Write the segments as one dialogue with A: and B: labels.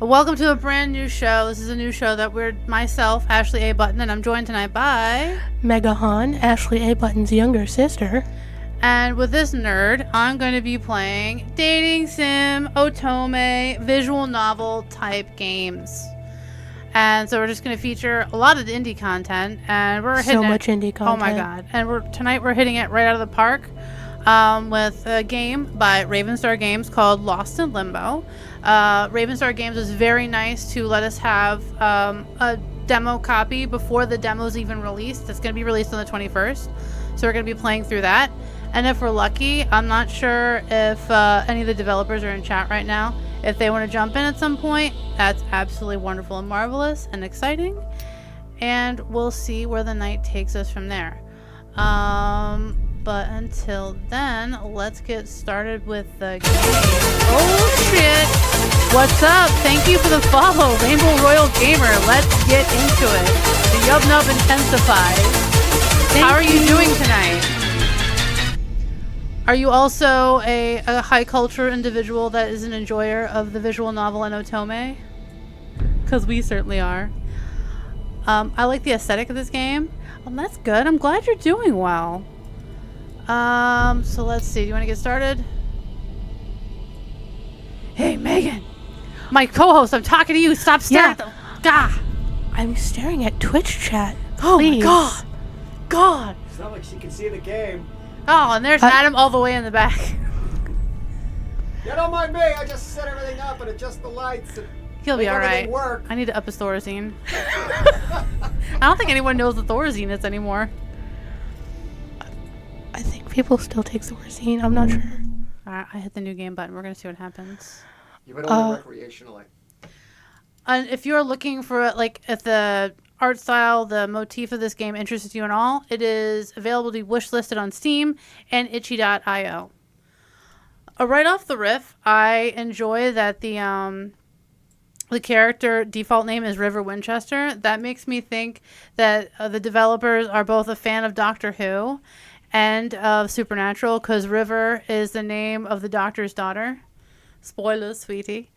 A: Welcome to a brand new show. This is a new show that we're myself, Ashley A. Button, and I'm joined tonight by
B: Megahan, Ashley A. Button's younger sister.
A: And with this nerd, I'm going to be playing dating sim, otome, visual novel type games. And so we're just going to feature a lot of the indie content, and we're hitting
B: so much indie content.
A: Oh my god! And tonight we're hitting it right out of the park with a game by Ravenstar Games called Lost in Limbo. Ravenstar Games is very nice to let us have a demo copy before the demo's even released. It's going to be released on the 21st, so we're going to be playing through that. And if we're lucky, I'm not sure if any of the developers are in chat right now. If they want to jump in at some point, that's absolutely wonderful and marvelous and exciting. And we'll see where the night takes us from there. But until then, let's get started with the game. Oh shit! What's up? Thank you for the follow, Rainbow Royal Gamer. Let's get into it. The Yub Nub intensifies. How are you doing tonight? Are you also a high culture individual that is an enjoyer of the visual novel and otome? Because we certainly are. I like the aesthetic of this game. Well, that's good. I'm glad you're doing well. So let's see. Do you want to get started? Hey, Megan. My co-host, I'm talking to you. Stop staring at the... Gah.
B: I'm staring at Twitch chat.
A: Oh
B: Please.
A: my god. God.
C: It's not like she can see the game.
A: Oh, and there's Adam all the way in the back.
C: Yeah, don't mind me. I just set everything up and adjust the lights and
A: He'll be
C: make everything
A: alright.
C: work.
A: I need to up his Thorazine. I don't think anyone knows what Thorazine is anymore.
B: I think people still take Thorazine. I'm not sure.
A: Alright, I hit the new game button. We're going to see what happens.
C: Yeah, but only recreationally.
A: And if you're looking for, like, if the art style, the motif of this game interests you at all, it is available to be wishlisted on Steam and itchy.io. Right off the riff, I enjoy that the character default name is River Winchester. That makes me think that the developers are both a fan of Doctor Who and of Supernatural, because River is the name of the Doctor's daughter. Spoilers, sweetie.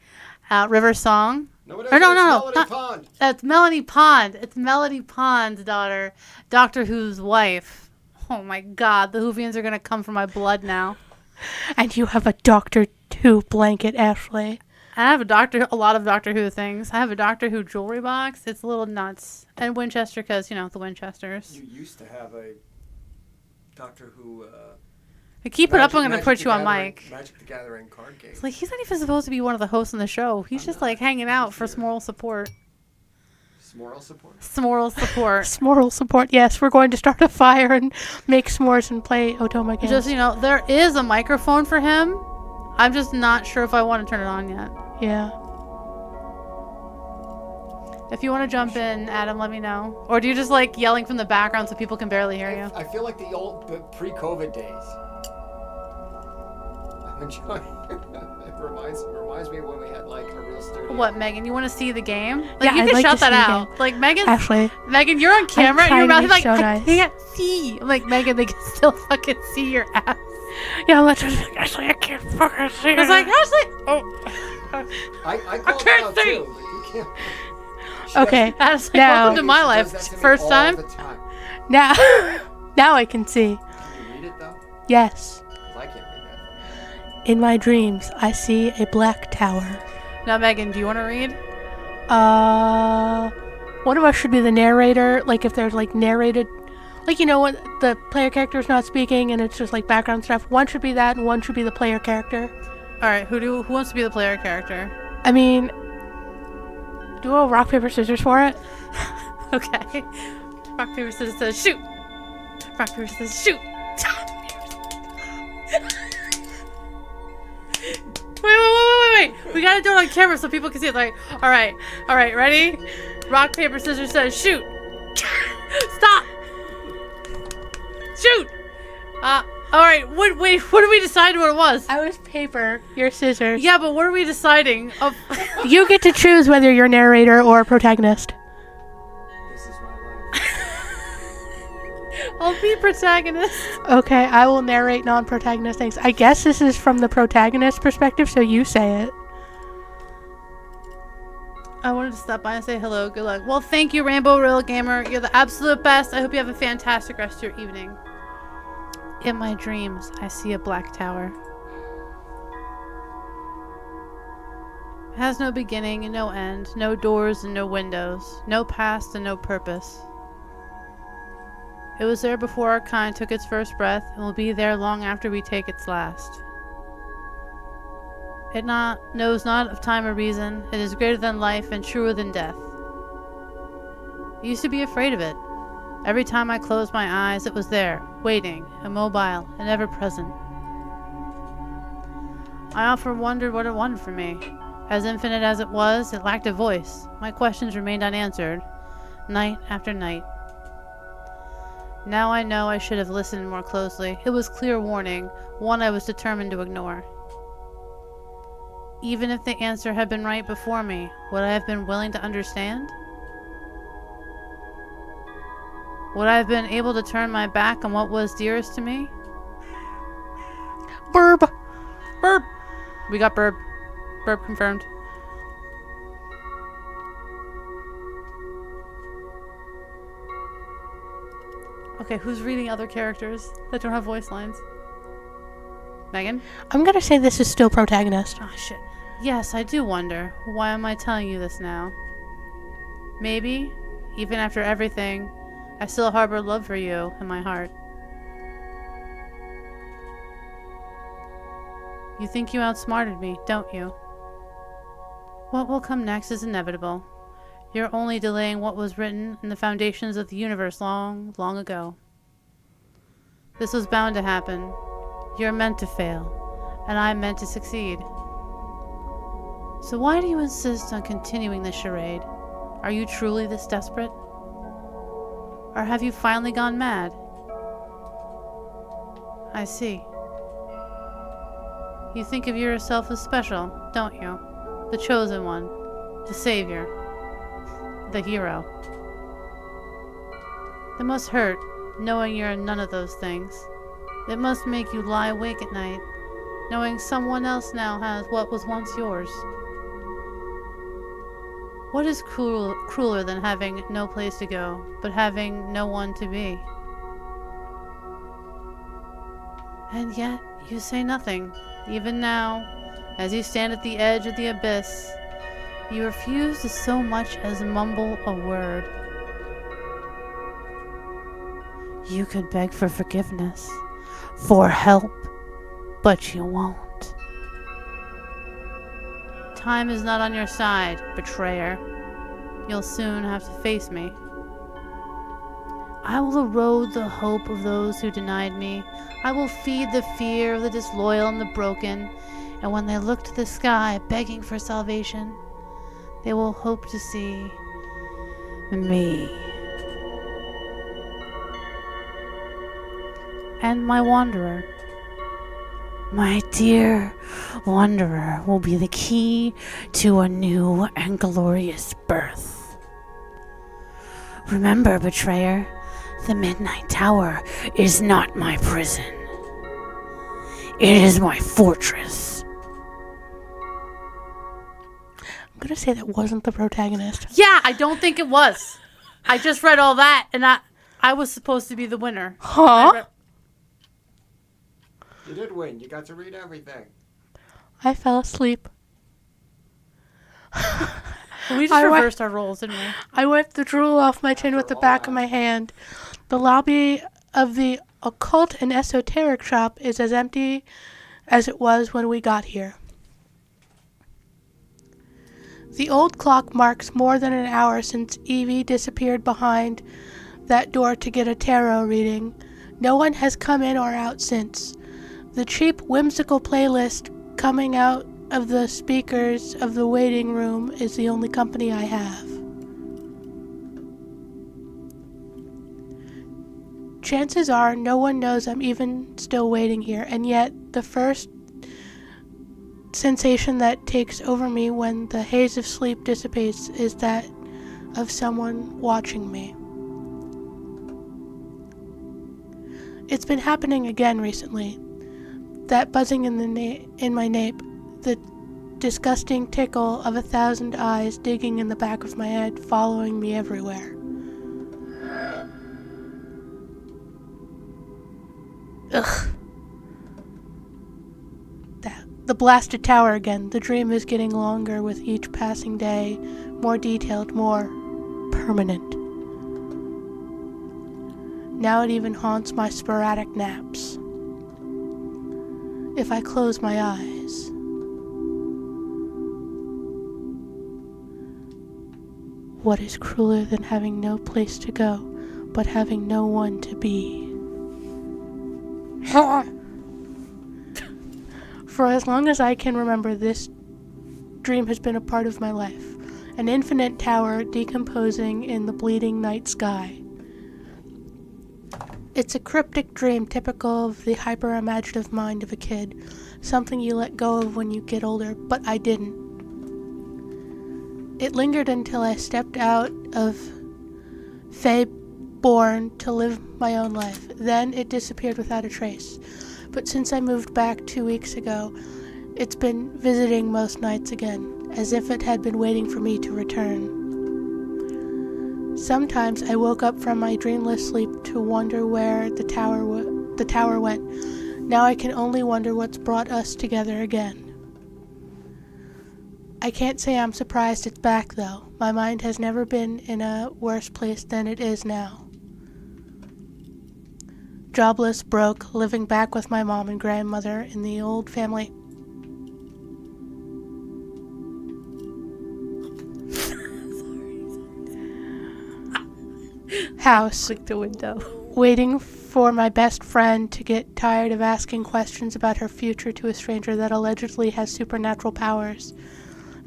A: River's song.
C: No, it is.
A: Or no,
C: Melody Pond.
A: That's Melanie Pond. It's Melody Pond's daughter, Doctor Who's wife. Oh my god, the Whovians are going to come for my blood now.
B: And you have a Doctor Who blanket, Ashley.
A: I have a lot of Doctor Who things. I have a Doctor Who jewelry box. It's a little nuts. And Winchester, because, the Winchesters.
C: You used to have a Doctor Who...
A: Keep it up, I'm going to put you on mic.
C: Magic the Gathering card game.
A: It's like, he's not even supposed to be one of the hosts on the show. He's just, like, hanging out for moral support.
C: Moral support?
A: Moral support.
B: Moral support, yes. We're going to start a fire and make s'mores and play Otome games.
A: Just, there is a microphone for him. I'm just not sure if I want to turn it on yet.
B: Yeah.
A: If you want to jump in, Adam, let me know. Or do you just like yelling from the background so people can barely hear you?
C: I feel like the pre-COVID days. I'm enjoying it. It reminds me of when we had like a real studio.
A: What, Megan? You want to see the game? Like,
B: yeah,
A: you can
B: I'd like
A: shout
B: to
A: that
B: see
A: out. Like, Megan.
B: Ashley.
A: Megan, you're on camera and your mouth is like,
B: so
A: I
B: nice.
A: can't see. I'm like, Megan, they can still fucking see your ass.
B: Yeah, let's just like, Ashley, I can't fucking see
A: It's
B: it.
A: like, Ashley. Oh.
C: I called
A: can't
C: out
A: see.
C: too. Like, you can't.
B: Okay.
A: That's like,
B: Now-
A: welcome to my life.
C: Does that to me
A: First
C: all
A: time.
C: the time.
B: Now I can see.
C: Can you read it though?
B: Yes.
C: 'Cause I can't read that.
B: In my dreams, I see a black tower.
A: Now, Megan, do you want to read?
B: One of us should be the narrator. Like, if there's, like, narrated... Like, what the player character is not speaking and it's just, like, background stuff. One should be that and one should be the player character.
A: All right, who wants to be the player character?
B: I mean... Do a rock, paper, scissors for it?
A: Okay. Rock, paper, scissors, says shoot. Rock, paper, scissors, shoot. Wait. We gotta do it on camera so people can see it. Like, all right, ready? Rock, paper, scissors, says shoot. Stop. Shoot. All right. What did we decide what it was?
B: I was paper, you're scissors.
A: Yeah, but what are we deciding?
B: You get to choose whether you're narrator or protagonist.
C: This is my life.
A: I'll be protagonist.
B: Okay, I will narrate non-protagonist things. I guess this is from the protagonist perspective, so you say it.
A: I wanted to stop by and say hello. Good luck. Well, thank you, Rainbow Royal Gamer. You're the absolute best. I hope you have a fantastic rest of your evening. In my dreams, I see a black tower. It has no beginning and no end, no doors and no windows, no past and no purpose. It was there before our kind took its first breath and will be there long after we take its last. It knows not of time or reason. It is greater than life and truer than death. I used to be afraid of it. Every time I closed my eyes, it was there, waiting, immobile, and ever present. I often wondered what it wanted from me. As infinite as it was, it lacked a voice. My questions remained unanswered, night after night. Now I know I should have listened more closely. It was clear warning, one I was determined to ignore. Even if the answer had been right before me, would I have been willing to understand? Would I have been able to turn my back on what was dearest to me?
B: Burb.
A: Burp! We got burp. Burp confirmed. Okay, who's reading other characters that don't have voice lines? Megan?
B: I'm gonna say this is still protagonist.
A: Oh, shit. Yes, I do wonder. Why am I telling you this now? Maybe, even after everything, I still harbor love for you in my heart. You think you outsmarted me, don't you? What will come next is inevitable. You're only delaying what was written in the foundations of the universe long, long ago. This was bound to happen. You're meant to fail, and I'm meant to succeed. So why do you insist on continuing this charade? Are you truly this desperate? Or have you finally gone mad? I see. You think of yourself as special, don't you? The chosen one, the savior, the hero. It must hurt, knowing you're none of those things. It must make you lie awake at night, knowing someone else now has what was once yours. What is crueler than having no place to go, but having no one to be? And yet, you say nothing. Even now, as you stand at the edge of the abyss, you refuse to so much as mumble a word. You could beg for forgiveness, for help, but you won't. Time is not on your side, betrayer. You'll soon have to face me. I will erode the hope of those who denied me. I will feed the fear of the disloyal and the broken. And when they look to the sky begging for salvation, they will hope to see me. And my wanderer, my dear wanderer, will be the key to a new and glorious birth. Remember, betrayer, the Midnight Tower is not my prison. It is my fortress.
B: I'm gonna say that wasn't the protagonist.
A: Yeah, I don't think it was. I just read all that, and I was supposed to be the winner.
B: Huh?
C: You did win. You got to read everything.
B: I fell asleep.
A: We just reversed our roles, didn't we?
B: I wiped the drool off my chin with the back of my hand. The lobby of the occult and esoteric shop is as empty as it was when we got here. The old clock marks more than an hour since Evie disappeared behind that door to get a tarot reading. No one has come in or out since. The cheap, whimsical playlist coming out of the speakers of the waiting room is the only company I have. Chances are no one knows I'm even still waiting here, and yet the first sensation that takes over me when the haze of sleep dissipates is that of someone watching me. It's been happening again recently. That buzzing in my nape, the disgusting tickle of 1,000 eyes digging in the back of my head, following me everywhere. Ugh. The blasted tower again. The dream is getting longer with each passing day, more detailed, more permanent. Now it even haunts my sporadic naps. If I close my eyes, what is crueler than having no place to go, but having no one to be? For as long as I can remember, this dream has been a part of my life. An infinite tower decomposing in the bleeding night sky. It's a cryptic dream typical of the hyper-imaginative mind of a kid. Something you let go of when you get older, but I didn't. It lingered until I stepped out of Fae-born to live my own life. Then it disappeared without a trace. But since I moved back 2 weeks ago, it's been visiting most nights again, as if it had been waiting for me to return. Sometimes I woke up from my dreamless sleep to wonder where the tower went. Now I can only wonder what's brought us together again. I can't say I'm surprised it's back, though. My mind has never been in a worse place than it is now. Jobless, broke, living back with my mom and grandmother in the old family house.
A: Click the window.
B: Waiting for my best friend to get tired of asking questions about her future to a stranger that allegedly has supernatural powers.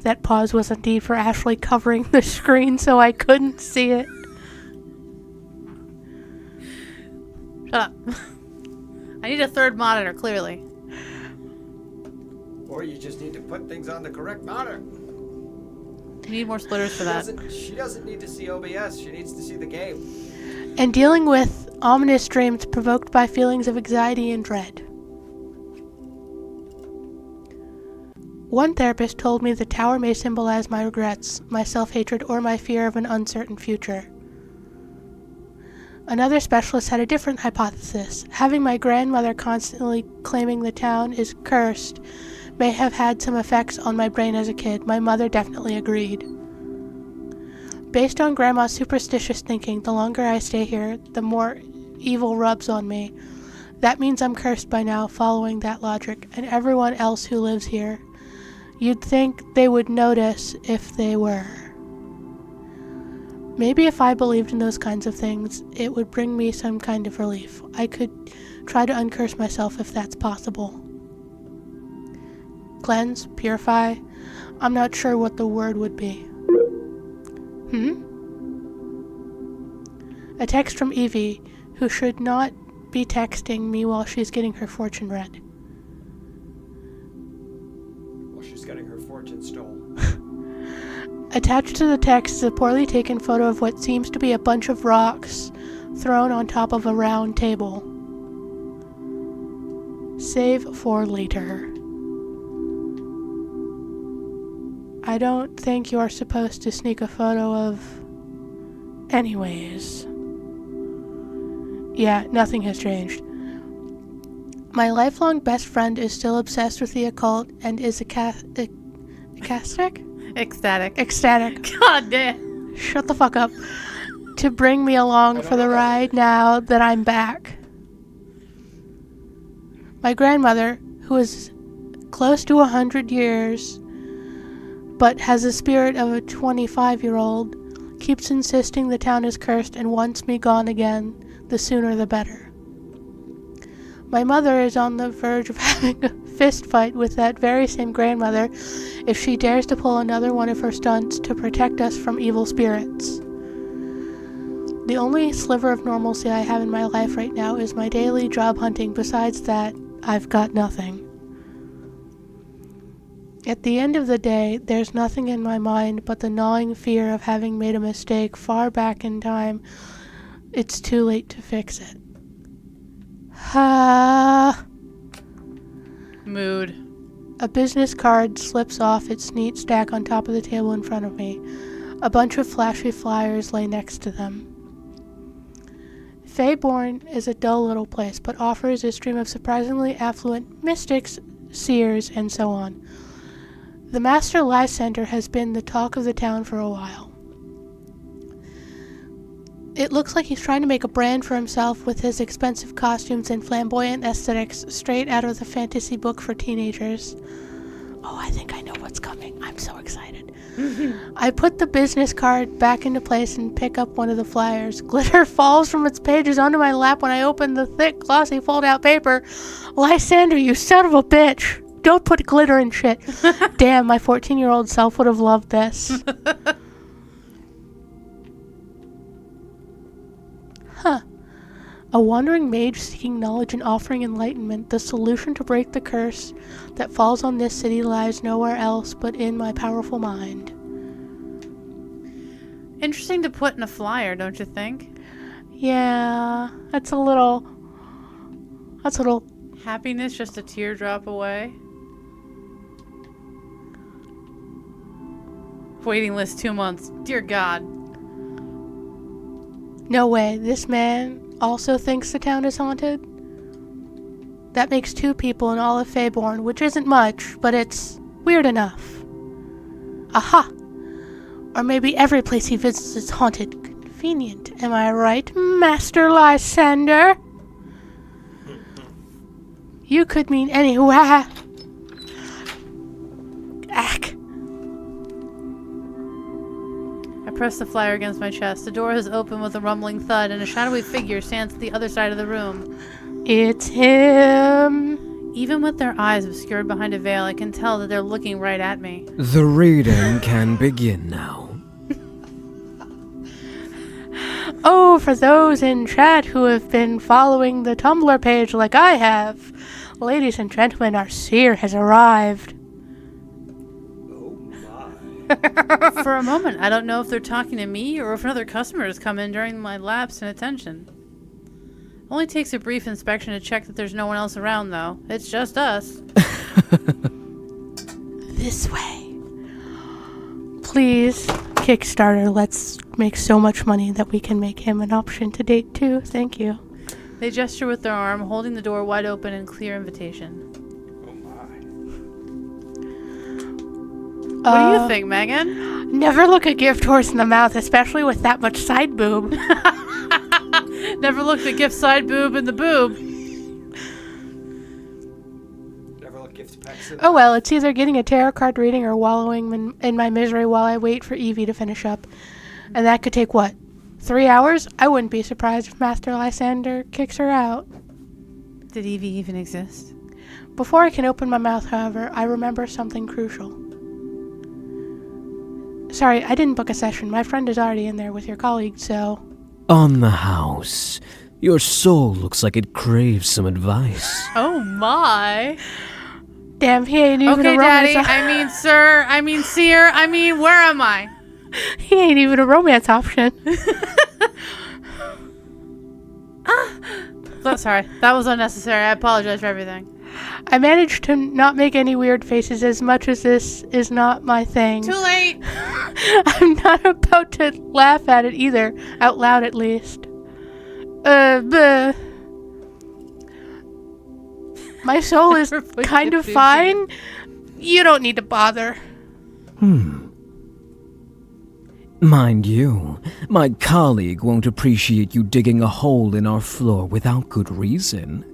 B: That pause was indeed for Ashley covering the screen so I couldn't see it.
A: Shut up. I need a third monitor, clearly.
C: Or you just need to put things on the correct monitor.
A: You need more splitters for that.
C: She doesn't need to see OBS. She needs to see the game.
B: And dealing with ominous dreams provoked by feelings of anxiety and dread. One therapist told me the tower may symbolize my regrets, my self-hatred, or my fear of an uncertain future. Another specialist had a different hypothesis. Having my grandmother constantly claiming the town is cursed may have had some effects on my brain as a kid. My mother definitely agreed. Based on Grandma's superstitious thinking, the longer I stay here, the more evil rubs on me. That means I'm cursed by now, following that logic, and everyone else who lives here. You'd think they would notice if they were. Maybe if I believed in those kinds of things, it would bring me some kind of relief. I could try to uncurse myself if that's possible. Cleanse, purify, I'm not sure what the word would be. A text from Evie, who should not be texting me while she's getting her fortune read.
C: Well, she's getting her fortune stole.
B: Attached to the text is a poorly taken photo of what seems to be a bunch of rocks thrown on top of a round table. Save for later. I don't think you're supposed to sneak a photo of... Anyways. Yeah, nothing has changed. My lifelong best friend is still obsessed with the occult and is ecstatic? Ecstatic.
A: God damn.
B: Shut the fuck up. To bring me along for the ride now that I'm back. My grandmother, who is close to 100 years, but has the spirit of a 25-year-old, keeps insisting the town is cursed and wants me gone again, the sooner the better. My mother is on the verge of having a fist fight with that very same grandmother if she dares to pull another one of her stunts to protect us from evil spirits. The only sliver of normalcy I have in my life right now is my daily job hunting. Besides that, I've got nothing. At the end of the day, there's nothing in my mind but the gnawing fear of having made a mistake far back in time. It's too late to fix it.
A: Mood.
B: A business card slips off its neat stack on top of the table in front of me. A bunch of flashy flyers lay next to them. Feyborn is a dull little place, but offers a stream of surprisingly affluent mystics, seers, and so on. The Master Lysander has been the talk of the town for a while. It looks like he's trying to make a brand for himself with his expensive costumes and flamboyant aesthetics straight out of the fantasy book for teenagers. Oh, I think I know what's coming. I'm so excited. I put the business card back into place and pick up one of the flyers. Glitter falls from its pages onto my lap when I open the thick, glossy fold-out paper. Lysander, you son of a bitch! Don't put glitter in shit. Damn, my 14-year-old self would have loved this. Huh. A wandering mage seeking knowledge and offering enlightenment. The solution to break the curse that falls on this city lies nowhere else but in my powerful mind.
A: Interesting to put in a flyer, don't you think?
B: Yeah, that's a little...
A: Happiness just a teardrop away. Waiting list 2 months. Dear God.
B: No way, this man also thinks the town is haunted? That makes 2 people in all of Feyborn, which isn't much, but it's weird enough. Aha! Or maybe every place he visits is haunted. Convenient, am I right, Master Lysander? You could mean anywhere. Ack.
A: I press the flyer against my chest. The door has opened with a rumbling thud, and a shadowy figure stands at the other side of the room.
B: It's him.
A: Even with their eyes obscured behind a veil, I can tell that they're looking right at me.
D: The reading can begin now.
B: Oh, for those in chat who have been following the Tumblr page like I have, ladies and gentlemen, our seer has arrived.
A: For a moment, I don't know if they're talking to me or if another customer has come in during my lapse in attention. Only takes a brief inspection to check that there's no one else around, though. It's just us.
B: This way. Please, Kickstarter, let's make so much money that we can make him an option to date too. Thank you.
A: They gesture with their arm, holding the door wide open in clear invitation. What do you think, Megan?
B: Never look a gift horse in the mouth, especially with that much side boob.
A: Never looked a gift side boob in the boob.
C: Never look gift packs in.
B: Oh well, it's either getting a tarot card reading or wallowing in my misery while I wait for Evie to finish up. And that could take, what, 3 hours? I wouldn't be surprised if Master Lysander kicks her out.
A: Did Evie even exist?
B: Before I can open my mouth, however, I remember something crucial. Sorry, I didn't book a session. My friend is already in there with your colleague, so...
D: On the house. Your soul looks like it craves some advice.
A: Oh my.
B: Damn, he ain't even
A: Okay,
B: a romance...
A: Daddy, I mean, sir, I mean, seer, I mean, where am I?
B: He ain't even a romance option.
A: Oh, sorry, that was unnecessary. I apologize for everything.
B: I managed to not make any weird faces as much as this is not my thing.
A: Too late.
B: I'm not about to laugh at it either, out loud at least. My soul is kind of fine. You don't need to bother.
D: Mind you, my colleague won't appreciate you digging a hole in our floor without good reason.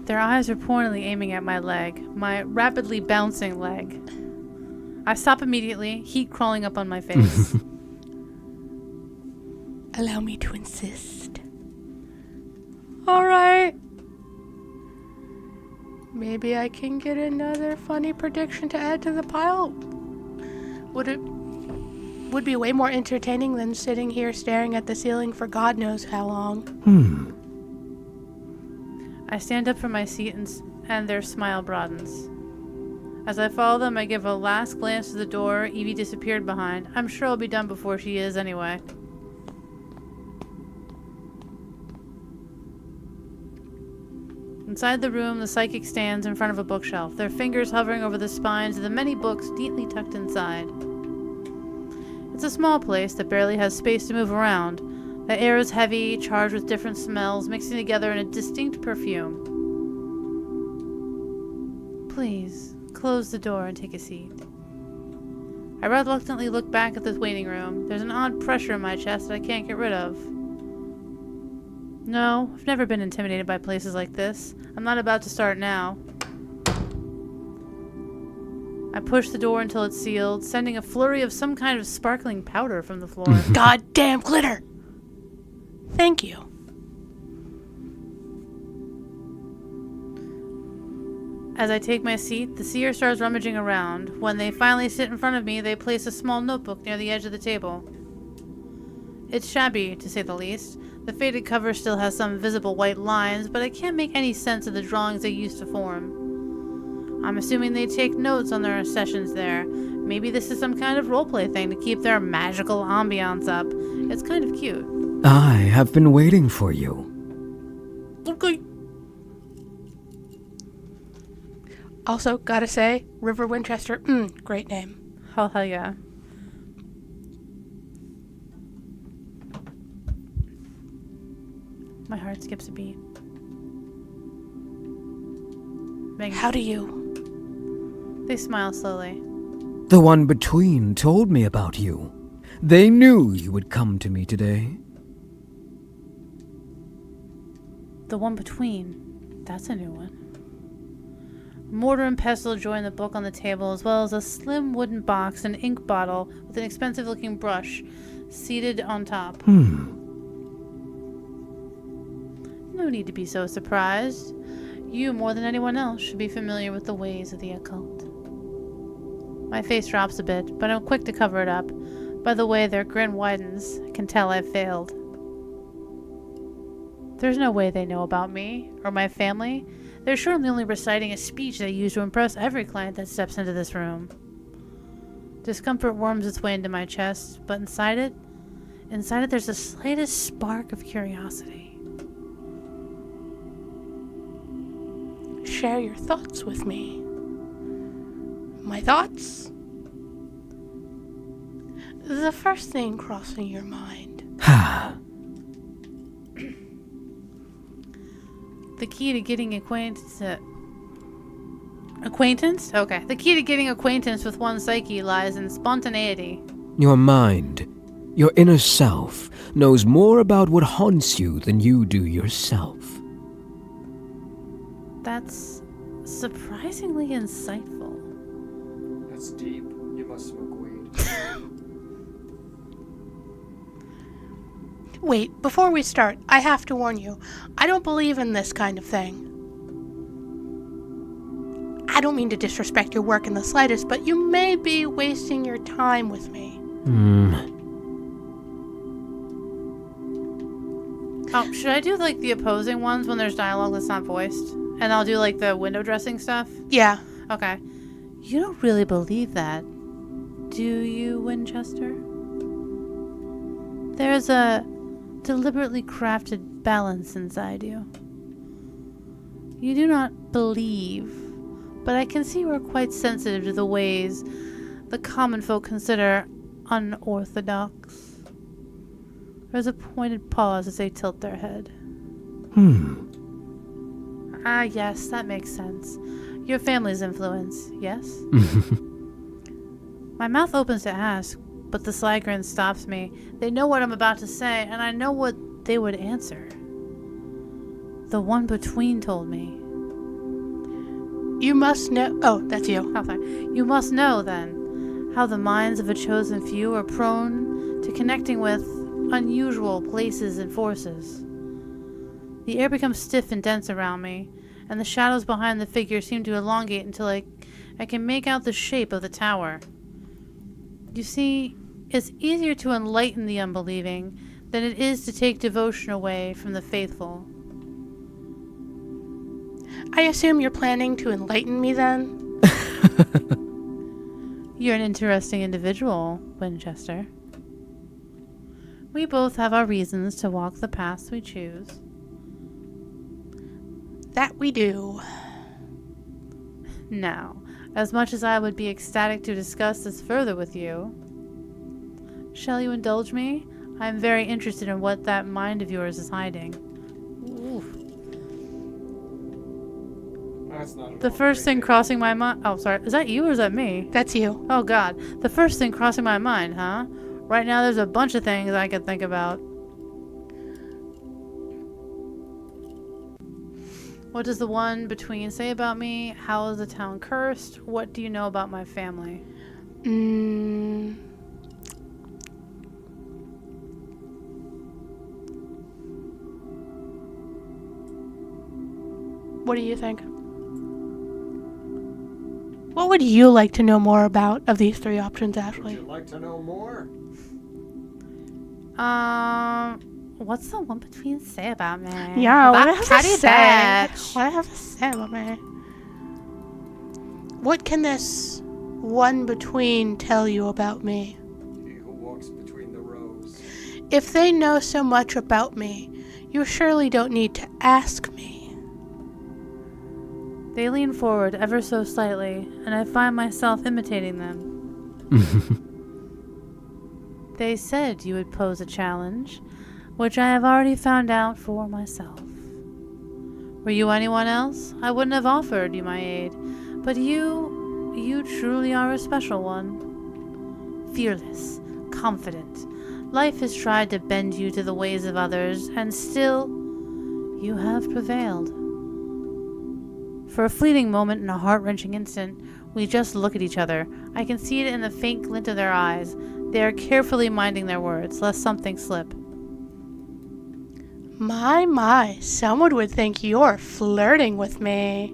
A: Their eyes are pointedly aiming at my leg, my rapidly bouncing leg. I stop immediately, heat crawling up on my face.
B: Allow me to insist. Alright. Maybe I can get another funny prediction to add to the pile. Would be way more entertaining than sitting here staring at the ceiling for God knows how long.
A: I stand up from my seat and their smile broadens. As I follow them, I give a last glance to the door Evie disappeared behind. I'm sure I'll be done before she is anyway. Inside the room, the psychic stands in front of a bookshelf, their fingers hovering over the spines of the many books neatly tucked inside. It's a small place that barely has space to move around. The air is heavy, charged with different smells, mixing together in a distinct perfume. Please, close the door and take a seat. I reluctantly look back at this waiting room. There's an odd pressure in my chest that I can't get rid of. No, I've never been intimidated by places like this. I'm not about to start now. I push the door until it's sealed, sending a flurry of some kind of sparkling powder from the floor.
B: Goddamn glitter! Thank you.
A: As I take my seat, the seer starts rummaging around. When they finally sit in front of me, they place a small notebook near the edge of the table. It's shabby, to say the least. The faded cover still has some visible white lines, but I can't make any sense of the drawings they used to form. I'm assuming they take notes on their sessions there. Maybe this is some kind of roleplay thing to keep their magical ambiance up. It's kind of cute.
D: I have been waiting for you.
A: Okay.
B: Also, gotta say, River Winchester, great name.
A: Oh, hell yeah. My heart skips a beat. Megan.
B: How do you?
A: They smile slowly.
D: The one between told me about you. They knew you would come to me today.
A: The one between. That's a new one. Mortar and pestle join the book on the table, as well as a slim wooden box and ink bottle with an expensive-looking brush seated on top. No need to be so surprised. You, more than anyone else, should be familiar with the ways of the occult. My face drops a bit, but I'm quick to cover it up. By the way their grin widens, I can tell I've failed. There's no way they know about me, or my family. They're sure I'm only reciting a speech they use to impress every client that steps into this room. Discomfort worms its way into my chest, but inside it there's the slightest spark of curiosity.
B: Share your thoughts with me. My thoughts? The first thing crossing your mind.
A: The key to getting acquaintance? Okay. The key to getting acquaintance with one's psyche lies in spontaneity.
D: Your mind, your inner self, knows more about what haunts you than you do yourself.
A: That's surprisingly insightful.
C: That's deep. You must smoke weed.
B: Wait, before we start, I have to warn you. I don't believe in this kind of thing. I don't mean to disrespect your work in the slightest, but you may be wasting your time with me.
A: Oh, should I do like the opposing ones when there's dialogue that's not voiced? And I'll do like the window dressing stuff?
B: Yeah.
A: Okay. You don't really believe that, do you, Winchester? There's a deliberately crafted balance inside you. You do not believe, but I can see you are quite sensitive to the ways the common folk consider unorthodox. There's a pointed pause as they tilt their head. Ah, yes, that makes sense. Your family's influence, yes? My mouth opens to ask, but the sly grin stops me. They know what I'm about to say, and I know what they would answer. The one between told me.
B: You must know... Oh, that's you.
A: Oh, sorry. You must know, then, how the minds of a chosen few are prone to connecting with unusual places and forces. The air becomes stiff and dense around me, and the shadows behind the figure seem to elongate until I can make out the shape of the tower. You see, it's easier to enlighten the unbelieving than it is to take devotion away from the faithful.
B: I assume you're planning to enlighten me then?
A: You're an interesting individual, Winchester. We both have our reasons to walk the paths we choose.
B: That we do.
A: Now, as much as I would be ecstatic to discuss this further with you, shall you indulge me? I am very interested in what that mind of yours is hiding. Oof.
C: That's not
A: The first thing crossing my mind... Oh, sorry. Is that you or is that me?
B: That's you.
A: Oh, God. The first thing crossing my mind, huh? Right now, there's a bunch of things I could think about. What does the one between say about me? How is the town cursed? What do you know about my family?
B: What do you think? What would you like to know more about of these three options,
C: Would
B: Ashley?
C: you like to know more?
A: What's the one between say about me?
B: Yeah, what
A: About
B: I have
A: Patty
B: to say?
A: Batch.
B: What I have to say about me? What can this one between tell you about me?
C: He who walks between the rows.
B: If they know so much about me, you surely don't need to ask me.
A: They lean forward ever so slightly, and I find myself imitating them. They said you would pose a challenge, which I have already found out for myself. Were you anyone else, I wouldn't have offered you my aid, but you truly are a special one. Fearless, confident. Life has tried to bend you to the ways of others, and still, you have prevailed. For a fleeting moment and a heart-wrenching instant, we just look at each other. I can see it in the faint glint of their eyes. They are carefully minding their words, lest something slip.
B: My, someone would think you're flirting with me.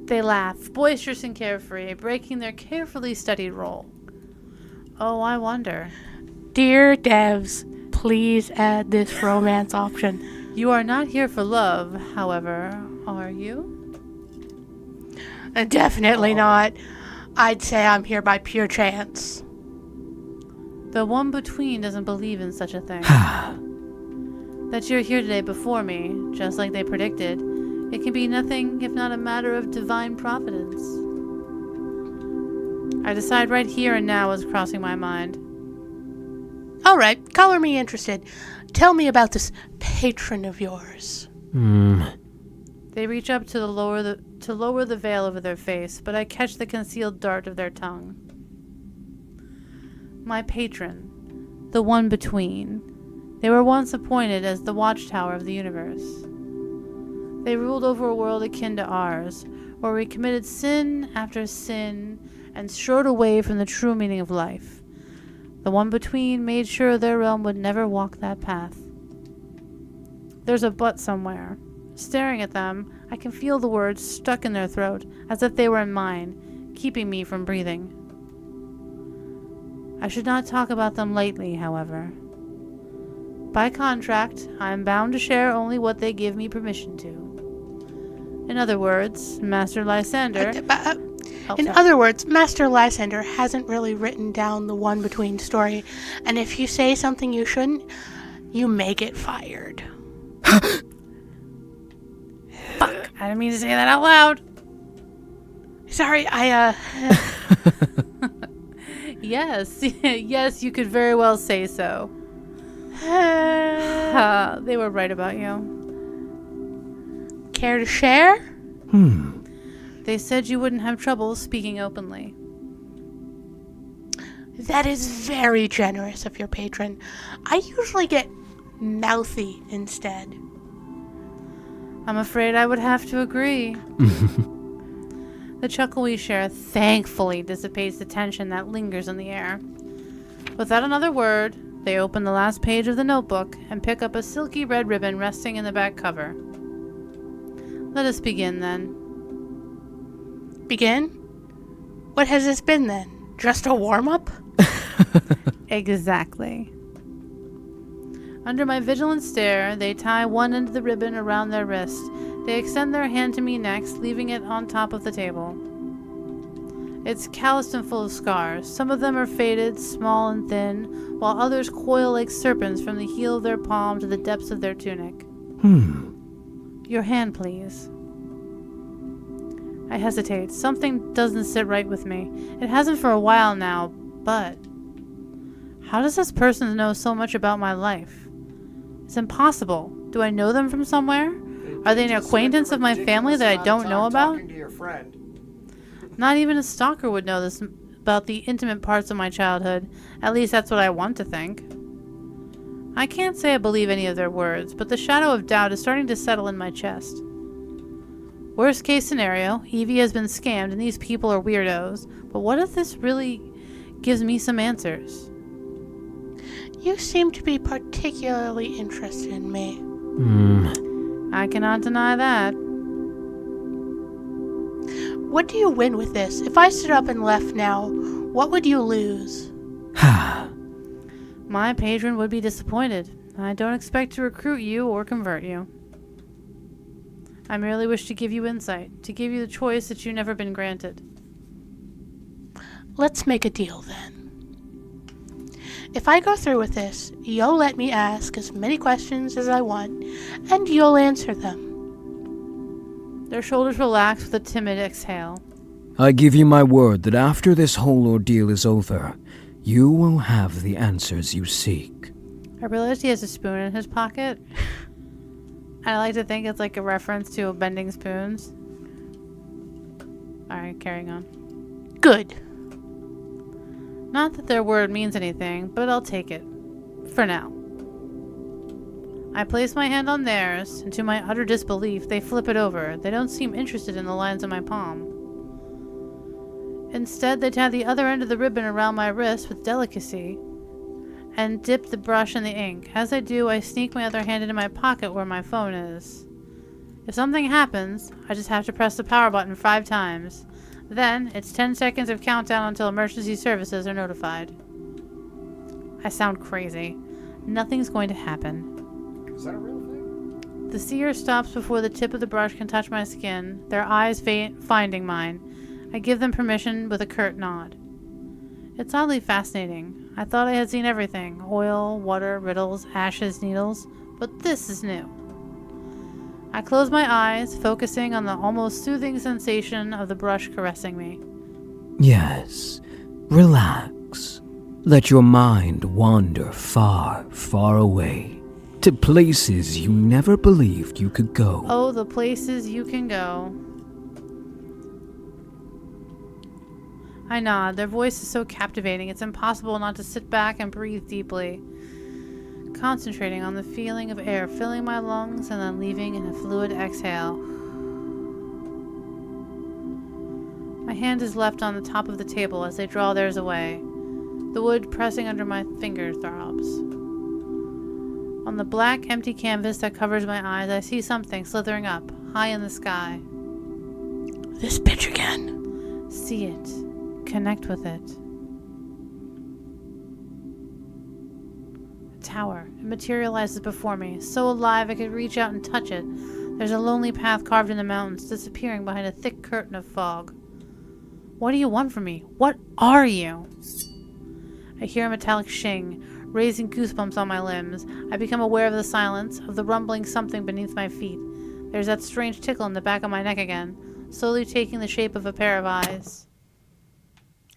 A: They laugh, boisterous and carefree, breaking their carefully studied role. Oh, I wonder.
B: Dear devs, please add this romance option.
A: You are not here for love, however, are you?
B: Definitely not. I'd say I'm here by pure chance.
A: The one between doesn't believe in such a thing. That you're here today before me, just like they predicted, it can be nothing if not a matter of divine providence. I decide right here and now is crossing my mind.
B: All right, color me interested. Tell me about this patron of yours.
A: They reach up to lower the veil over their face, but I catch the concealed dart of their tongue. My patron, the one between. They were once appointed as the watchtower of the universe. They ruled over a world akin to ours, where we committed sin after sin and strode away from the true meaning of life. The one between made sure their realm would never walk that path. There's a but somewhere. Staring at them, I can feel the words stuck in their throat, as if they were in mine, keeping me from breathing. I should not talk about them lightly, however. By contract, I am bound to share only what they give me permission to. In other words, Master Lysander...
B: In other words, Master Lysander hasn't really written down the one between story, and if you say something you shouldn't, you may get fired.
A: Fuck, I didn't mean to say that out loud.
B: Sorry,
A: Yes, yes, you could very well say so. They were right about you.
B: Care to share?
A: They said you wouldn't have trouble speaking openly.
B: That is very generous of your patron. I usually get mouthy instead.
A: I'm afraid I would have to agree. The chuckle we share thankfully dissipates the tension that lingers in the air. Without another word, they open the last page of the notebook and pick up a silky red ribbon resting in the back cover. Let us begin, then.
B: Begin? What has this been, then? Just a warm-up?
A: Exactly. Under my vigilant stare, they tie one end of the ribbon around their wrist. They extend their hand to me next, leaving it on top of the table. It's calloused and full of scars. Some of them are faded, small and thin, while others coil like serpents from the heel of their palm to the depths of their tunic. Your hand, please. I hesitate. Something doesn't sit right with me. It hasn't for a while now, but... How does this person know so much about my life? It's impossible. Do I know them from somewhere? Are they an acquaintance of my family that I don't know about?
C: To your friend.
A: Not even a stalker would know this about the intimate parts of my childhood. At least that's what I want to think. I can't say I believe any of their words, but the shadow of doubt is starting to settle in my chest. Worst case scenario, Evie has been scammed and these people are weirdos. But what if this really gives me some answers?
B: You seem to be particularly interested in me.
A: I cannot deny that.
B: What do you win with this? If I stood up and left now, what would you lose?
A: My patron would be disappointed. I don't expect to recruit you or convert you. I merely wish to give you insight, to give you the choice that you've never been granted.
B: Let's make a deal then. If I go through with this, you'll let me ask as many questions as I want, and you'll answer them.
A: Their shoulders relax with a timid exhale.
D: I give you my word that after this whole ordeal is over, you will have the answers you seek.
A: I realize he has a spoon in his pocket. I like to think it's like a reference to bending spoons. Alright, carrying on.
B: Good.
A: Not that their word means anything, but I'll take it. For now. I place my hand on theirs, and to my utter disbelief, they flip it over. They don't seem interested in the lines on my palm. Instead, they tie the other end of the ribbon around my wrist with delicacy, and dip the brush in the ink. As I do, I sneak my other hand into my pocket where my phone is. If something happens, I just have to press the power button 5 times. Then, it's 10 seconds of countdown until emergency services are notified. I sound crazy. Nothing's going to happen.
C: Is that a real thing?
A: The seer stops before the tip of the brush can touch my skin, their eyes finding mine. I give them permission with a curt nod. It's oddly fascinating. I thought I had seen everything. Oil, water, riddles, ashes, needles. But this is new. I close my eyes, focusing on the almost soothing sensation of the brush caressing me.
D: Yes, relax. Let your mind wander far, far away, to places you never believed you could go.
A: Oh, the places you can go. I nod. Their voice is so captivating, it's impossible not to sit back and breathe deeply, concentrating on the feeling of air filling my lungs and then leaving in a fluid exhale. My hand is left on the top of the table as they draw theirs away. The wood pressing under my finger throbs. On the black, empty canvas that covers my eyes, I see something slithering up, high in the sky.
B: This bitch again.
A: See it. Connect with it. A tower. It materializes before me, so alive I could reach out and touch it. There's a lonely path carved in the mountains, disappearing behind a thick curtain of fog. What do you want from me? What are you? I hear a metallic shing, raising goosebumps on my limbs. I become aware of the silence, of the rumbling something beneath my feet. There's that strange tickle in the back of my neck again, slowly taking the shape of a pair of eyes.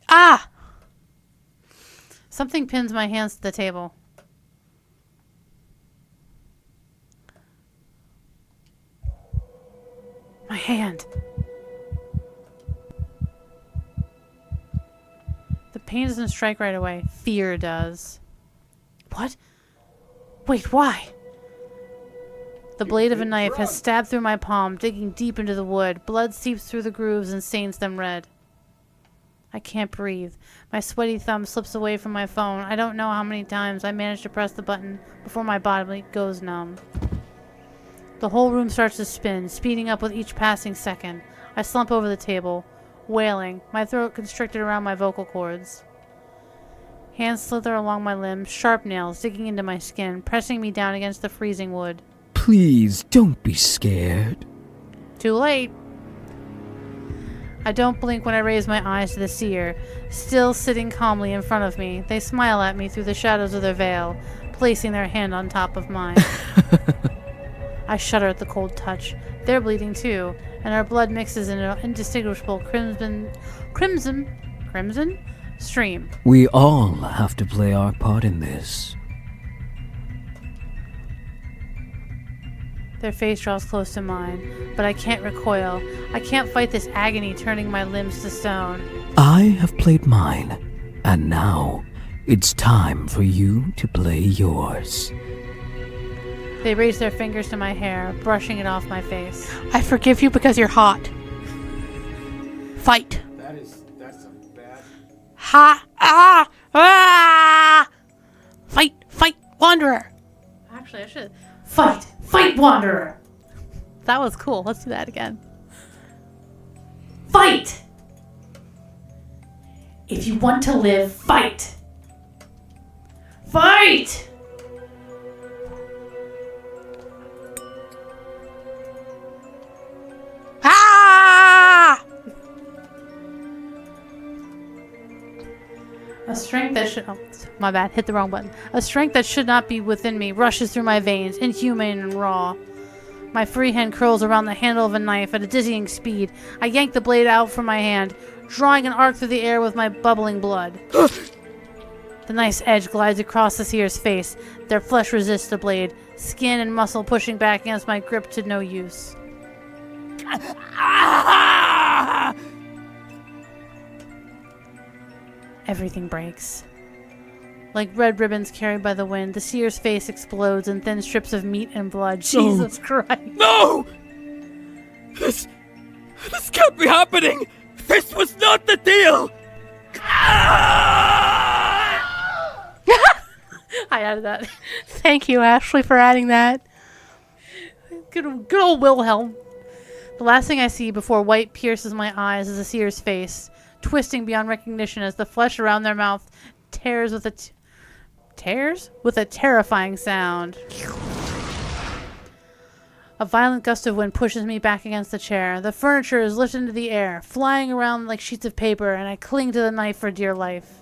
B: Ah!
A: Something pins my hands to the table. My hand. The pain doesn't strike right away. Fear does. What? Wait, why? The blade of a knife has stabbed through my palm, digging deep into the wood. Blood seeps through the grooves and stains them red. I can't breathe. My sweaty thumb slips away from my phone. I don't know how many times I manage to press the button before my body goes numb. The whole room starts to spin, speeding up with each passing second. I slump over the table, wailing, my throat constricted around my vocal cords. Hands slither along my limbs, sharp nails digging into my skin, pressing me down against the freezing wood.
D: Please, don't be scared.
A: Too late. I don't blink when I raise my eyes to the seer, still sitting calmly in front of me. They smile at me through the shadows of their veil, placing their hand on top of mine. I shudder at the cold touch. They're bleeding too, and our blood mixes in an indistinguishable crimson stream.
D: We all have to play our part in this.
A: Their face draws close to mine, but I can't recoil. I can't fight this agony turning my limbs to stone.
D: I have played mine, and now it's time for you to play yours.
A: They raise their fingers to my hair, brushing it off my face.
B: I forgive you because you're hot. Fight.
C: That's a bad...
B: Fight, Wanderer.
A: Actually, I should... Fight, Wanderer! That was cool. Let's do that again. Fight! If you want to live, fight! Fight! A strength that should... Oh, my bad. Hit the wrong button. A strength that should not be within me rushes through my veins, inhuman and raw. My free hand curls around the handle of a knife at a dizzying speed. I yank the blade out from my hand, drawing an arc through the air with my bubbling blood. The knife's edge glides across the seer's face. Their flesh resists the blade, skin and muscle pushing back against my grip to no use. Everything breaks. Like red ribbons carried by the wind, the seer's face explodes in thin strips of meat and blood. Jesus Christ.
D: No! This can't be happening! This was not the deal!
A: I added that.
B: Thank you, Ashley, for adding that.
A: Good old Wilhelm. The last thing I see before white pierces my eyes is the seer's face, twisting beyond recognition as the flesh around their mouth tears with a terrifying sound. A violent gust of wind pushes me back against the chair. The furniture is lifted into the air, flying around like sheets of paper, and I cling to the knife for dear life.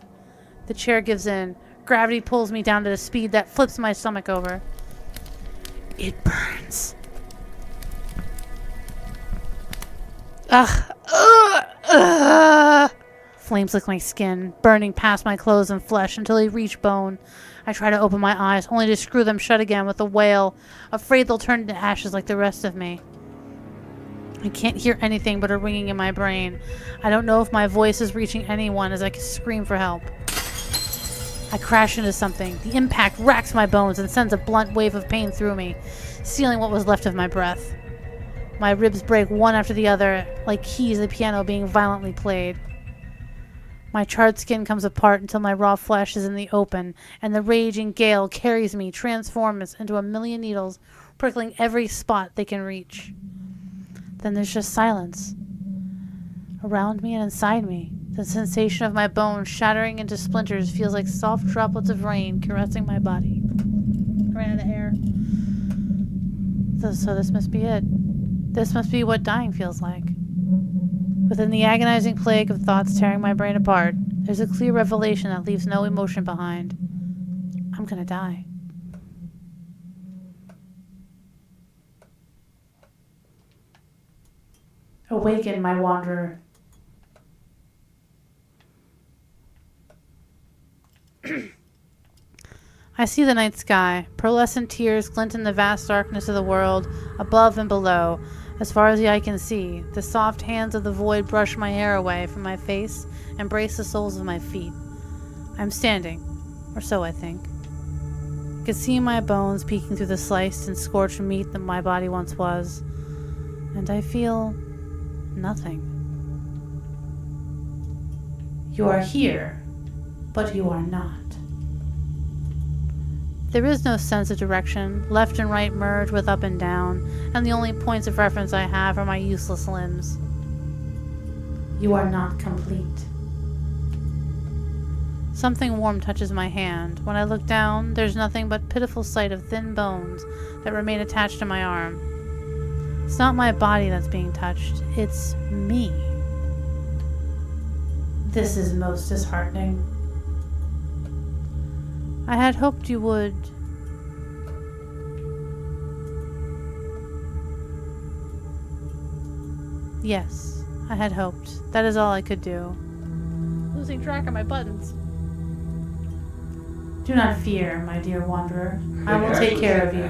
A: The chair gives in. Gravity pulls me down at a speed that flips my stomach over. It burns. Flames lick my skin, burning past my clothes and flesh until they reach bone. I try to open my eyes, only to screw them shut again with a wail, afraid they'll turn into ashes like the rest of me. I can't hear anything but a ringing in my brain. I don't know if my voice is reaching anyone as I scream for help. I crash into something. The impact racks my bones and sends a blunt wave of pain through me, stealing what was left of my breath. My ribs break one after the other, like keys of the piano being violently played. My charred skin comes apart until my raw flesh is in the open, and the raging gale carries me, transforms into a million needles, prickling every spot they can reach. Then there's just silence. Around me and inside me, the sensation of my bones shattering into splinters feels like soft droplets of rain caressing my body. I ran out of air. So this must be it. This must be what dying feels like. Within the agonizing plague of thoughts tearing my brain apart, there's a clear revelation that leaves no emotion behind. I'm gonna die. Awaken, my wanderer. I see the night sky. Pearlescent tears glint in the vast darkness of the world, above and below. As far as the eye can see, the soft hands of the void brush my hair away from my face and brace the soles of my feet. I'm standing, or so I think. I can see my bones peeking through the sliced and scorched meat that my body once was, and I feel nothing. You are here, but you are not. There is no sense of direction. Left and right merge with up and down, and the only points of reference I have are my useless limbs. You are not complete. Something warm touches my hand. When I look down, there's nothing but pitiful sight of thin bones that remain attached to my arm. It's not my body that's being touched, it's me. This is most disheartening. I had hoped you would. Yes, I had hoped. That is all I could do. Losing track of my buttons. Do not fear, my dear wanderer. I will take care of you.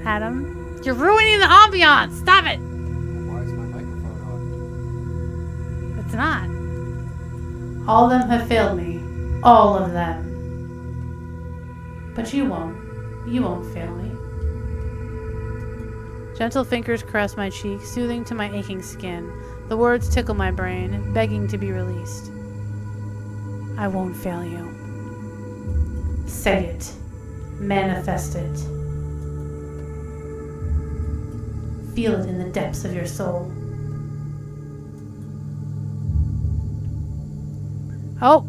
A: Adam, you're ruining the ambiance! Stop it!
C: Why is my microphone on?
A: It's not. All of them have failed me. All of them. But you won't. You won't fail me. Gentle fingers caress my cheek, soothing to my aching skin. The words tickle my brain, begging to be released. I won't fail you. Say it. Manifest it. Feel it in the depths of your soul. Oh,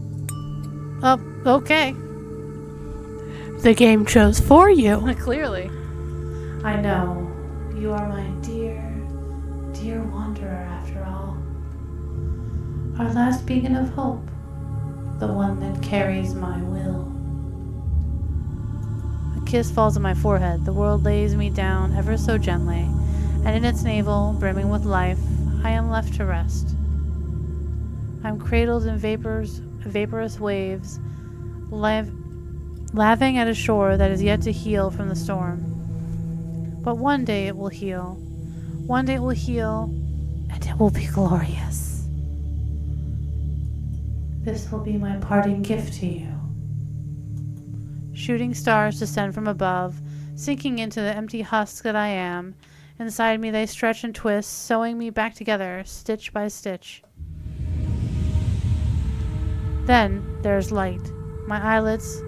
A: okay.
B: The game chose for you.
A: Clearly. I know. You are my dear, dear wanderer after all. Our last beacon of hope. The one that carries my will. A kiss falls on my forehead. The world lays me down ever so gently, and in its navel, brimming with life, I am left to rest. I'm cradled in vaporous waves, laving at a shore that is yet to heal from the storm. But one day it will heal. One day it will heal, and it will be glorious. This will be my parting gift to you. Shooting stars descend from above, sinking into the empty husk that I am. Inside me they stretch and twist, sewing me back together, stitch by stitch. Then there's light. My eyelids,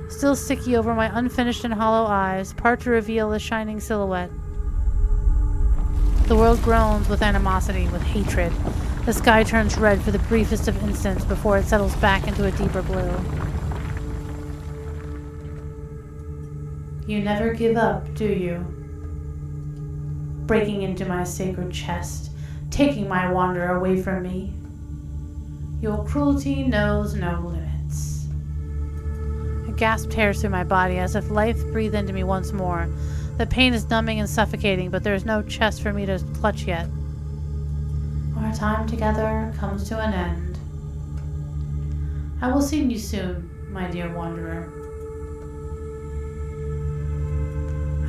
A: still sticky over my unfinished and hollow eyes, part to reveal a shining silhouette. The world groans with animosity, with hatred. The sky turns red for the briefest of instants before it settles back into a deeper blue. You never give up, do you? Breaking into my sacred chest, taking my wanderer away from me. Your cruelty knows no limits. A gasp tears through my body as if life breathed into me once more. The pain is numbing and suffocating, but there is no chest for me to clutch yet. Our time together comes to an end. I will see you soon, my dear wanderer.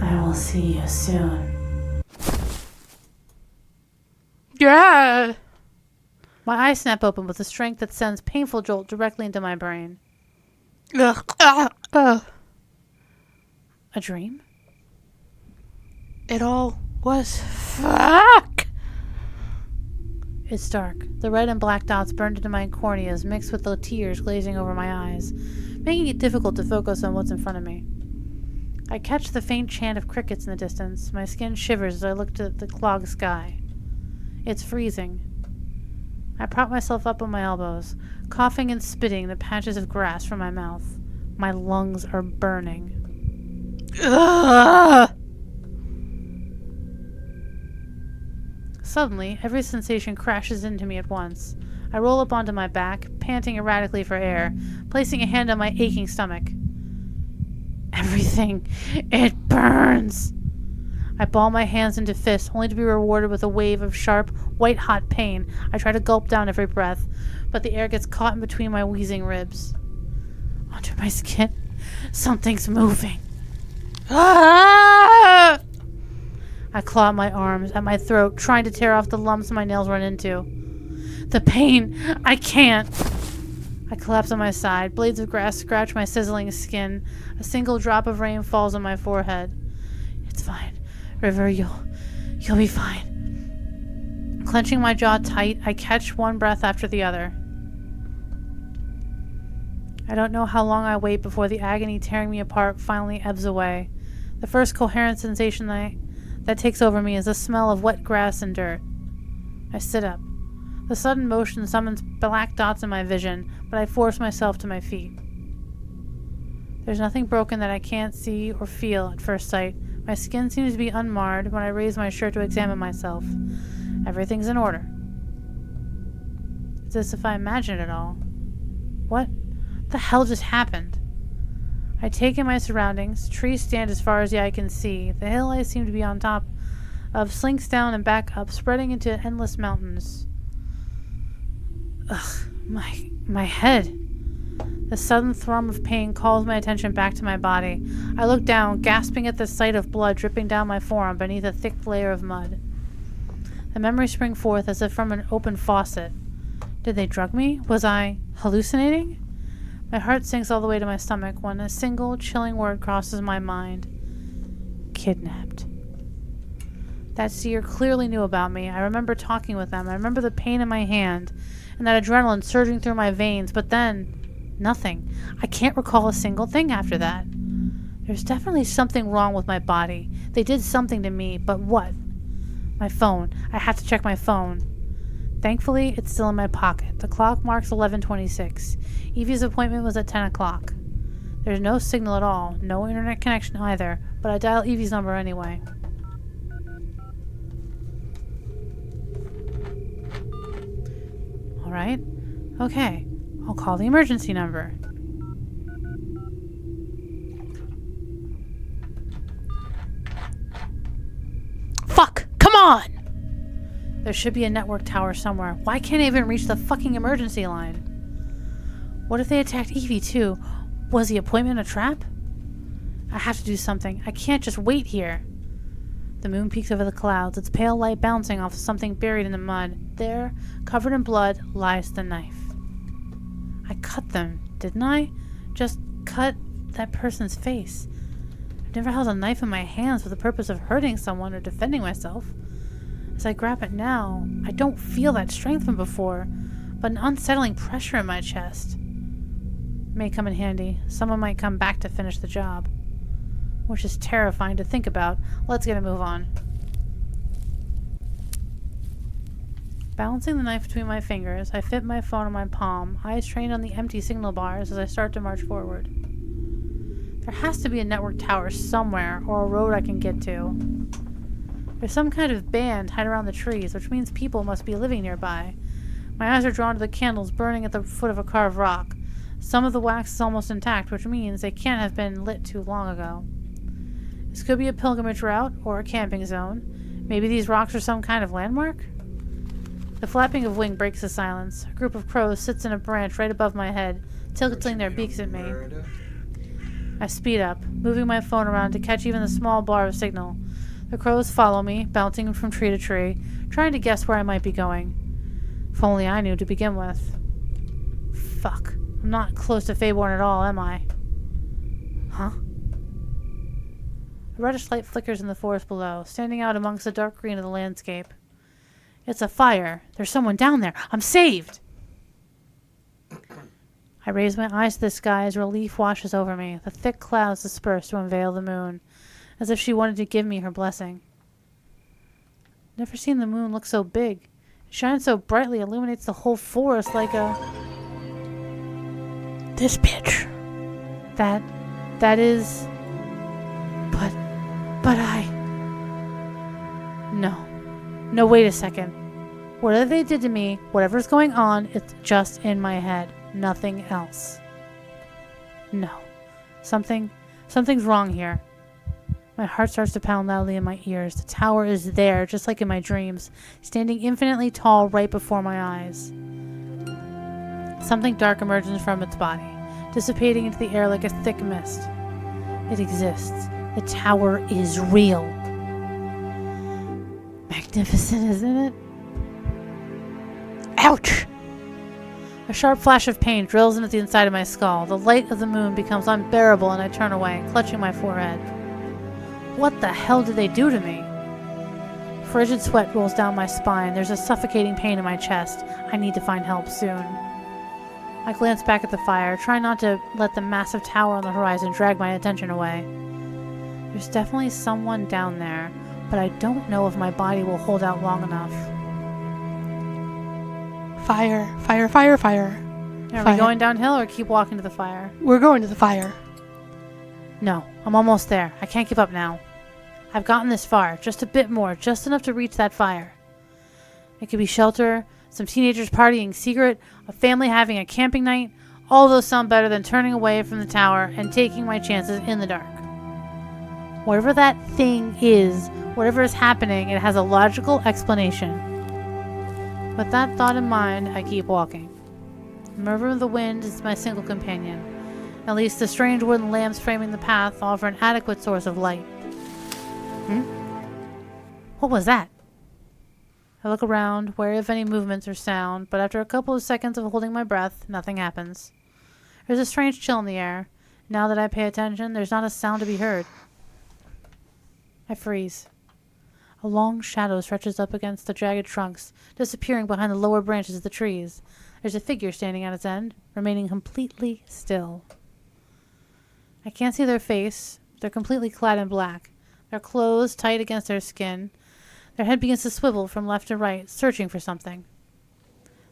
A: I will see you soon.
B: Yeah.
A: My eyes snap open with a strength that sends painful jolt directly into my brain.
B: Ugh.
A: A dream?
B: It all was fuck.
A: It's dark. The red and black dots burned into my corneas, mixed with the tears glazing over my eyes, making it difficult to focus on what's in front of me. I catch the faint chant of crickets in the distance. My skin shivers as I look at the clogged sky. It's freezing. I prop myself up on my elbows, coughing and spitting the patches of grass from my mouth. My lungs are burning.
B: Ugh.
A: Suddenly, every sensation crashes into me at once. I roll up onto my back, panting erratically for air, placing a hand on my aching stomach. Everything. It burns! I ball my hands into fists, only to be rewarded with a wave of sharp, white-hot pain. I try to gulp down every breath, but the air gets caught in between my wheezing ribs. Under my skin, something's moving.
B: Ah!
A: I claw at my arms, at my throat, trying to tear off the lumps my nails run into. The pain! I can't! I collapse on my side. Blades of grass scratch my sizzling skin. A single drop of rain falls on my forehead. It's fine. River, you'll be fine. Clenching my jaw tight, I catch one breath after the other. I don't know how long I wait before the agony tearing me apart finally ebbs away. The first coherent sensation that takes over me is the smell of wet grass and dirt. I sit up. The sudden motion summons black dots in my vision, but I force myself to my feet. There's nothing broken that I can't see or feel at first sight. My skin seems to be unmarred when I raise my shirt to examine myself. Everything's in order. It's as if I imagined it all. What the hell just happened? I take in my surroundings. Trees stand as far as the eye can see. The hill I seem to be on top of slinks down and back up, spreading into endless mountains. Ugh, my head. The sudden thrum of pain calls my attention back to my body. I look down, gasping at the sight of blood dripping down my forearm beneath a thick layer of mud. The memories spring forth as if from an open faucet. Did they drug me? Was I hallucinating? My heart sinks all the way to my stomach when a single chilling word crosses my mind. Kidnapped. That seer clearly knew about me. I remember talking with them. I remember the pain in my hand and that adrenaline surging through my veins, but then nothing. I can't recall a single thing after that. There's definitely something wrong with my body. They did something to me, but what? My phone. I have to check my phone. Thankfully, it's still in my pocket. The clock marks 11:26. Evie's appointment was at 10 o'clock. There's no signal at all. No internet connection either, but I dial Evie's number anyway. Alright. Okay. I'll call the emergency number. Fuck! Come on! There should be a network tower somewhere. Why can't I even reach the fucking emergency line? What if they attacked Evie too? Was the appointment a trap? I have to do something. I can't just wait here. The moon peeks over the clouds, its pale light bouncing off of something buried in the mud. There, covered in blood, lies the knife. I cut them, didn't I? Just cut that person's face. I've never held a knife in my hands for the purpose of hurting someone or defending myself. As I grab it now, I don't feel that strength from before, but an unsettling pressure in my chest. It may come in handy. Someone might come back to finish the job. Which is terrifying to think about. Let's get a move on. Balancing the knife between my fingers, I fit my phone in my palm, eyes trained on the empty signal bars as I start to march forward. There has to be a network tower somewhere, or a road I can get to. There's some kind of band hid around the trees, which means people must be living nearby. My eyes are drawn to the candles burning at the foot of a carved rock. Some of the wax is almost intact, which means they can't have been lit too long ago. This could be a pilgrimage route, or a camping zone. Maybe these rocks are some kind of landmark? The flapping of wing breaks the silence. A group of crows sits in a branch right above my head, tilting their beaks at me. I speed up, moving my phone around to catch even the small bar of signal. The crows follow me, bouncing from tree to tree, trying to guess where I might be going. If only I knew to begin with. Fuck. I'm not close to Fayborn at all, am I? Huh? A reddish light flickers in the forest below, standing out amongst the dark green of the landscape. It's a fire. There's someone down there. I'm saved! I raise my eyes to the sky as relief washes over me. The thick clouds disperse to unveil the moon, as if she wanted to give me her blessing. Never seen the moon look so big. It shines so brightly, illuminates the whole forest like a... This bitch. That is... But I... No, wait a second. Whatever they did to me, whatever's going on, it's just in my head. Nothing else. No. Something's wrong here. My heart starts to pound loudly in my ears. The tower is there, just like in my dreams, standing infinitely tall right before my eyes. Something dark emerges from its body, dissipating into the air like a thick mist. It exists. The tower is real. Magnificent, isn't it? Ouch! A sharp flash of pain drills into the inside of my skull. The light of the moon becomes unbearable and I turn away, clutching my forehead. What the hell did they do to me? Frigid sweat rolls down my spine. There's a suffocating pain in my chest. I need to find help soon. I glance back at the fire, trying not to let the massive tower on the horizon drag my attention away. There's definitely someone down there, but I don't know if my body will hold out long enough.
B: Fire.
A: Are we going downhill or keep walking to the fire?
B: We're going to the fire.
A: No, I'm almost there. I can't give up now. I've gotten this far, just a bit more, just enough to reach that fire. It could be shelter some teenagers partying secret, a family having a camping night. All those sound better than turning away from the tower and taking my chances in the dark. Whatever that thing is, whatever is happening, it has a logical explanation. With that thought in mind, I keep walking. The murmur of the wind is my single companion. At least the strange wooden lamps framing the path offer an adequate source of light. What was that? I look around, wary of any movements or sound, but after a couple of seconds of holding my breath, nothing happens. There's a strange chill in the air. Now that I pay attention, there's not a sound to be heard. I freeze. A long shadow stretches up against the jagged trunks, disappearing behind the lower branches of the trees. There's a figure standing at its end, remaining completely still. I can't see their face. They're completely clad in black. Their clothes tight against their skin. Their head begins to swivel from left to right, searching for something.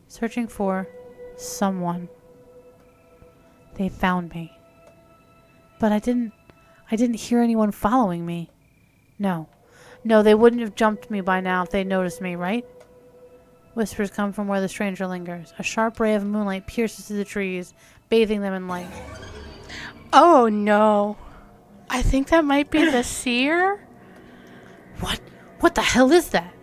A: Searching for someone. They found me. But I didn't hear anyone following me. No, they wouldn't have jumped me by now if they'd noticed me, right? Whispers come from where the stranger lingers. A sharp ray of moonlight pierces through the trees, bathing them in light.
B: Oh no. I think that might be the seer?
A: What the hell is that?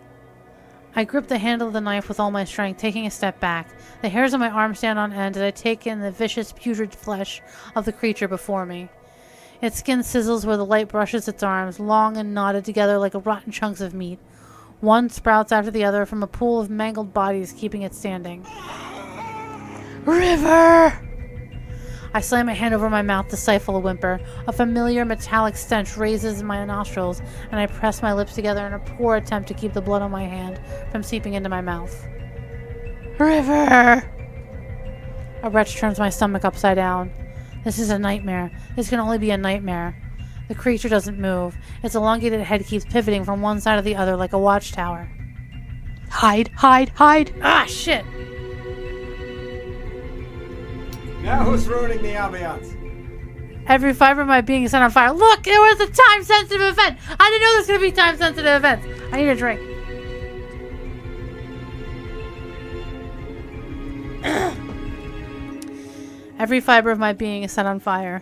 A: I grip the handle of the knife with all my strength, taking a step back. The hairs on my arm stand on end as I take in the vicious, putrid flesh of the creature before me. Its skin sizzles where the light brushes its arms, long and knotted together like rotten chunks of meat. One sprouts after the other from a pool of mangled bodies, keeping it standing.
B: River!
A: I slam my hand over my mouth to stifle a whimper. A familiar metallic stench raises in my nostrils, and I press my lips together in a poor attempt to keep the blood on my hand from seeping into my mouth.
B: River!
A: A retch turns my stomach upside down. This is a nightmare. This can only be a nightmare. The creature doesn't move. Its elongated head keeps pivoting from one side to the other like a watchtower.
B: Hide, hide, hide!
A: Ah, shit!
C: Now who's ruining the ambiance?
A: Every fiber of my being is set on fire. Look, it was a time-sensitive event. I didn't know there was going to be time-sensitive events. I need a drink. Every fiber of my being is set on fire.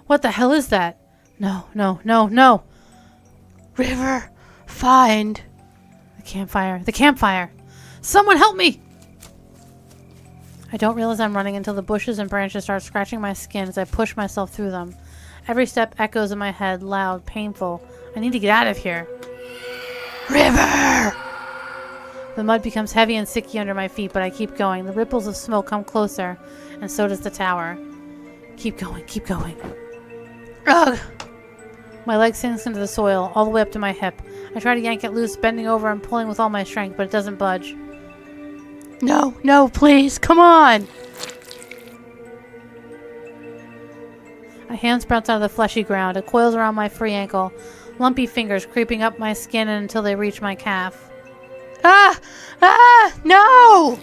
A: What the hell is that? No.
B: River, find.
A: The campfire. Someone help me! I don't realize I'm running until the bushes and branches start scratching my skin as I push myself through them. Every step echoes in my head, loud, painful. I need to get out of here.
B: River!
A: The mud becomes heavy and sticky under my feet, but I keep going. The ripples of smoke come closer, and so does the tower. Keep going.
B: Ugh!
A: My leg sinks into the soil, all the way up to my hip. I try to yank it loose, bending over and pulling with all my strength, but it doesn't budge.
B: No, please, come on!
A: A hand sprouts out of the fleshy ground. It coils around my free ankle, lumpy fingers creeping up my skin until they reach my calf.
B: No!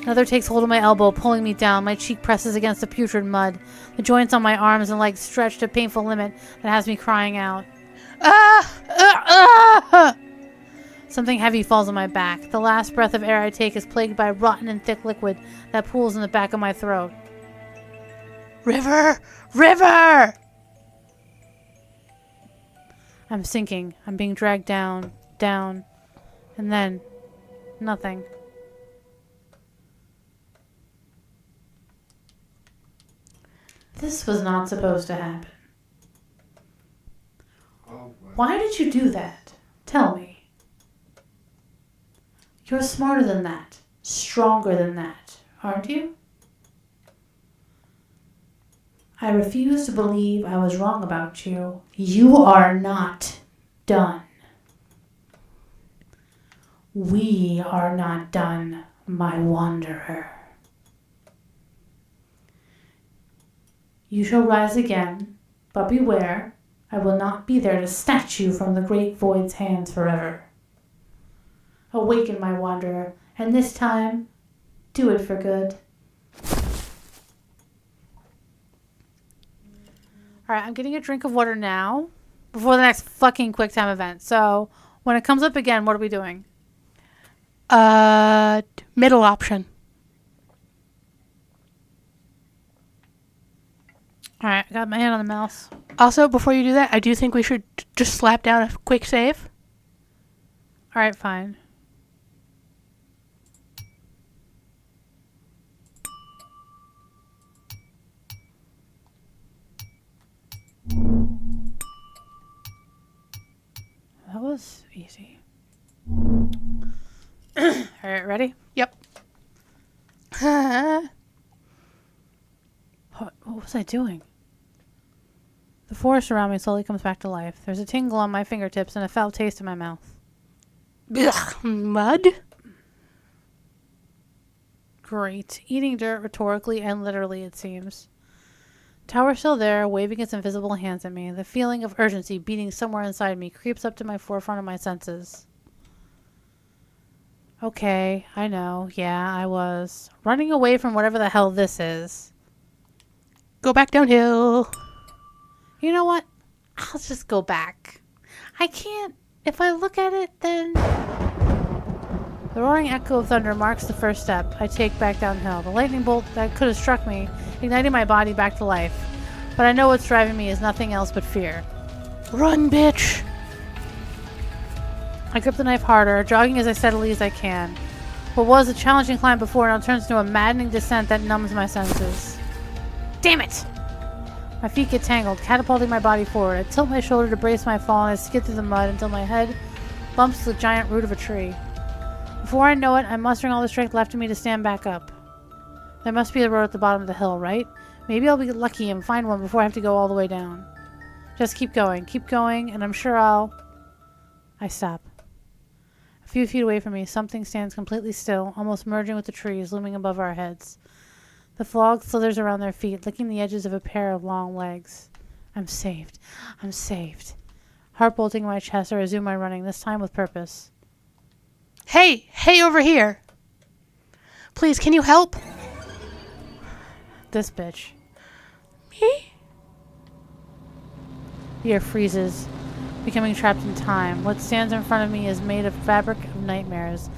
A: Another takes hold of my elbow, pulling me down. My cheek presses against the putrid mud. The joints on my arms and legs stretch to a painful limit that has me crying out. Something heavy falls on my back. The last breath of air I take is plagued by rotten and thick liquid that pools in the back of my throat.
B: River! River!
A: I'm sinking. I'm being dragged down, and then nothing. This was not supposed to happen.
C: Oh, well.
A: Why did you do that? Tell me. You're smarter than that. Stronger than that, aren't you? I refuse to believe I was wrong about you. You are not done. We are not done, my wanderer. You shall rise again, but beware, I will not be there to snatch you from the great void's hands forever. Awaken, my wanderer, and this time, do it for good. Alright, I'm getting a drink of water now, before the next fucking quick time event. So, when it comes up again, what are we doing?
B: Middle option.
A: Alright, I got my hand on the mouse.
B: Also, before you do that, I do think we should just slap down a quick save.
A: Alright, fine. That was easy. Alright, ready?
B: Yep.
A: What was I doing? The forest around me slowly comes back to life. There's a tingle on my fingertips and a foul taste in my mouth.
B: Ugh, mud?
A: Great. Eating dirt rhetorically and literally, it seems. Tower still there, waving its invisible hands at me. The feeling of urgency beating somewhere inside me creeps up to my forefront of my senses. Okay, I know. Yeah, I was. Running away from whatever the hell this is.
B: Go back downhill.
A: You know what? I'll just go back. I can't. If I look at it, then... The roaring echo of thunder marks the first step I take back downhill. The lightning bolt that could have struck me, igniting my body back to life. But I know what's driving me is nothing else but fear.
B: Run, bitch.
A: I grip the knife harder, jogging as steadily as I can. What was a challenging climb before now turns into a maddening descent that numbs my senses. Damn it! My feet get tangled, catapulting my body forward. I tilt my shoulder to brace my fall, and I skid through the mud until my head bumps the giant root of a tree. Before I know it, I'm mustering all the strength left in me to stand back up. There must be a road at the bottom of the hill, right? Maybe I'll be lucky and find one before I have to go all the way down. Just keep going, and I'm sure I stop. A few feet away from me, something stands completely still, almost merging with the trees looming above our heads. The fog slithers around their feet, licking the edges of a pair of long legs. I'm saved. I'm saved. Heart bolting in my chest, I resume my running, this time with purpose.
B: Hey over here. Please, can you help?
A: This bitch.
B: Me?
A: The air freezes, becoming trapped in time. What stands in front of me is made of fabric of nightmares,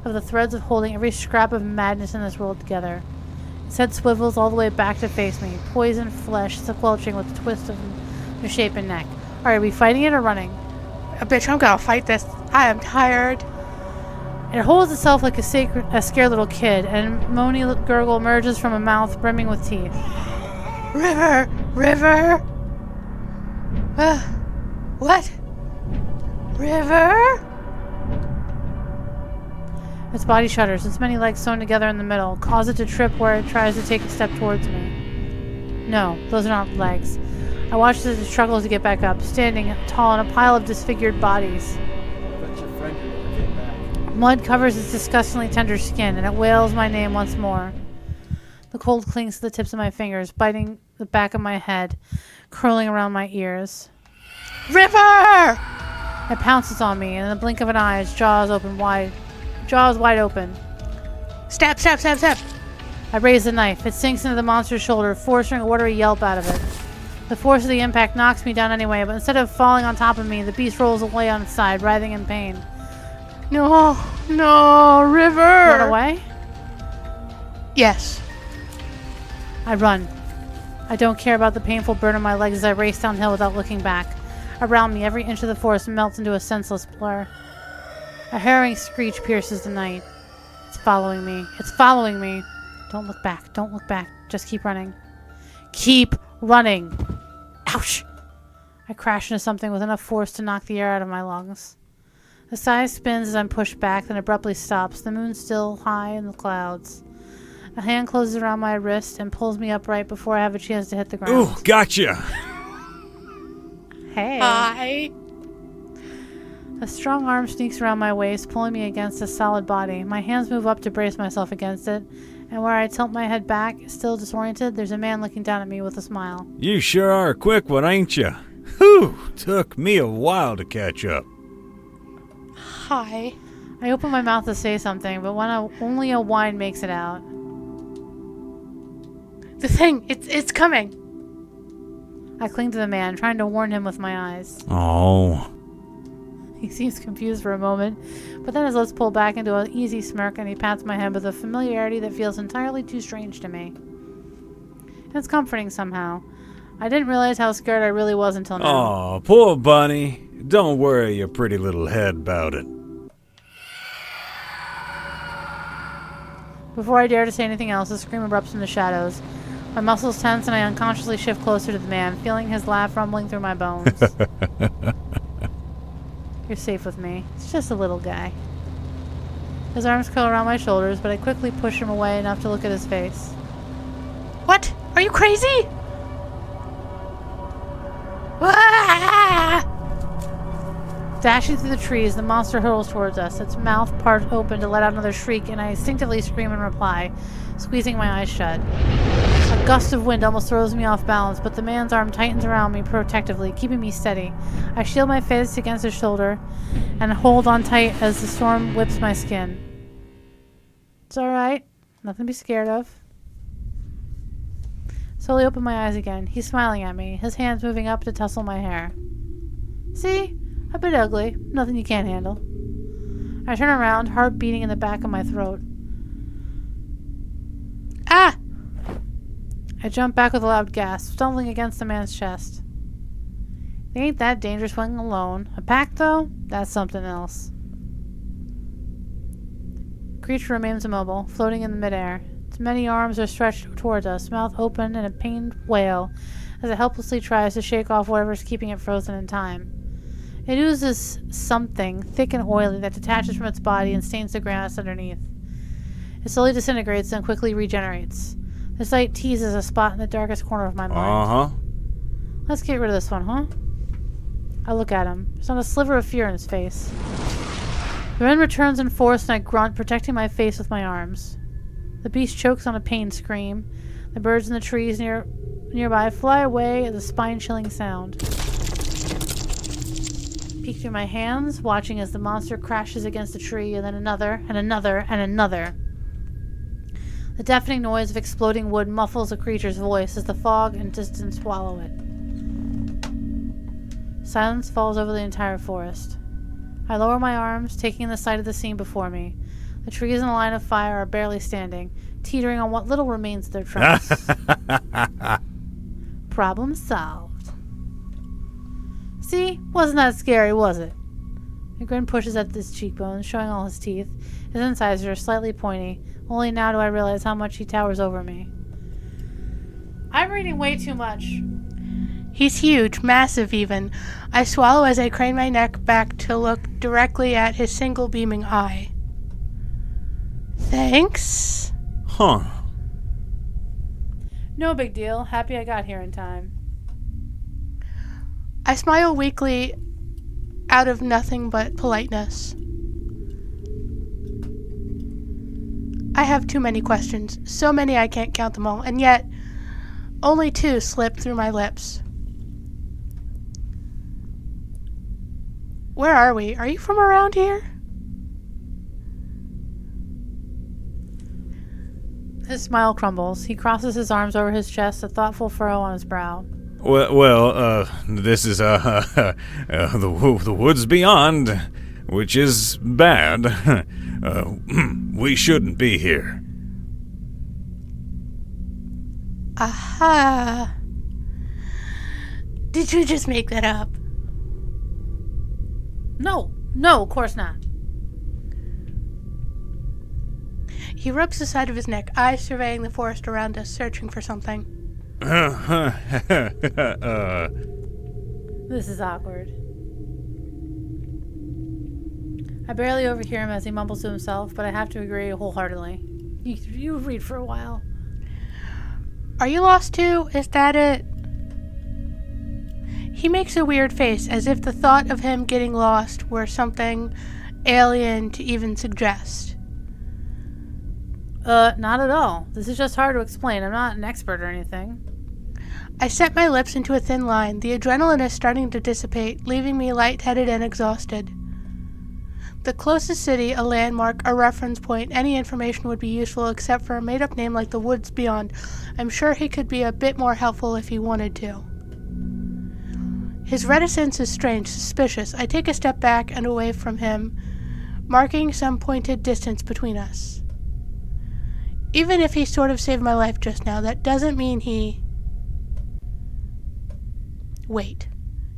A: of the threads of holding every scrap of madness in this world together. Its head swivels all the way back to face me, poisoned flesh squelching with a twist of misshapen neck. Alright, are we fighting it or running?
B: Bitch, I'm gonna fight this. I am tired.
A: It holds itself like a scared little kid, and a moany gurgle emerges from a mouth brimming with teeth.
B: River! What? River?
A: Its body shudders, its many legs sewn together in the middle, cause it to trip where it tries to take a step towards me. No, those are not legs. I watch as it struggles to get back up, standing tall in a pile of disfigured bodies.
C: But your friend never came back.
A: Mud covers its disgustingly tender skin, and it wails my name once more. The cold clings to the tips of my fingers, biting the back of my head, curling around my ears.
B: River!
A: It pounces on me, and in the blink of an eye, its jaws wide open.
B: Stab!
A: I raise the knife. It sinks into the monster's shoulder, forcing a watery yelp out of it. The force of the impact knocks me down anyway, but instead of falling on top of me, the beast rolls away on its side, writhing in pain.
B: No, River!
A: Run away?
B: Yes.
A: I run. I don't care about the painful burn on my legs as I race downhill without looking back. Around me, every inch of the forest melts into a senseless blur. A harrowing screech pierces the night. It's following me. Don't look back. Just keep running. Keep running! Ouch! I crash into something with enough force to knock the air out of my lungs. The sky spins as I'm pushed back, then abruptly stops, the moon still high in the clouds. A hand closes around my wrist and pulls me upright before I have a chance to hit the ground.
E: Ooh, gotcha!
A: Hey.
B: Hi.
A: A strong arm sneaks around my waist, pulling me against a solid body. My hands move up to brace myself against it, and where I tilt my head back, still disoriented, there's a man looking down at me with a smile.
E: You sure are a quick one, ain't ya? Whew, took me a while to catch up.
B: Hi.
A: I open my mouth to say something, but only a whine makes it out.
B: The thing, it's coming.
A: I cling to the man, trying to warn him with my eyes.
E: Oh.
A: He seems confused for a moment, but then his lips pull back into an easy smirk and he pats my head with a familiarity that feels entirely too strange to me. It's comforting somehow. I didn't realize how scared I really was until now.
E: Aw, poor bunny. Don't worry your pretty little head about it.
A: Before I dare to say anything else, a scream erupts from the shadows. My muscles tense and I unconsciously shift closer to the man, feeling his laugh rumbling through my bones. You're safe with me. It's just a little guy. His arms curl around my shoulders, but I quickly push him away enough to look at his face.
B: What? Are you crazy? Ah!
A: Dashing through the trees, the monster hurtles towards us, its mouth part open to let out another shriek, and I instinctively scream in reply, squeezing my eyes shut. A gust of wind almost throws me off balance, but the man's arm tightens around me protectively, keeping me steady. I shield my face against his shoulder and hold on tight as the storm whips my skin. It's alright. Nothing to be scared of. Slowly open my eyes again. He's smiling at me, his hands moving up to tussle my hair. See? A bit ugly. Nothing you can't handle. I turn around, heart beating in the back of my throat.
B: Ah!
A: I jump back with a loud gasp, stumbling against the man's chest. They ain't that dangerous swinging alone. A pack, though? That's something else. The creature remains immobile, floating in the midair. Its many arms are stretched towards us, mouth open in a pained wail, as it helplessly tries to shake off whatever's keeping it frozen in time. It oozes something thick and oily that detaches from its body and stains the grass underneath. It slowly disintegrates and quickly regenerates. The sight teases a spot in the darkest corner of my mind. Let's get rid of this one, huh? I look at him. There's not a sliver of fear in his face. The wind returns in force and I grunt, protecting my face with my arms. The beast chokes on a pained scream. The birds in the trees nearby fly away at the spine-chilling sound. Peek through my hands, watching as the monster crashes against a tree, and then another, and another, and another. The deafening noise of exploding wood muffles the creature's voice as the fog and distance swallow it. Silence falls over the entire forest. I lower my arms, taking in the sight of the scene before me. The trees in the line of fire are barely standing, teetering on what little remains of their trunks. Problem solved. See? Wasn't that scary, was it? A grin pushes at his cheekbones, showing all his teeth. His incisors are slightly pointy. Only now do I realize how much he towers over me. I'm reading way too much.
B: He's huge, massive even. I swallow as I crane my neck back to look directly at his single beaming eye. Thanks?
E: Huh.
A: No big deal. Happy I got here in time.
B: I smile weakly out of nothing but politeness. I have too many questions. So many I can't count them all, and yet only two slip through my lips. Where are we? Are you from around here?
A: His smile crumbles. He crosses his arms over his chest, a thoughtful furrow on his brow.
E: This is the woods beyond, which is bad. We shouldn't be here.
B: Aha. Did you just make that up?
A: No, of course not.
B: He rubs the side of his neck, eyes surveying the forest around us, searching for something.
A: This is awkward. I barely overhear him as he mumbles to himself, but I have to agree wholeheartedly. You read for a while.
B: Are you lost too? Is that it? He makes a weird face, as if the thought of him getting lost were something alien to even suggest.
A: Not at all. This is just hard to explain. I'm not an expert or anything.
B: I set my lips into a thin line. The adrenaline is starting to dissipate, leaving me lightheaded and exhausted. The closest city, a landmark, a reference point, any information would be useful except for a made-up name like the woods beyond. I'm sure he could be a bit more helpful if he wanted to. His reticence is strange, suspicious. I take a step back and away from him, marking some pointed distance between us. Even if he sort of saved my life just now, that doesn't mean he... Wait.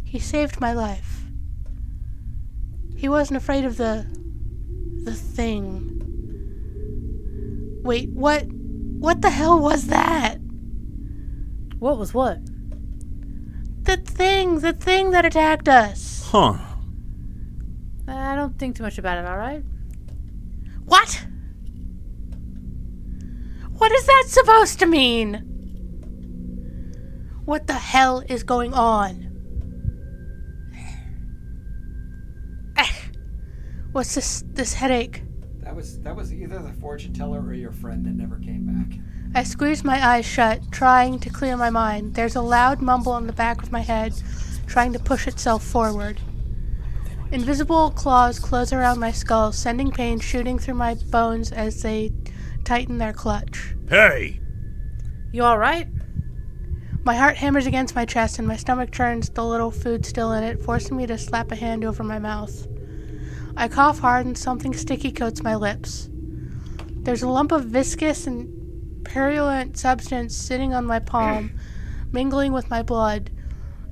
B: He saved my life. He wasn't afraid of the thing. Wait, what the hell was that?
A: What was what?
B: The thing that attacked us.
E: Huh.
A: I don't think too much about it, alright?
B: What? What is that supposed to mean? What the hell is going on? What's this headache?
C: That was either the fortune teller or your friend that never came back.
B: I squeeze my eyes shut, trying to clear my mind. There's a loud mumble on the back of my head, trying to push itself forward. Invisible claws close around my skull, sending pain shooting through my bones as they tighten their clutch.
E: Hey!
A: You alright?
B: My heart hammers against my chest and my stomach churns, the little food still in it, forcing me to slap a hand over my mouth. I cough hard and something sticky coats my lips. There's a lump of viscous and purulent substance sitting on my palm, mingling with my blood.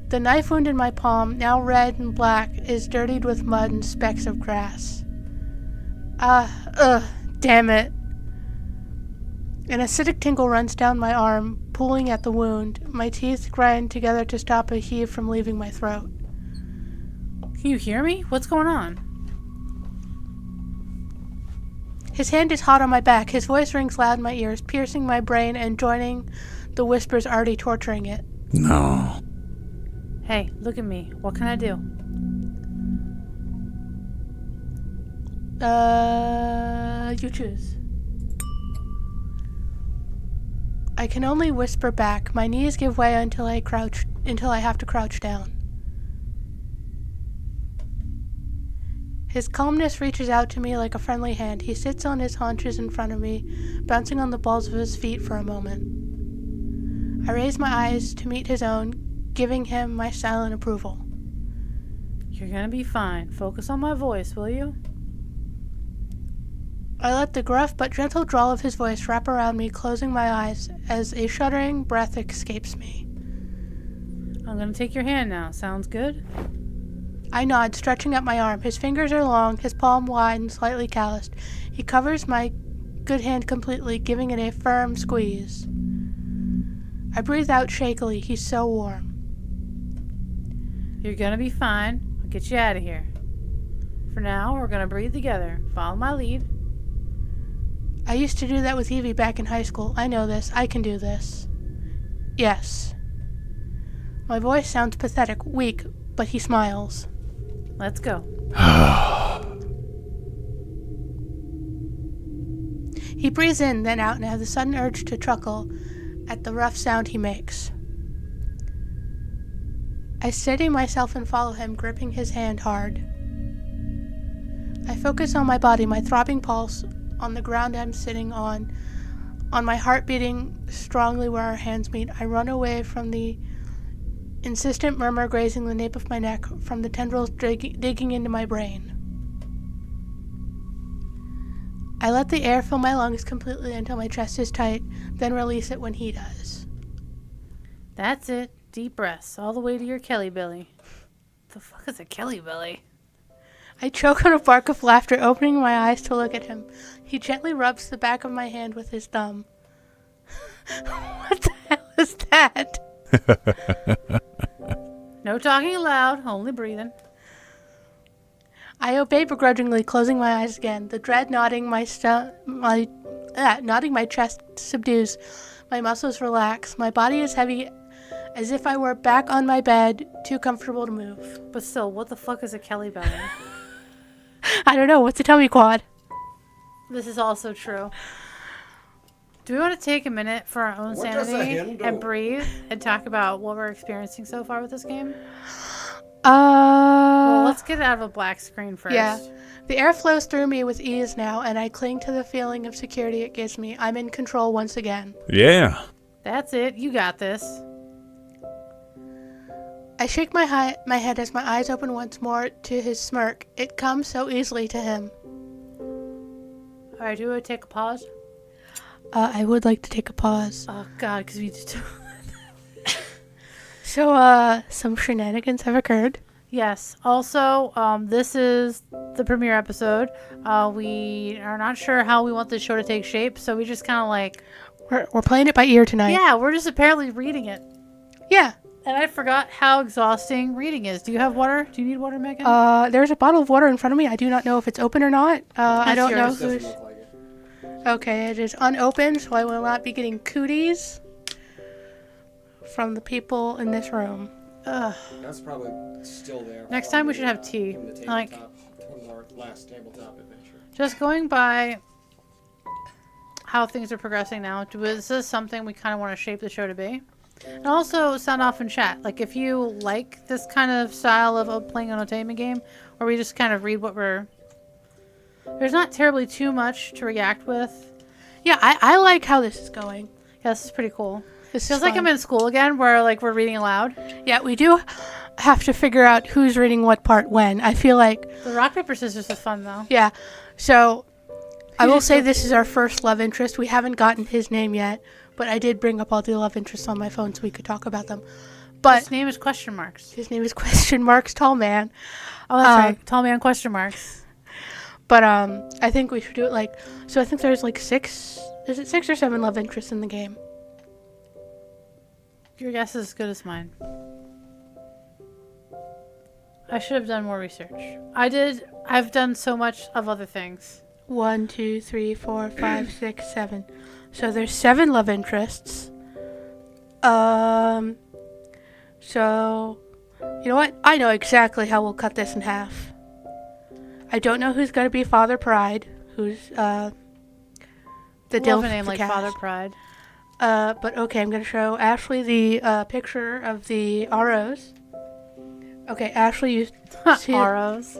B: The knife wound in my palm, now red and black, is dirtied with mud and specks of grass. Damn it. An acidic tingle runs down my arm, pulling at the wound. My teeth grind together to stop a heave from leaving my throat.
A: Can you hear me? What's going on?
B: His hand is hot on my back. His voice rings loud in my ears, piercing my brain and joining the whispers already torturing it.
E: No.
A: Hey, look at me. What can I do?
B: You choose. I can only whisper back. My knees give way until I have to crouch down. His calmness reaches out to me like a friendly hand. He sits on his haunches in front of me, bouncing on the balls of his feet for a moment. I raise my eyes to meet his own, giving him my silent approval.
A: You're gonna be fine. Focus on my voice, will you?
B: I let the gruff but gentle drawl of his voice wrap around me, closing my eyes as a shuddering breath escapes me.
A: I'm gonna take your hand now. Sounds good?
B: I nod, stretching out my arm. His fingers are long, his palm wide and slightly calloused. He covers my good hand completely, giving it a firm squeeze. I breathe out shakily. He's so warm.
A: You're gonna be fine. I'll get you out of here. For now, we're gonna breathe together. Follow my lead.
B: I used to do that with Evie back in high school. I know this. I can do this. Yes. My voice sounds pathetic, weak, but he smiles.
A: Let's go.
B: He breathes in, then out, and I have the sudden urge to chuckle at the rough sound he makes. I steady myself and follow him, gripping his hand hard. I focus on my body, my throbbing pulse, on the ground I'm sitting on my heart beating strongly where our hands meet. I run away from the insistent murmur grazing the nape of my neck, from the tendrils digging into my brain. I let the air fill my lungs completely until my chest is tight, then release it when he does.
A: That's it. Deep breaths all the way to your Kelly Belly. The fuck is a Kelly Belly?
B: I choke on a bark of laughter, opening my eyes to look at him. He gently rubs the back of my hand with his thumb. What the hell is that?
A: No talking aloud, only breathing.
B: I obey begrudgingly, closing my eyes again. The dread nodding my chest subdues. My muscles relax. My body is heavy, as if I were back on my bed, too comfortable to move.
A: But still, what the fuck is a Kelly Belly?
B: I don't know. What's a tummy quad?
A: This is also true. Do we want to take a minute for our own sanity and breathe and talk about what we're experiencing so far with this game? Well, let's get out of a black screen first.
B: Yeah. The air flows through me with ease now, and I cling to the feeling of security it gives me. I'm in control once again.
E: Yeah.
A: That's it. You got this.
B: I shake my head as my eyes open once more to his smirk. It comes so easily to him.
A: Alright, do we take a pause?
B: I would like to take a pause.
A: Oh god, because we just...
B: So, some shenanigans have occurred.
A: Yes. Also, this is the premiere episode. We are not sure how we want this show to take shape, so we just kind of like...
B: We're playing it by ear tonight.
A: Yeah, we're just apparently reading it.
B: Yeah.
A: And I forgot how exhausting reading is. Do you have water? Do you need water, Megan?
B: There's a bottle of water in front of me. I do not know if it's open or not. I don't know
A: yours.
B: who's...
C: Doesn't look like it.
B: Okay, it is unopened, so I will not be getting cooties from the people in this room.
C: That's probably still there.
A: Next time we should have tea.
C: From the
A: Like,
C: from our last tabletop adventure.
A: just going by how things are progressing now, is this something we kind of want to shape the show to be? And also sound off in chat. Like, if you like this kind of style of playing an Otome game, where we just kind of read what we're... There's not terribly too much to react with.
B: Yeah, I like how this is going.
A: Yeah, this is pretty cool.
B: This
A: Feels
B: is
A: like
B: fun.
A: I'm in school again, where like we're reading aloud.
B: Yeah, we do have to figure out who's reading what part when. I feel like,
A: The rock, paper, scissors is fun, though.
B: yeah. So, I will say this is our first love interest. We haven't gotten his name yet, but I did bring up all the love interests on my phone so we could talk about them. But
A: His name is question marks.
B: his name is question marks tall man.
A: Oh, that's right. Tall man question marks.
B: But I think we should do it like, so I think there's like 6 or 7 love interests in the game?
A: Your guess is as good as mine. I should have done more research. I've done so much of other things.
B: 1, 2, 3, 4, 5, 6, 7. So there's 7 love interests. So, you know what? I know exactly how we'll cut this in half. I don't know who's going to be Father Pride, who's, the
A: Love
B: Dilf
A: a name
B: of the
A: like
B: cast.
A: Father Pride.
B: But okay, I'm going to show Ashley the, picture of the ROs. Okay, Ashley, you see...
A: ROs.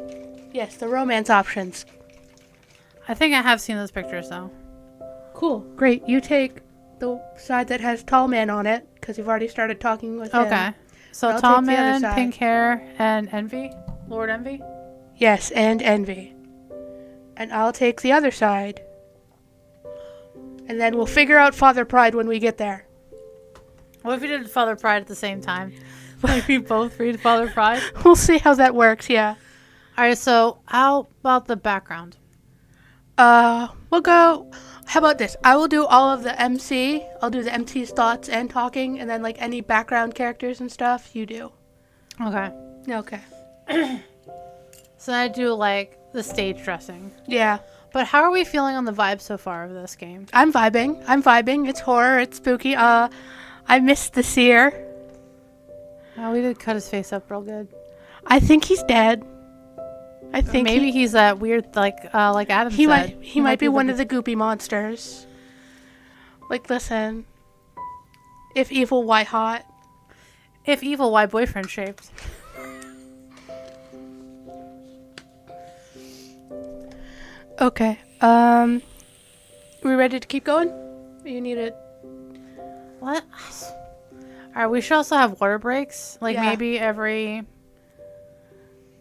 B: Yes, the romance options.
A: I think I have seen those pictures, though.
B: Cool, great. You take the side that has tall man on it, because you've already started talking with him.
A: Okay. So
B: I'll
A: tall
B: take the other
A: man,
B: side.
A: pink hair, and Envy? Lord Envy?
B: Yes, and envy. And I'll take the other side. And then we'll figure out Father Pride when we get there.
A: What if we did Father Pride at the same time? Like we both read Father Pride?
B: We'll see how that works, yeah.
A: Alright, so how about the background?
B: We'll go... How about this? I will do all of the MC. I'll do the MC's thoughts and talking, and then, like, any background characters and stuff, you do.
A: Okay.
B: Okay.
A: So I do, like, the stage dressing.
B: Yeah.
A: But how are we feeling on the vibe so far of this game?
B: I'm vibing. It's horror. It's spooky. I missed the seer.
A: Oh, we did cut his face up real good.
B: I think he's dead. I think
A: Maybe he's that weird, like Adam
B: he
A: said.
B: might be one of the goopy monsters. Like, listen. If evil, why hot?
A: If evil, why boyfriend shaped?
B: Okay. We ready to keep going? You need it.
A: What? Alright, we should also have water breaks. Like,
B: Yeah.
A: maybe every...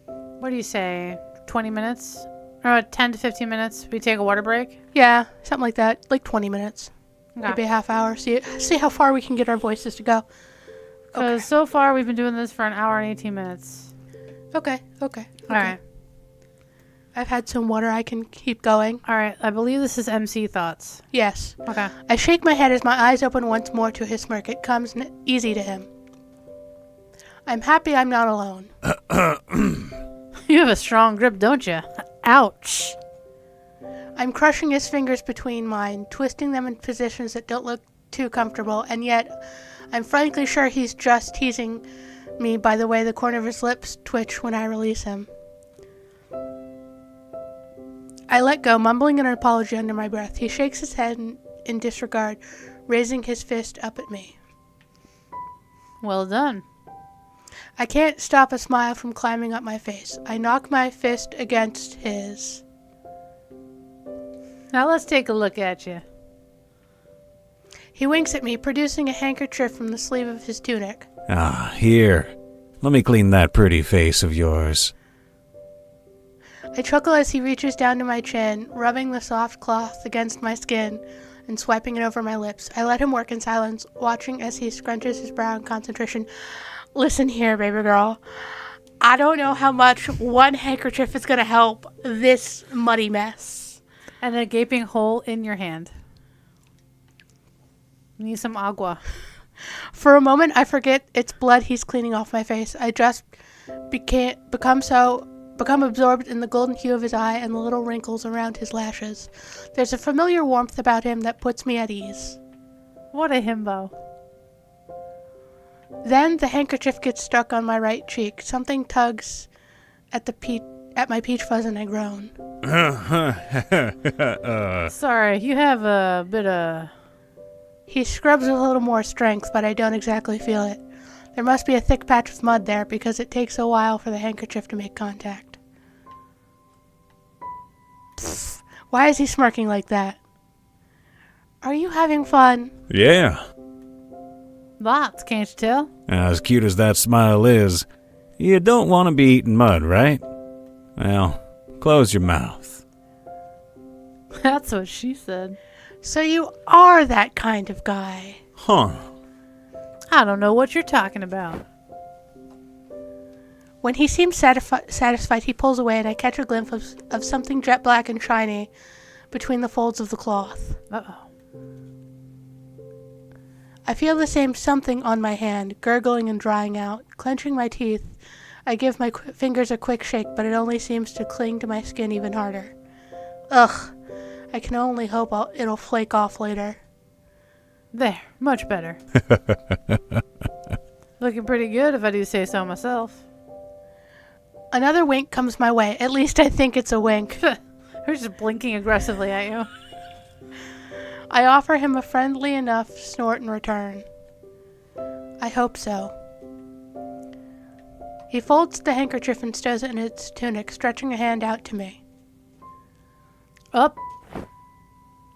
A: What do you say? 20 minutes? Or 10 to 15 minutes, we take a water break?
B: Yeah, something like that. Like 20 minutes.
A: Okay.
B: Maybe a half hour. See how far we can get our voices to go.
A: Because so far, we've been doing this for an hour and 18 minutes.
B: Okay.
A: Alright.
B: I've had some water. I can keep going.
A: Alright, I believe this is MC Thoughts.
B: Yes.
A: Okay.
B: I shake my head as my eyes open once more to his smirk. It comes easy to him. I'm happy I'm not alone.
A: You have a strong grip, don't you? Ouch.
B: I'm crushing his fingers between mine, twisting them in positions that don't look too comfortable, and yet I'm frankly sure he's just teasing me by the way the corner of his lips twitch when I release him. I let go, mumbling an apology under my breath. He shakes his head in disregard, raising his fist up at me.
A: Well done.
B: I can't stop a smile from climbing up my face. I knock my fist against his.
A: Now let's take a look at you.
B: He winks at me, producing a handkerchief from the sleeve of his tunic.
E: Ah, here. let me clean that pretty face of yours.
B: I chuckle as he reaches down to my chin, rubbing the soft cloth against my skin and swiping it over my lips. I let him work in silence, watching as he scrunches his brow in concentration. Listen here, baby girl. I don't know how much one handkerchief is going to help this muddy mess.
A: And a gaping hole in your hand. You need some agua.
B: For a moment, I forget it's blood he's cleaning off my face. I just become absorbed in the golden hue of his eye and the little wrinkles around his lashes. There's a familiar warmth about him that puts me at ease.
A: What a himbo.
B: Then the handkerchief gets stuck on my right cheek. Something tugs at my peach fuzz and I groan.
A: Sorry, you have a bit of...
B: He scrubs with a little more strength, but I don't exactly feel it. There must be a thick patch of mud there because it takes a while for the handkerchief to make contact. Pfft, why is he smirking like that? Are you having fun?
E: Yeah.
A: Lots, can't you tell?
E: As cute as that smile is, you don't want to be eating mud, right? Well, close your mouth.
A: That's what she said.
B: So you are that kind of guy.
E: Huh.
A: I don't know what you're talking about.
B: When he seems satisfied, he pulls away and I catch a glimpse of something jet black and shiny between the folds of the cloth.
A: Uh-oh.
B: I feel the same something on my hand, gurgling and drying out. Clenching my teeth, I give my fingers a quick shake, but it only seems to cling to my skin even harder. Ugh. I can only hope it'll flake off later.
A: There, much better. Looking pretty good if I do say so myself.
B: Another wink comes my way. At least I think it's a wink.
A: Who's just blinking aggressively at you?
B: I offer him a friendly enough snort in return. I hope so. He folds the handkerchief and stows it in its tunic, stretching a hand out to me.
A: Up.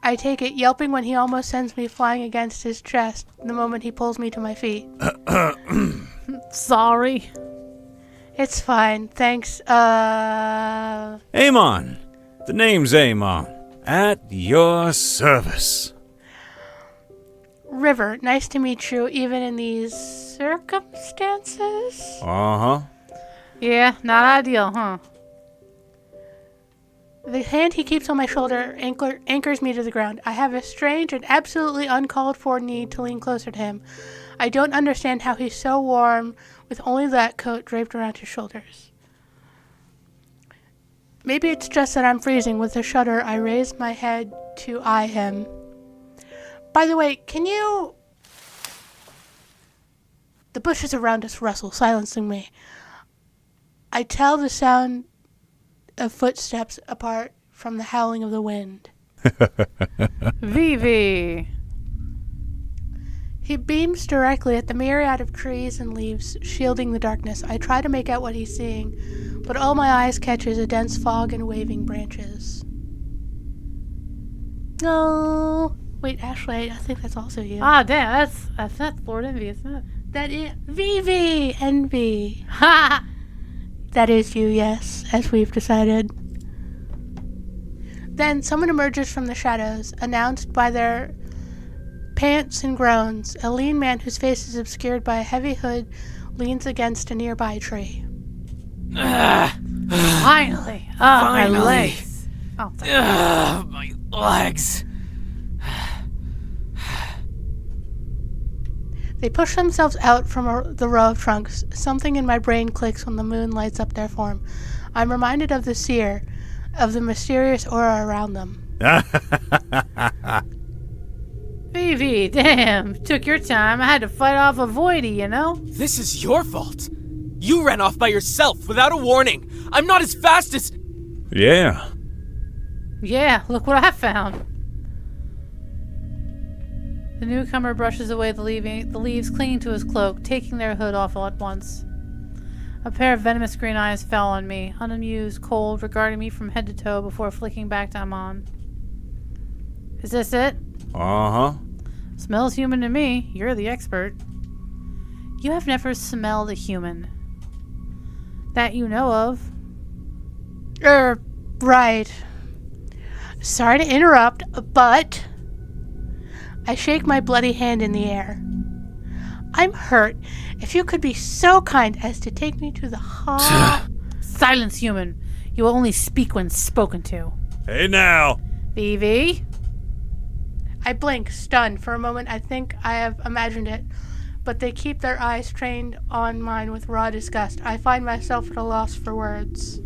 B: I take it, yelping when he almost sends me flying against his chest the moment he pulls me to my feet.
A: Sorry.
B: It's fine, thanks.
E: Amon. The name's Amon. At your service.
B: River, nice to meet you, even in these circumstances.
E: Uh-huh.
A: Yeah, not ideal, huh?
B: The hand he keeps on my shoulder anchors me to the ground. I have a strange and absolutely uncalled for need to lean closer to him. I don't understand how he's so warm with only that coat draped around his shoulders. Maybe it's just that I'm freezing. With a shudder, I raise my head to eye him. By the way, can you... The bushes around us rustle, silencing me. I tell the sound of footsteps apart from the howling of the wind.
A: Vivi.
B: He beams directly at the myriad of trees and leaves shielding the darkness. I try to make out what he's seeing, but all my eyes catch is a dense fog and waving branches. Oh, wait, Ashley, I think that's also you.
A: Ah, damn, that's Lord Envy, isn't it?
B: That is Vivi, Envy.
A: Ha!
B: That is you, yes, as we've decided. Then someone emerges from the shadows, announced by their pants and groans. A lean man whose face is obscured by a heavy hood leans against a nearby tree.
A: Finally. Oh, my legs. Oh,
D: My legs.
B: They push themselves out from the row of trunks. Something in my brain clicks when the moon lights up their form. I'm reminded of the seer, of the mysterious aura around them.
A: Vivi, damn. Took your time. I had to fight off a voidy, you know?
F: This is your fault. You ran off by yourself without a warning. I'm not as fast as...
E: Yeah.
A: Yeah, look what I found. The newcomer brushes away the leaves clinging to his cloak, taking their hood off all at once. A pair of venomous green eyes fell on me, unamused, cold, regarding me from head to toe before flicking back to Amon. Is this it?
E: Uh-huh.
A: Smells human to me. You're the expert. You have never smelled a human. That you know of.
B: Right. Sorry to interrupt, but I shake my bloody hand in the air. I'm hurt. If you could be so kind as to take me to the
A: Silence, human. You will only speak when spoken to.
E: Hey now!
A: Vivi?
B: I blink, stunned. For a moment, I think I have imagined it, but they keep their eyes trained on mine with raw disgust. I find myself at a loss for words.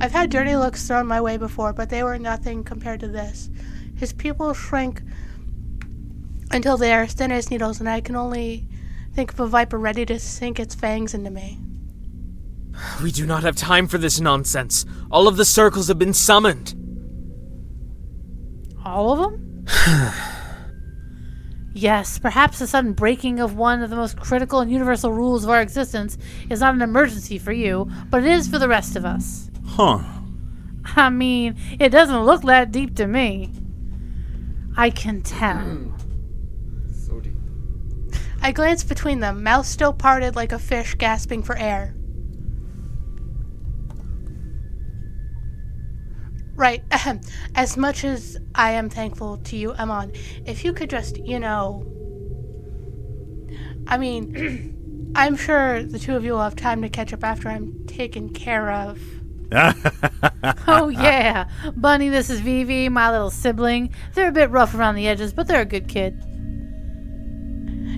B: I've had dirty looks thrown my way before, but they were nothing compared to this. His pupils shrink until they are as thin as needles, and I can only think of a viper ready to sink its fangs into me.
F: We do not have time for this nonsense. All of the circles have been summoned.
A: All of them? Yes, perhaps the sudden breaking of one of the most critical and universal rules of our existence is not an emergency for you, but it is for the rest of us.
E: Huh.
A: I mean, it doesn't look that deep to me. I can tell.
C: So deep.
B: I glance between them, mouth still parted like a fish gasping for air. Right, as much as I am thankful to you, Amon, if you could just, I mean, I'm sure the two of you will have time to catch up after I'm taken care of.
A: Oh yeah, Bunny, this is Vivi, my little sibling. They're a bit rough around the edges, but they're a good kid.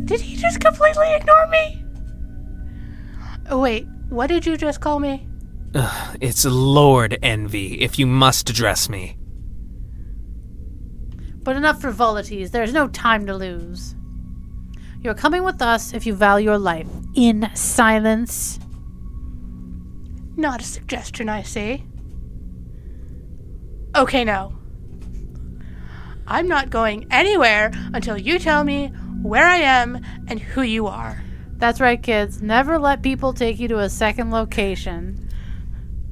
B: Did he just completely ignore me? Oh, wait, what did you just call me?
F: It's Lord Envy, if you must address me.
A: But enough frivolities, there is no time to lose. You're coming with us if you value your life. In silence.
B: Not a suggestion, I see. Okay, no. I'm not going anywhere until you tell me where I am and who you are.
A: That's right, kids. Never let people take you to a second location.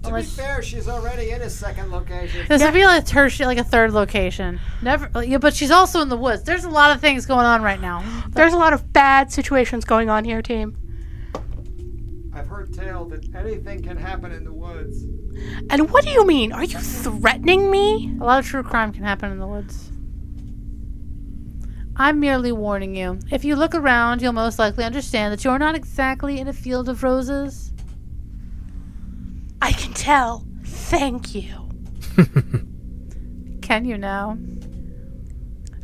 C: To be fair, she's already in a second location.
A: This would be like a third location. Never, yeah, but she's also in the woods. There's a lot of things going on right now.
B: There's a lot of bad situations going on here, team.
C: I've heard tale that anything can happen in the woods.
B: And what do you mean? Are you threatening me?
A: A lot of true crime can happen in the woods. I'm merely warning you. If you look around, you'll most likely understand that you're not exactly in a field of roses.
B: I can tell. Thank you.
A: Can you now?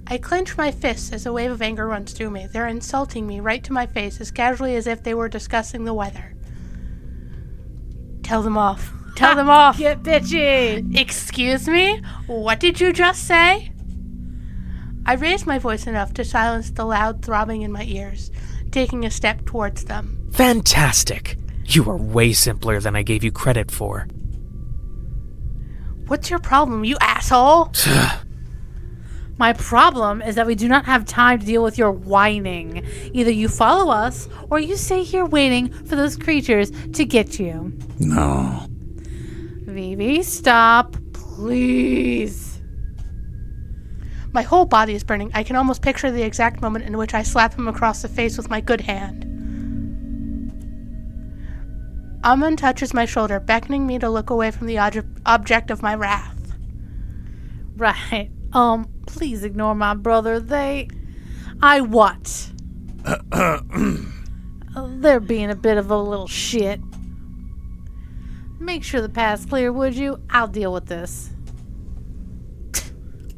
B: I clench my fists as a wave of anger runs through me. They're insulting me right to my face as casually as if they were discussing the weather. Tell them off. Tell them off.
A: Get bitchy.
B: Excuse me? What did you just say? I raised my voice enough to silence the loud throbbing in my ears, taking a step towards them.
F: Fantastic. You are way simpler than I gave you credit for.
B: What's your problem, you asshole?
A: My problem is that we do not have time to deal with your whining. Either you follow us, or you stay here waiting for those creatures to get you.
E: No.
A: Vivi, stop, please.
B: My whole body is burning. I can almost picture the exact moment in which I slap him across the face with my good hand. Amon touches my shoulder, beckoning me to look away from the object of my wrath.
A: Right. Please ignore my brother. I what? They're being a bit of a little shit. Make sure the path's clear, would you? I'll deal with this.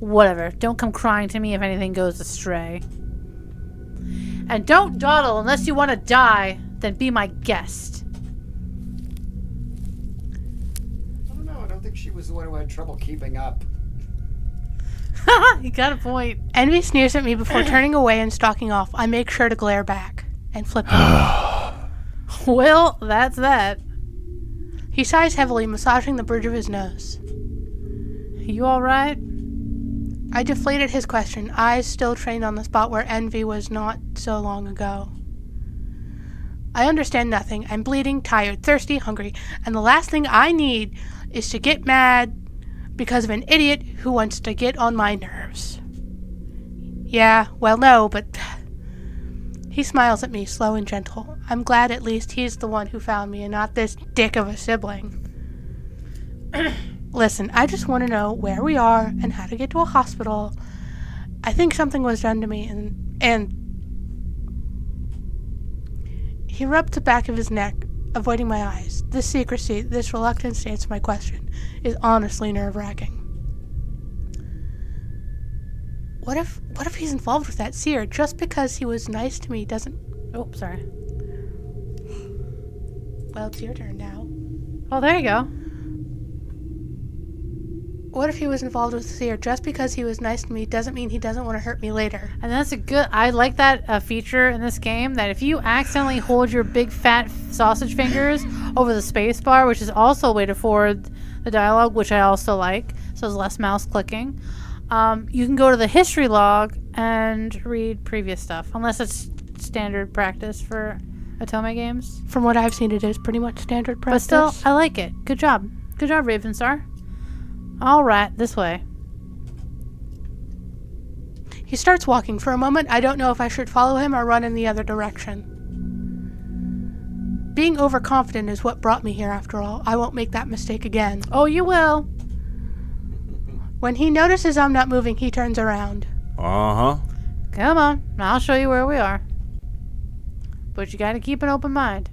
A: Whatever. Don't come crying to me if anything goes astray. And don't dawdle unless you want to die. Then be my guest.
C: I don't know. I don't think she was the one who had trouble keeping up.
A: You got a point.
B: Envy sneers at me before turning away and stalking off. I make sure to glare back and flip him.
A: Well, that's that.
B: He sighs heavily, massaging the bridge of his nose.
A: You alright?
B: I deflated his question, eyes still trained on the spot where Envy was not so long ago. I understand nothing. I'm bleeding, tired, thirsty, hungry, and the last thing I need is to get mad because of an idiot who wants to get on my nerves. Yeah, well, no, but He smiles at me, slow and gentle. I'm glad at least he's the one who found me and not this dick of a sibling. Listen, I just want to know where we are and how to get to a hospital. I think something was done to me and he rubbed the back of his neck, avoiding my eyes. This secrecy, this reluctance to answer my question, is honestly nerve-wracking. What if he's involved with that seer? Just because he was nice to me doesn't...
A: Oh, sorry.
B: Well, it's your turn now.
A: Oh, there you go.
B: What if he was involved with the seer? Just because he was nice to me doesn't mean he doesn't want to hurt me later.
A: And that's I like that feature in this game, that if you accidentally hold your big fat sausage fingers over the space bar, which is also a way to forward the dialogue, which I also like, so there's less mouse clicking, you can go to the history log and read previous stuff, unless it's standard practice for Otome games.
B: From what I've seen, it is pretty much standard practice.
A: But still, I like it. Good job. Good job, Ravenstar. All right, this way.
B: He starts walking. For a moment, I don't know if I should follow him or run in the other direction. Being overconfident is what brought me here, after all. I won't make that mistake again.
A: Oh, you will.
B: When he notices I'm not moving, he turns around.
E: Uh-huh.
A: Come on, I'll show you where we are. But you gotta keep an open mind.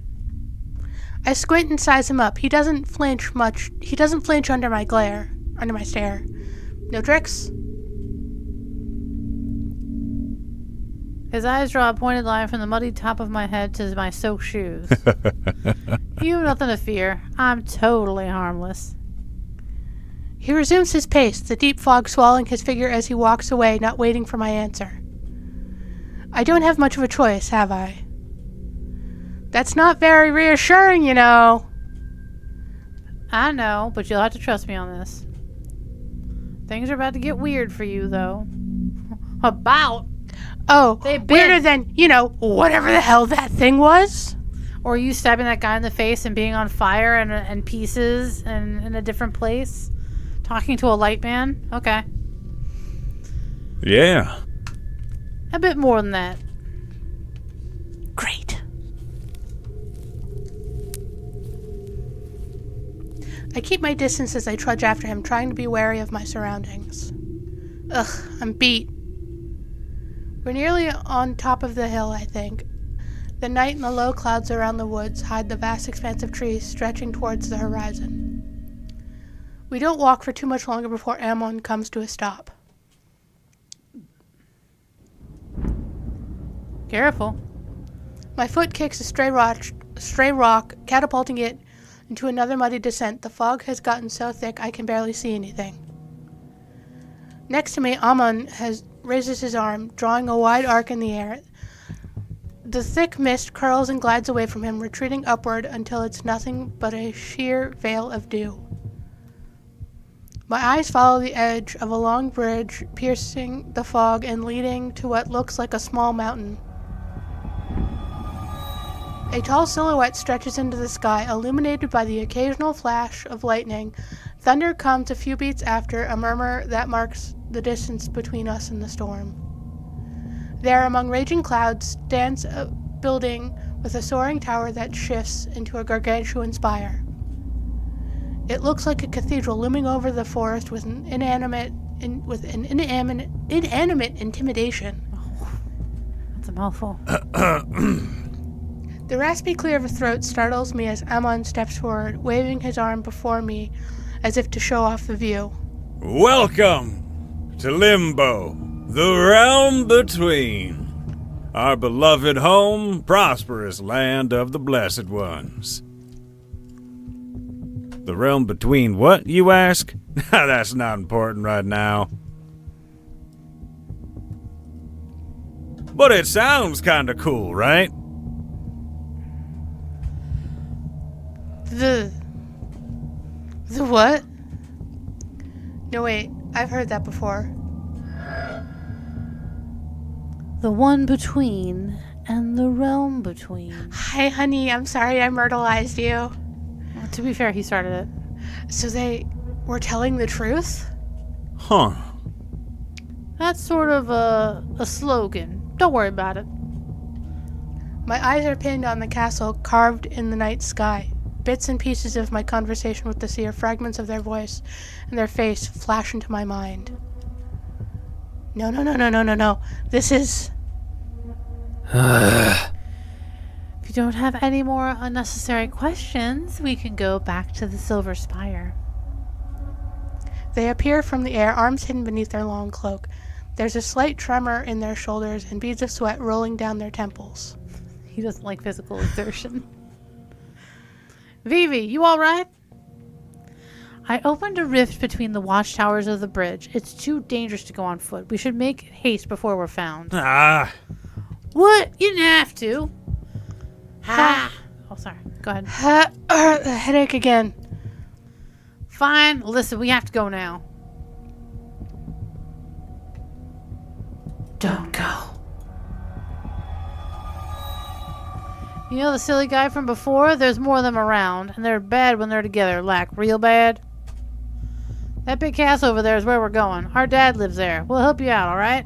B: I squint and size him up. He doesn't flinch much. He doesn't flinch under my stare. No tricks?
A: His eyes draw a pointed line from the muddy top of my head to my soaked shoes. You have nothing to fear. I'm totally harmless.
B: He resumes his pace, the deep fog swallowing his figure as he walks away, not waiting for my answer. I don't have much of a choice, have I? That's not very reassuring, you know.
A: I know, but you'll have to trust me on this. Things are about to get weird for you, though. About?
B: Oh,
A: They've been.
B: weirder than, whatever the hell that thing was?
A: Or you stabbing that guy in the face and being on fire and pieces and in a different place? Talking to a light man? Okay.
E: Yeah.
A: A bit more than that.
B: Great. I keep my distance as I trudge after him, trying to be wary of my surroundings. Ugh, I'm beat. We're nearly on top of the hill, I think. The night and the low clouds around the woods hide the vast expanse of trees stretching towards the horizon. We don't walk for too much longer before Ammon comes to a stop.
A: Careful.
B: My foot kicks a stray rock, catapulting it into another muddy descent. The fog has gotten so thick I can barely see anything. Next to me, Ammon raises his arm, drawing a wide arc in the air. The thick mist curls and glides away from him, retreating upward until it's nothing but a sheer veil of dew. My eyes follow the edge of a long bridge, piercing the fog and leading to what looks like a small mountain. A tall silhouette stretches into the sky, illuminated by the occasional flash of lightning. Thunder comes a few beats after, a murmur that marks the distance between us and the storm. There, among raging clouds, stands a building with a soaring tower that shifts into a gargantuan spire. It looks like a cathedral looming over the forest with an inanimate intimidation.
A: Oh, that's a mouthful.
B: The raspy clear of a throat startles me as Ammon steps forward, waving his arm before me as if to show off the view.
E: Welcome to Limbo, the realm between. Our beloved home, prosperous land of the blessed ones. The realm between what, you ask? That's not important right now. But it sounds kinda cool, right?
B: The what? No, wait, I've heard that before.
A: The one between and the realm between.
B: Hi, honey, I'm sorry I myrtleized you.
A: Well, to be fair, he started it.
B: So they were telling the truth?
E: Huh.
A: That's sort of a slogan. Don't worry about it.
B: My eyes are pinned on the castle carved in the night sky. Bits and pieces of my conversation with the seer, fragments of their voice and their face flash into my mind. No. This is...
A: If you don't have any more unnecessary questions, we can go back to the Silver Spire.
B: They appear from the air, arms hidden beneath their long cloak. There's a slight tremor in their shoulders and beads of sweat rolling down their temples.
A: He doesn't like physical exertion. Vivi, you all right? I opened a rift between the watchtowers of the bridge. It's too dangerous to go on foot. We should make haste before we're found.
E: Ah.
A: What? You didn't have to. Ha! Oh, sorry. Go ahead.
B: The headache again.
A: Fine. Listen, we have to go now. Don't go. You know the silly guy from before? There's more of them around, and they're bad when they're together. Like, real bad. That big castle over there is where we're going. Our dad lives there. We'll help you out, alright?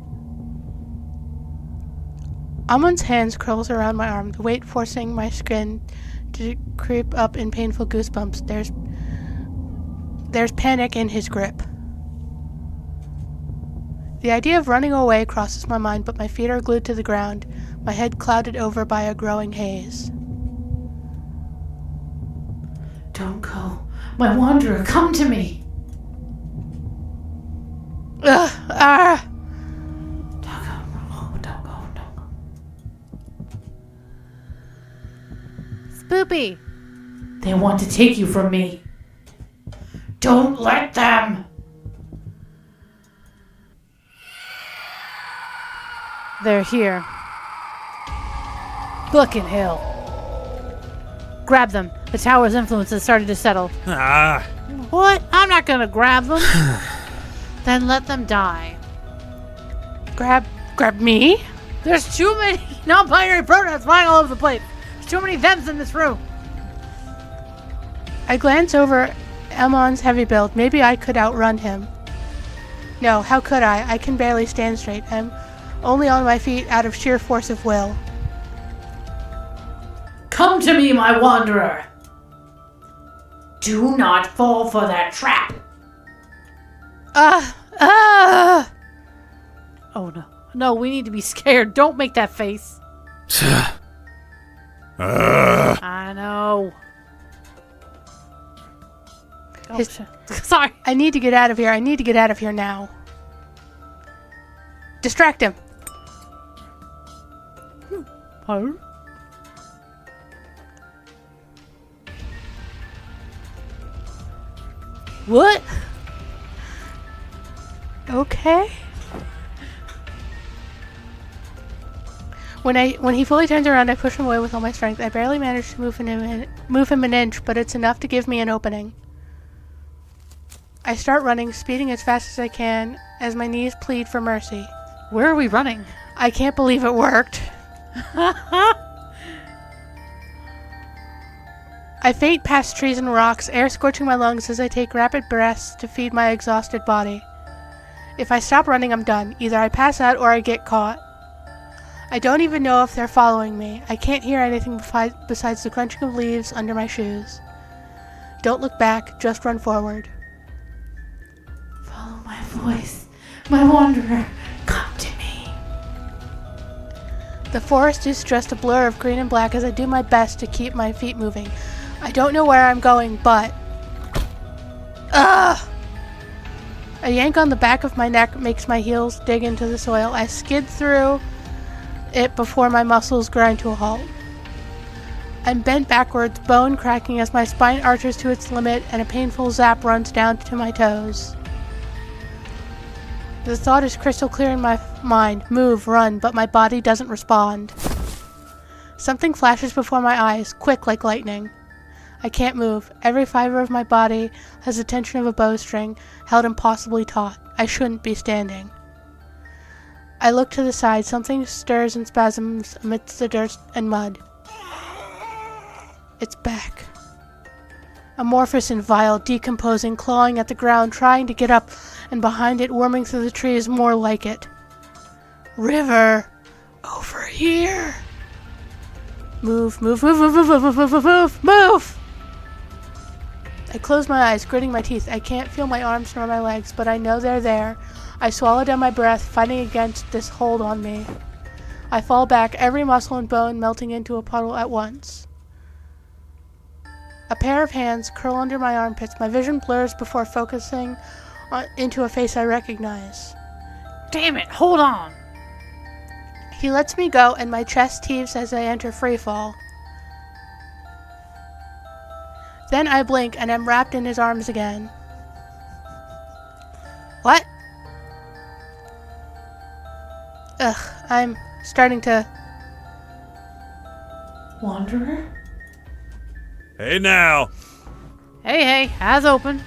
B: Amon's hands curls around my arm, the weight forcing my skin to creep up in painful goosebumps. There's panic in his grip. The idea of running away crosses my mind, but my feet are glued to the ground, my head clouded over by a growing haze.
A: Don't go. My wanderer, come to me.
B: Ugh, ah!
A: Don't go. Spoopy. They want to take you from me. Don't let them. They're here. Bucking Hill. Grab them. The tower's influence has started to settle.
E: Ah.
A: What? I'm not gonna grab them. Then let them die.
B: Grab me?
A: There's too many non-binary pronouns flying all over the place. There's too many thems in this room.
B: I glance over Amon's heavy build. Maybe I could outrun him. No, how could I? I can barely stand straight. I'm only on my feet out of sheer force of will.
A: Come to me, my wanderer. Do not fall for that trap. Oh no. No, we need to be scared. Don't make that face. I know. Oh, shit. Sorry.
B: I need to get out of here. I need to get out of here now. Distract him.
A: Huh? What?
B: Okay. When he fully turns around, I push him away with all my strength. I barely manage to move him an inch, but it's enough to give me an opening. I start running, speeding as fast as I can, as my knees plead for mercy.
A: Where are we running?
B: I can't believe it worked. I faint past trees and rocks, air scorching my lungs as I take rapid breaths to feed my exhausted body. If I stop running, I'm done. Either I pass out or I get caught. I don't even know if they're following me. I can't hear anything besides the crunching of leaves under my shoes. Don't look back, just run forward.
A: Follow my voice. My wanderer, come to me.
B: The forest is just a blur of green and black as I do my best to keep my feet moving. I don't know where I'm going, but... Ugh! A yank on the back of my neck makes my heels dig into the soil. I skid through it before my muscles grind to a halt. I'm bent backwards, bone cracking as my spine arches to its limit and a painful zap runs down to my toes. The thought is crystal clear in my mind. Move, run, but my body doesn't respond. Something flashes before my eyes, quick like lightning. I can't move. Every fiber of my body has the tension of a bowstring, held impossibly taut. I shouldn't be standing. I look to the side. Something stirs and spasms amidst the dirt and mud. It's back. Amorphous and vile, decomposing, clawing at the ground, trying to get up, and behind it, worming through the trees, more like it. River! Over here! Move, move, move, move, move, move, move, move, move, move! I close my eyes, gritting my teeth. I can't feel my arms nor my legs, but I know they're there. I swallow down my breath, fighting against this hold on me. I fall back, every muscle and bone melting into a puddle at once. A pair of hands curl under my armpits. My vision blurs before focusing into a face I recognize.
A: Damn it, hold on.
B: He lets me go, and my chest heaves as I enter freefall. Then I blink, and I'm wrapped in his arms again. What? Ugh, I'm starting to...
G: Wanderer?
E: Hey now!
A: Hey, eyes open.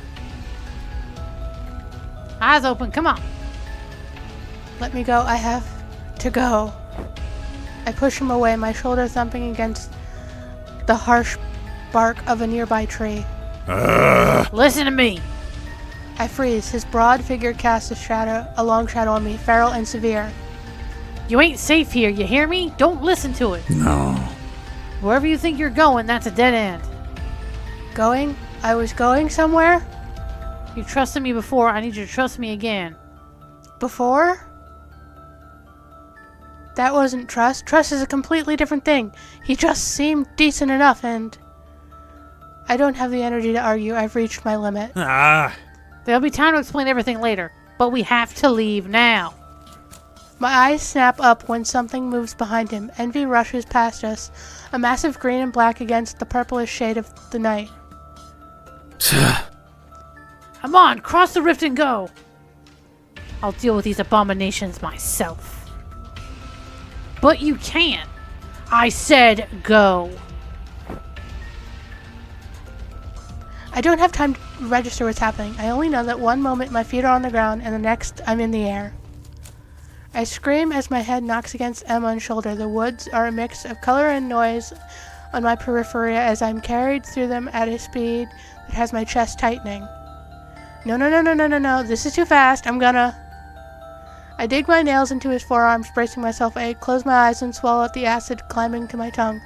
A: Eyes open, come on.
B: Let me go, I have to go. I push him away, my shoulder thumping against the harsh bark of a nearby tree.
A: Listen to me.
B: I freeze. His broad figure casts a long shadow on me, feral and severe.
A: You ain't safe here, you hear me? Don't listen to it.
E: No.
A: Wherever you think you're going, that's a dead end.
B: Going? I was going somewhere?
A: You trusted me before, I need you to trust me again.
B: Before? That wasn't trust. Trust is a completely different thing. He just seemed decent enough, and... I don't have the energy to argue. I've reached my limit.
A: There'll be time to explain everything later, but we have to leave now.
B: My eyes snap up when something moves behind him. Envy rushes past us, a massive green and black against the purplish shade of the night.
A: Come on, cross the rift and go. I'll deal with these abominations myself. But you can't. I said go.
B: I don't have time to register what's happening. I only know that one moment my feet are on the ground and the next I'm in the air. I scream as my head knocks against Emma's shoulder. The woods are a mix of color and noise on my periphery as I'm carried through them at a speed that has my chest tightening. No, this is too fast. I dig my nails into his forearms, bracing myself. I close my eyes and swallow at the acid climbing to my tongue,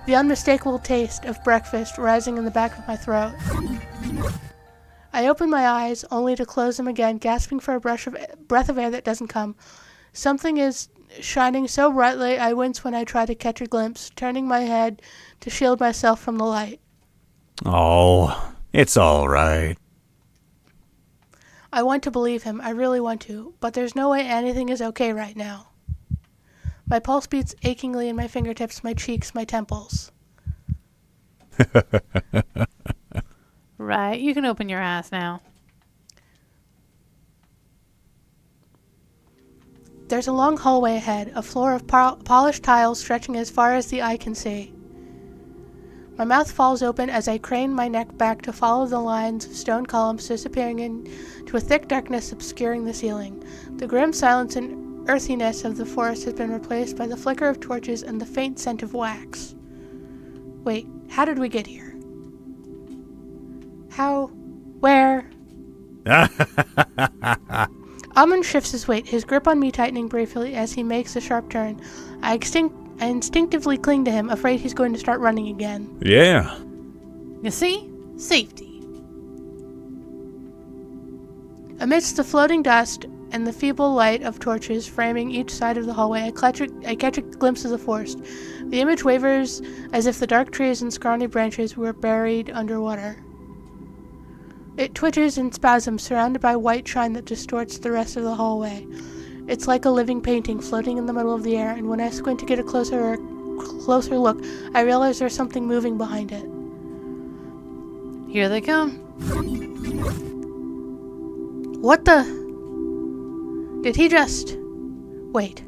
B: the unmistakable taste of breakfast rising in the back of my throat. I open my eyes, only to close them again, gasping for a breath of air that doesn't come. Something is shining so brightly I wince when I try to catch a glimpse, turning my head to shield myself from the light.
E: Oh, it's all right.
B: I want to believe him, I really want to, but there's no way anything is okay right now. My pulse beats achingly in my fingertips, my cheeks, my temples.
A: Right, you can open your eyes now.
B: There's a long hallway ahead, a floor of polished tiles stretching as far as the eye can see. My mouth falls open as I crane my neck back to follow the lines of stone columns disappearing into a thick darkness obscuring the ceiling. The grim silence and earthiness of the forest has been replaced by the flicker of torches and the faint scent of wax. Wait, how did we get here? How? Where? Amon shifts his weight, his grip on me tightening briefly as he makes a sharp turn. I instinctively cling to him, afraid he's going to start running again.
E: Yeah.
A: You see? Safety.
B: Amidst the floating dust and the feeble light of torches framing each side of the hallway, I catch a glimpse of the forest. The image wavers as if the dark trees and scrawny branches were buried underwater. It twitches in spasms, surrounded by white shine that distorts the rest of the hallway. It's like a living painting floating in the middle of the air, and when I squint to get a closer look, I realize there's something moving behind it.
A: Here they come.
B: What the? Did he just... Wait.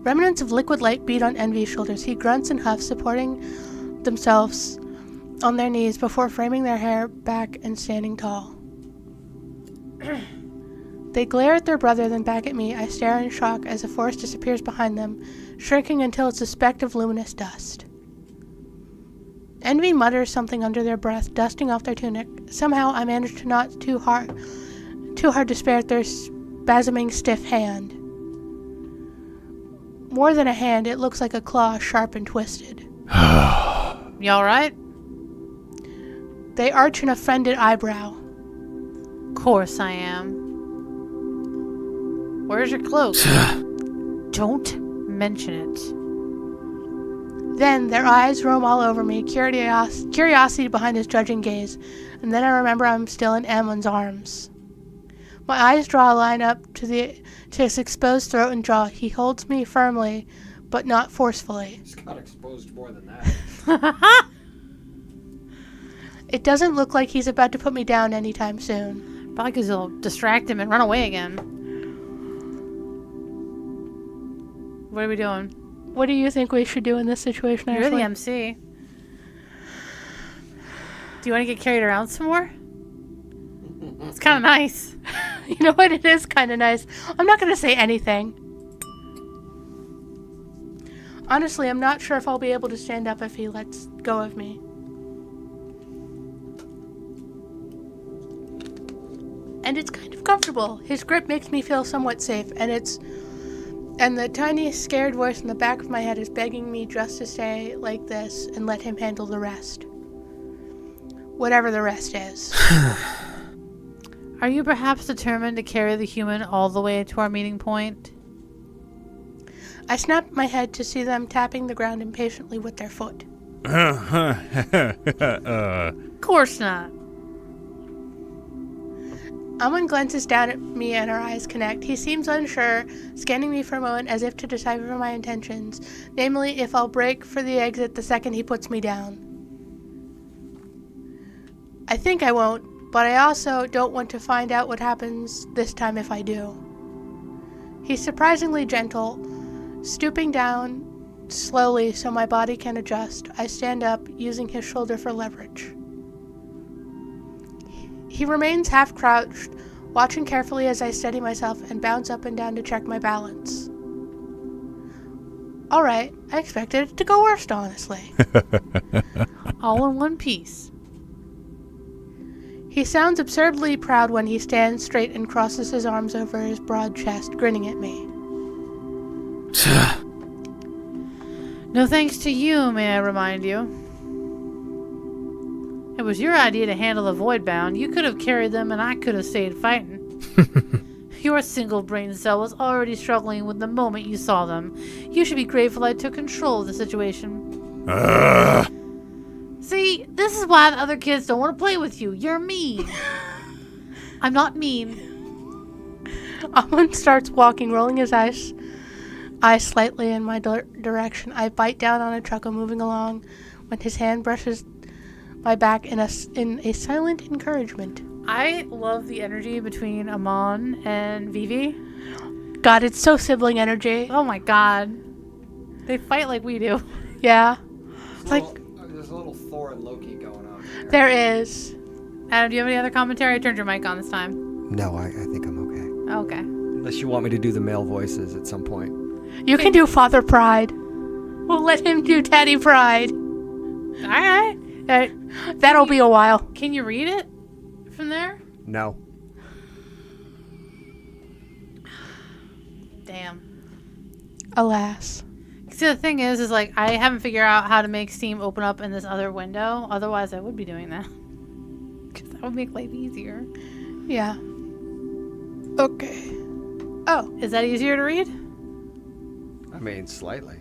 B: Remnants of liquid light beat on Envy's shoulders. He grunts and huffs, supporting themselves on their knees before framing their hair back and standing tall. They glare at their brother, then back at me. I stare in shock as the forest disappears behind them, shrinking until it's a speck of luminous dust. Envy mutters something under their breath, dusting off their tunic. Somehow I manage to not too hard to spare at their spasming stiff hand. More than a hand, it looks like a claw, sharp and twisted.
A: You alright?
B: They arch an offended eyebrow.
A: Course I am. Where's your cloak? Don't mention it.
B: Then their eyes roam all over me, curiosity behind his judging gaze, and then I remember I'm still in Ammon's arms. My eyes draw a line up to his exposed throat and jaw. He holds me firmly, but not forcefully.
C: He's got exposed more than that.
B: It doesn't look like he's about to put me down anytime soon.
A: Probably because you'll distract him and run away again. What are we doing?
B: What do you think we should do in this situation,
A: You're
B: Ashley?
A: the MC. Do you want to get carried around some more? It's kind of nice.
B: You know what? It is kind of nice. I'm not going to say anything. Honestly, I'm not sure if I'll be able to stand up if he lets go of me. And it's kind of comfortable. His grip makes me feel somewhat safe, and the tiny scared voice in the back of my head is begging me just to stay like this and let him handle the rest. Whatever the rest is.
A: Are you perhaps determined to carry the human all the way to our meeting point?
B: I snapped my head to see them tapping the ground impatiently with their foot.
A: Course not.
B: Ammon glances down at me and our eyes connect. He seems unsure, scanning me for a moment as if to decipher my intentions, namely if I'll break for the exit the second he puts me down. I think I won't, but I also don't want to find out what happens this time if I do. He's surprisingly gentle, stooping down slowly so my body can adjust. I stand up, using his shoulder for leverage. He remains half crouched, watching carefully as I steady myself and bounce up and down to check my balance. Alright, I expected it to go worse, honestly.
A: All in one piece.
B: He sounds absurdly proud when he stands straight and crosses his arms over his broad chest, grinning at me.
A: No thanks to you, may I remind you. It was your idea to handle the Voidbound. You could have carried them and I could have stayed fighting. Your single brain cell was already struggling with the moment you saw them. You should be grateful I took control of the situation. See, this is why the other kids don't want to play with you. You're mean. I'm not mean.
B: Ammon starts walking, rolling his eyes slightly in my direction. I bite down on a chuckle, moving along when his hand brushes my back in a silent encouragement.
A: I love the energy between Amon and Vivi.
B: God, it's so sibling energy.
A: Oh my god. They fight like we do.
B: Yeah.
C: There's a little Thor and Loki going on
B: There
C: there.
B: is.
A: Adam, do you have any other commentary? I turned your mic on this time.
G: No, I think I'm okay.
A: Okay.
G: Unless you want me to do the male voices at some point.
B: You can do Father Pride. We'll let him do Daddy Pride.
A: Alright.
B: That'll be a while.
A: Can you read it from there?
G: No.
A: Damn.
B: Alas.
A: See, the thing is like, I haven't figured out how to make Steam open up in this other window. Otherwise, I would be doing that. Because that would make life easier.
B: Yeah. Okay. Oh.
A: Is that easier to read?
G: I mean, slightly.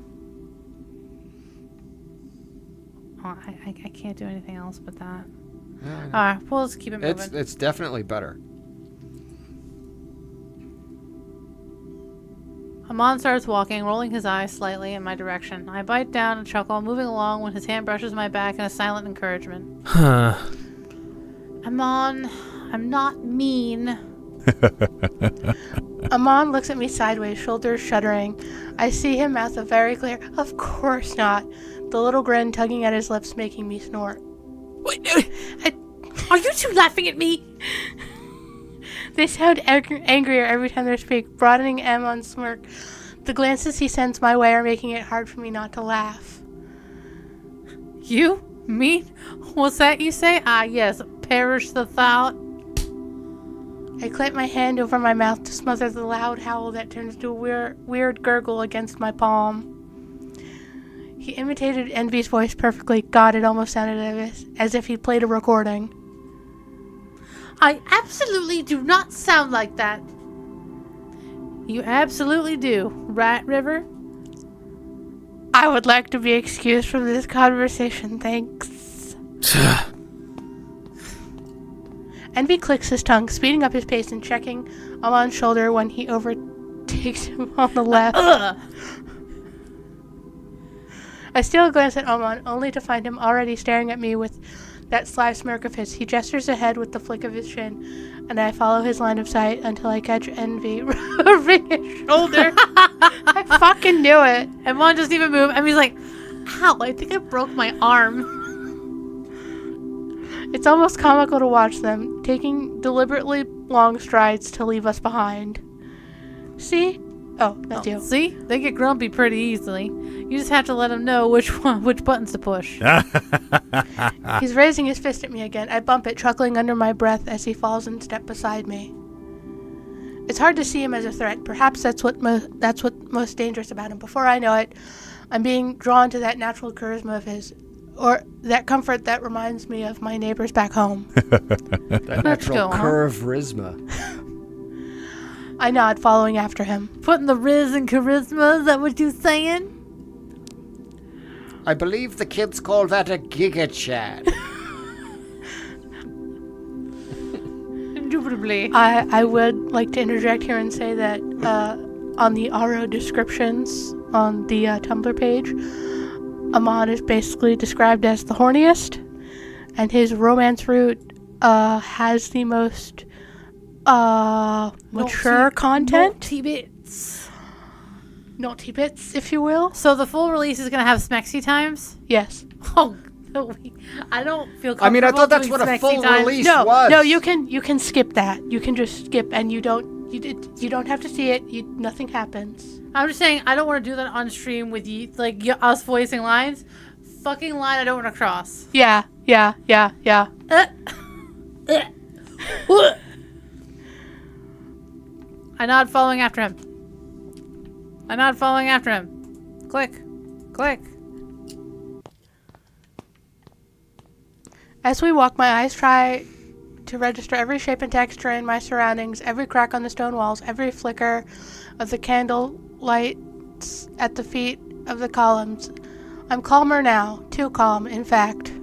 A: Oh, I can't do anything else but that.
G: Yeah, I know.
A: Alright, we'll just keep it moving.
G: It's definitely better.
A: Amon starts walking, rolling his eyes slightly in my direction. I bite down and chuckle, moving along when his hand brushes my back in a silent encouragement.
D: Huh.
A: Amon, I'm not mean.
B: Amon looks at me sideways, shoulders shuddering. I see him mouth a very clear, "Of course not." The little grin tugging at his lips, making me snort.
A: Wait, are you two laughing at me?
B: They sound angrier every time they speak, broadening Ammon's smirk. The glances he sends my way are making it hard for me not to laugh.
A: You? Me? What's that you say? Ah, yes. Perish the thought.
B: I clamp my hand over my mouth to smother the loud howl that turns to a weird gurgle against my palm. He imitated Envy's voice perfectly. God, it almost sounded as if he played a recording.
A: I absolutely do not sound like that. You absolutely do, right, River?
B: I would like to be excused from this conversation, thanks. Envy clicks his tongue, speeding up his pace and checking Amon's shoulder when he overtakes him on the left. I steal a glance at Amon, only to find him already staring at me with that sly smirk of his. He gestures ahead with the flick of his chin, and I follow his line of sight until I catch Envy rubbing his shoulder. I fucking knew it.
A: Amon doesn't even move. Envy's like, ow, I think I broke my arm.
B: It's almost comical to watch them, taking deliberately long strides to leave us behind. See? Oh, that's you.
A: See? They get grumpy pretty easily. You just have to let them know which buttons to push.
B: He's raising his fist at me again. I bump it, chuckling under my breath as he falls in step beside me. It's hard to see him as a threat. Perhaps that's what's most dangerous about him. Before I know it, I'm being drawn to that natural charisma of his, or that comfort that reminds me of my neighbors back home.
G: That natural charisma.
B: I nod, following after him.
A: Putting the riz in charisma, is that what you're saying?
C: I believe the kids call that a giga chad.
A: Indubitably.
B: I would like to interject here and say that on the RO descriptions on the Tumblr page, Amon is basically described as the horniest, and his romance route has the most mature content. Naughty bits, if you will.
A: So the full release is going to have smexy times?
B: Yes.
A: Oh, no, I don't feel comfortable.
C: I mean, I thought that's
A: doing
C: what a
A: smexy
C: full
A: times.
C: release
B: No,
C: was.
B: no, you can skip that. You can just skip, and you don't have to see it. Nothing happens.
A: I'm just saying, I don't want to do that on stream with you, like us voicing lines. Fucking line I don't want to cross.
B: Yeah.
A: I nod, following after him. Click.
B: As we walk, my eyes try to register every shape and texture in my surroundings, every crack on the stone walls, every flicker of the candle lights at the feet of the columns. I'm calmer now, too calm, in fact.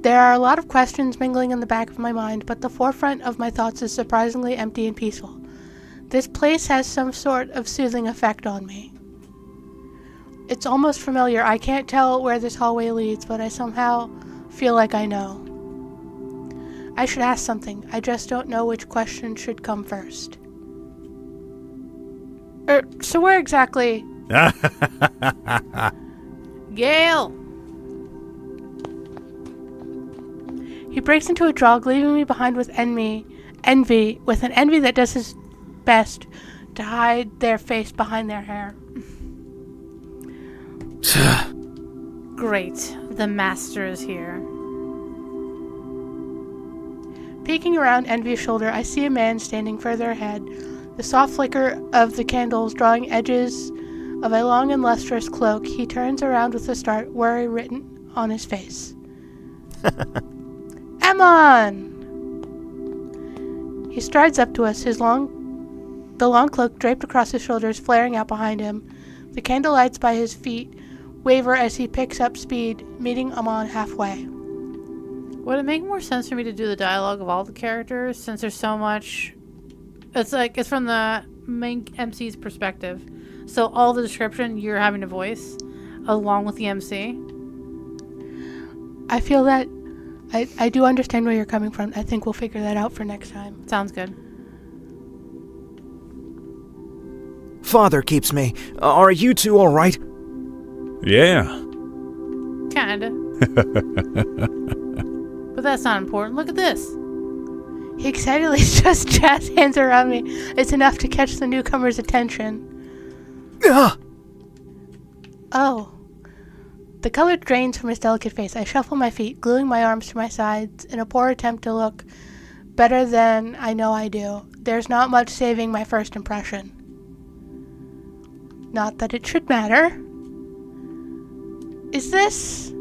B: There are a lot of questions mingling in the back of my mind, but the forefront of my thoughts is surprisingly empty and peaceful. This place has some sort of soothing effect on me. It's almost familiar. I can't tell where this hallway leads, but I somehow feel like I know. I should ask something. I just don't know which question should come first. So where exactly?
A: Gale!
B: He breaks into a jog, leaving me behind with envy, with an envy that does his best to hide their face behind their hair.
A: Great. The master is here.
B: Peeking around Envy's shoulder, I see a man standing further ahead, the soft flicker of the candles drawing edges of a long and lustrous cloak. He turns around with a start, worry written on his face. Emon! He strides up to us, the long cloak draped across his shoulders, flaring out behind him. The candle lights by his feet waver as he picks up speed, meeting Amon halfway.
A: Would it make more sense for me to do the dialogue of all the characters, since there's so much? It's from the main MC's perspective. So all the description you're having to voice, along with the MC.
B: I feel that I do understand where you're coming from. I think we'll figure that out for next time.
A: Sounds good.
H: Father keeps me. Are you two all right?
E: Yeah.
A: Kinda. But that's not important. Look at this.
B: He excitedly just jazz hands around me. It's enough to catch the newcomer's attention.
H: Ah!
B: Oh. The color drains from his delicate face. I shuffle my feet, gluing my arms to my sides in a poor attempt to look better than I know I do. There's not much saving my first impression. Not that it should matter. Is this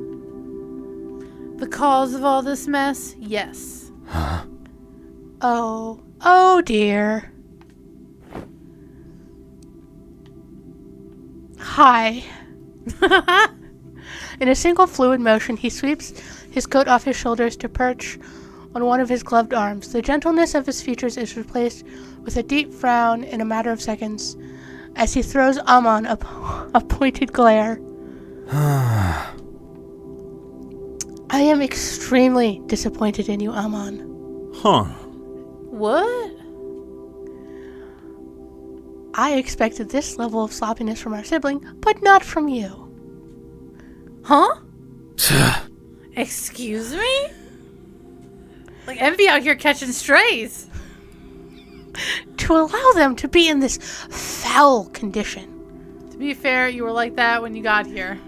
A: the cause of all this mess? Yes.
D: Huh?
B: Oh dear. Hi. In a single fluid motion, he sweeps his coat off his shoulders to perch on one of his gloved arms. The gentleness of his features is replaced with a deep frown in a matter of seconds as he throws Amon a pointed glare. I am extremely disappointed in you, Amon.
E: Huh.
A: What?
B: I expected this level of sloppiness from our sibling, but not from you.
A: Huh? Excuse me? Like Envy out here catching strays.
B: To allow them to be in this foul condition.
A: To be fair, you were like that when you got here.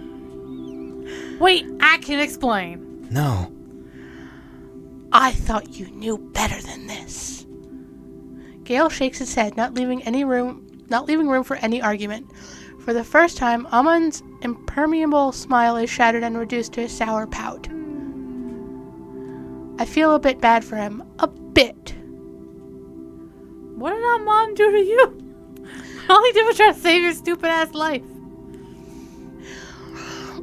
A: Wait, I can explain.
H: No.
B: I thought you knew better than this. Gale shakes his head, not leaving room for any argument. For the first time, Amon's impermeable smile is shattered and reduced to a sour pout. I feel a bit bad for him. A bit.
A: What did our mom do to you? All he did was try to save your stupid ass life.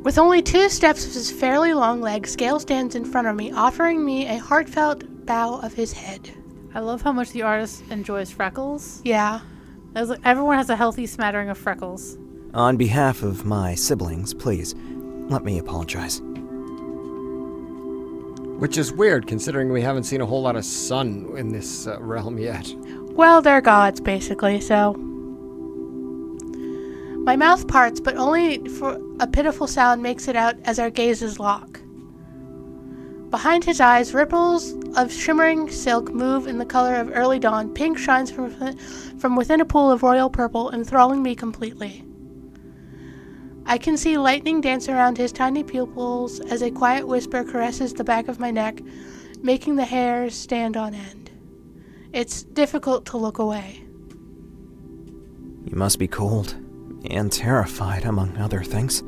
B: With only 2 steps of his fairly long legs, Gale stands in front of me, offering me a heartfelt bow of his head.
A: I love how much the artist enjoys freckles.
B: Yeah.
A: Like everyone has a healthy smattering of freckles.
H: On behalf of my siblings, please, let me apologize.
G: Which is weird, considering we haven't seen a whole lot of sun in this realm yet.
B: Well, they're gods, basically, so... My mouth parts, but only for a pitiful sound makes it out as our gazes lock. Behind his eyes, ripples of shimmering silk move in the color of early dawn. Pink shines from within a pool of royal purple, enthralling me completely. I can see lightning dance around his tiny pupils as a quiet whisper caresses the back of my neck, making the hairs stand on end. It's difficult to look away.
H: You must be cold and terrified, among other things.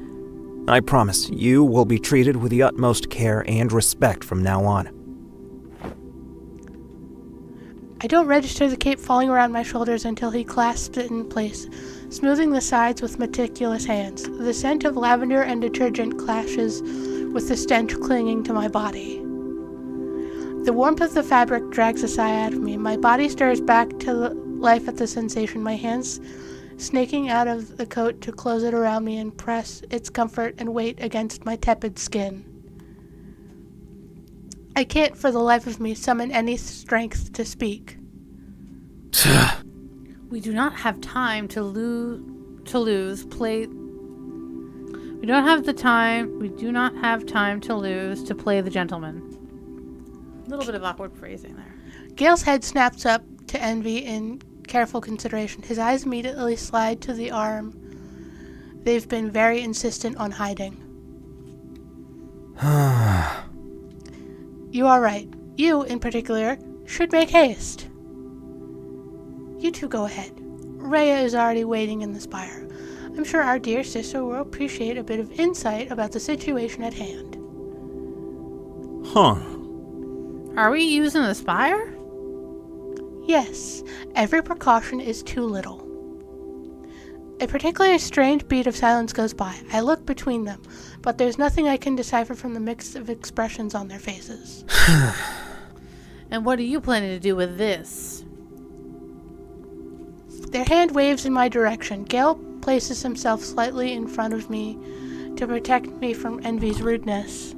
H: I promise you will be treated with the utmost care and respect from now on.
B: I don't register the cape falling around my shoulders until he clasps it in place, smoothing the sides with meticulous hands. The scent of lavender and detergent clashes with the stench clinging to my body. The warmth of the fabric drags a sigh out of me. My body stirs back to life at the sensation, my hands snaking out of the coat to close it around me and press its comfort and weight against my tepid skin. I can't for the life of me summon any strength to speak.
A: We do not have time to lose. Play. We do not have time to lose to play the gentleman. A little bit of awkward phrasing there.
B: Gale's head snaps up to Envy in careful consideration. His eyes immediately slide to the arm they've been very insistent on hiding. You are right. You, in particular, should make haste. You two go ahead. Rhea is already waiting in the spire. I'm sure our dear sister will appreciate a bit of insight about the situation at hand.
E: Huh.
A: Are we using the spire?
B: Yes, every precaution is too little. A particularly strange beat of silence goes by. I look between them, but there's nothing I can decipher from the mix of expressions on their faces.
A: And what are you planning to do with this?
B: Their hand waves in my direction. Gale places himself slightly in front of me to protect me from Envy's rudeness.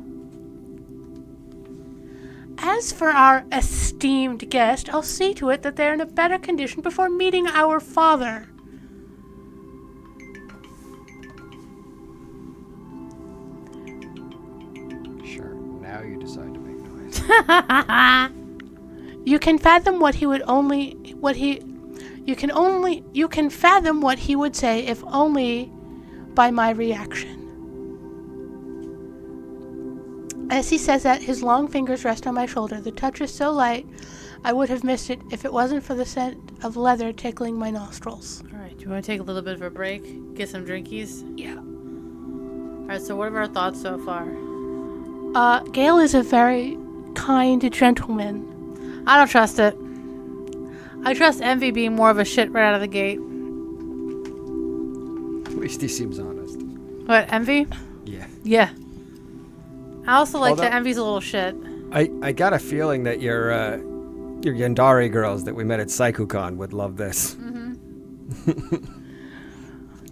B: As for our esteemed guest, I'll see to it that they're in a better condition before meeting our father.
G: Sure, now you decide to make noise.
B: You can fathom what he would say if only by my reaction. As he says that, his long fingers rest on my shoulder. The touch is so light, I would have missed it if it wasn't for the scent of leather tickling my nostrils.
A: All right, do you want to take a little bit of a break? Get some drinkies?
B: Yeah.
A: All right, so what are our thoughts so far?
B: Gale is a very kind gentleman.
A: I don't trust it. I trust Envy being more of a shit right out of the gate.
G: At least he seems honest.
A: What, Envy?
G: Yeah.
A: Yeah. I also like
G: Although-
A: that Envy's a little shit.
G: I got a feeling that your Yandari girls that we met at PsychoCon would love this.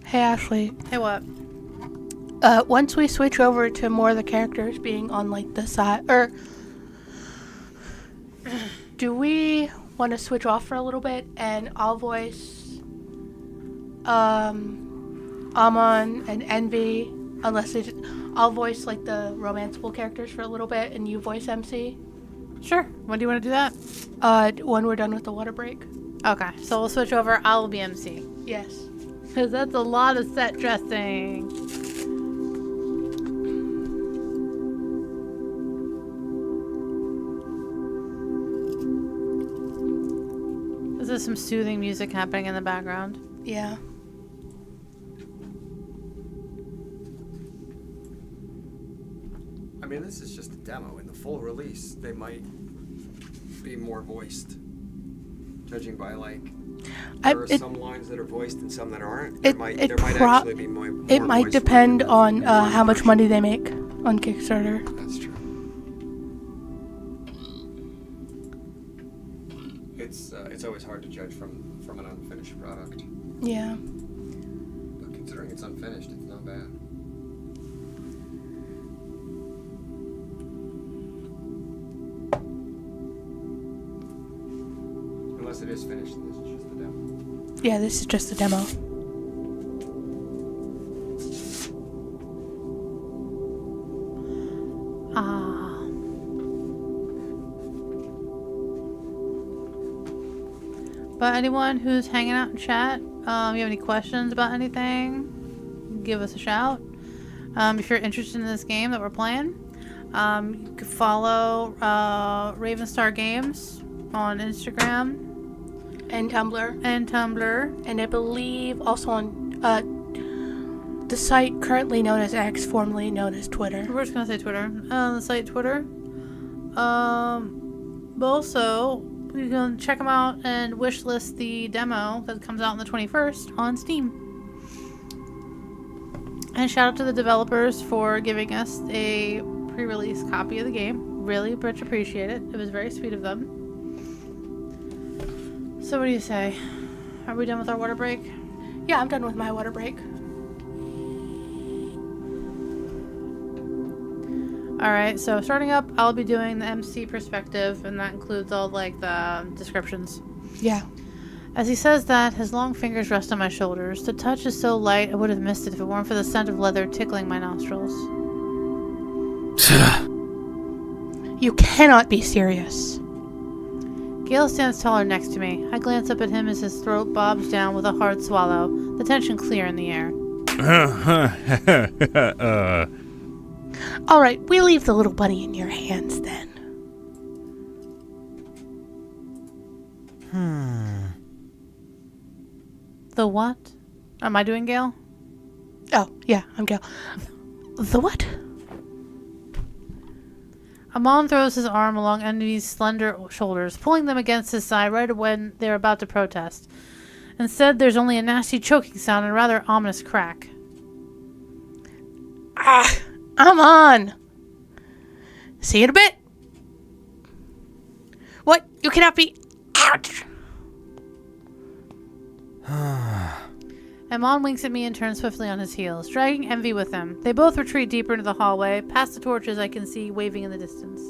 B: Hey, Ashley.
A: Hey, what?
B: Once we switch over to more of the characters being on, like, the side, or do we want to switch off for a little bit and I'll voice Amon and Envy, unless I'll voice, like, the romanceable characters for a little bit and you voice MC?
A: Sure. When do you want to do that?
B: When we're done with the water break.
A: Okay, so we'll switch over. I will be MC.
B: Yes.
A: Because that's a lot of set dressing. There's some soothing music happening in the background.
B: Yeah.
G: I mean, this is just a demo. In the full release, they might be more voiced. Judging by, like, there are some lines that are voiced and some that aren't. There might actually be more
B: It might
G: voice
B: depend
G: work
B: on
G: in the
B: how much
G: version.
B: money they make on Kickstarter.
G: That's true. It's always hard to judge from an unfinished product.
B: Yeah.
G: But considering it's unfinished, it's not bad. Unless it is finished, and this is just the demo.
B: Yeah, this is just a demo.
A: But anyone who's hanging out in chat, you have any questions about anything, give us a shout. If you're interested in this game that we're playing, you can follow Ravenstar Games on Instagram
B: And Tumblr. And I believe also on the site currently known as X, formerly known as Twitter.
A: We're just gonna say Twitter. The site Twitter. But also, you can check them out and wishlist the demo that comes out on the 21st on Steam. And shout out to the developers for giving us a pre-release copy of the game. Really much appreciate it. It was very sweet of them. So what do you say? Are we done with our water break?
B: Yeah, I'm done with my water break.
A: Alright, so starting up, I'll be doing the MC perspective, and that includes all, like, the descriptions.
B: Yeah.
A: As he says that, his long fingers rest on my shoulders. The touch is so light, I would have missed it if it weren't for the scent of leather tickling my nostrils.
B: You cannot be serious.
A: Gale stands taller next to me. I glance up at him as his throat bobs down with a hard swallow, the tension clear in the air.
B: All right, we leave the little bunny in your hands then.
A: The what? Am I doing Gale?
B: Oh, yeah, I'm Gale. The what?
A: Amon throws his arm along Envy's slender shoulders, pulling them against his side right when they're about to protest. Instead, there's only a nasty choking sound and a rather ominous crack.
B: Ah, I'm on. See you in a bit. What? You cannot be. Ouch.
A: Amon winks at me and turns swiftly on his heels, dragging Envy with him. They both retreat deeper into the hallway, past the torches I can see waving in the distance.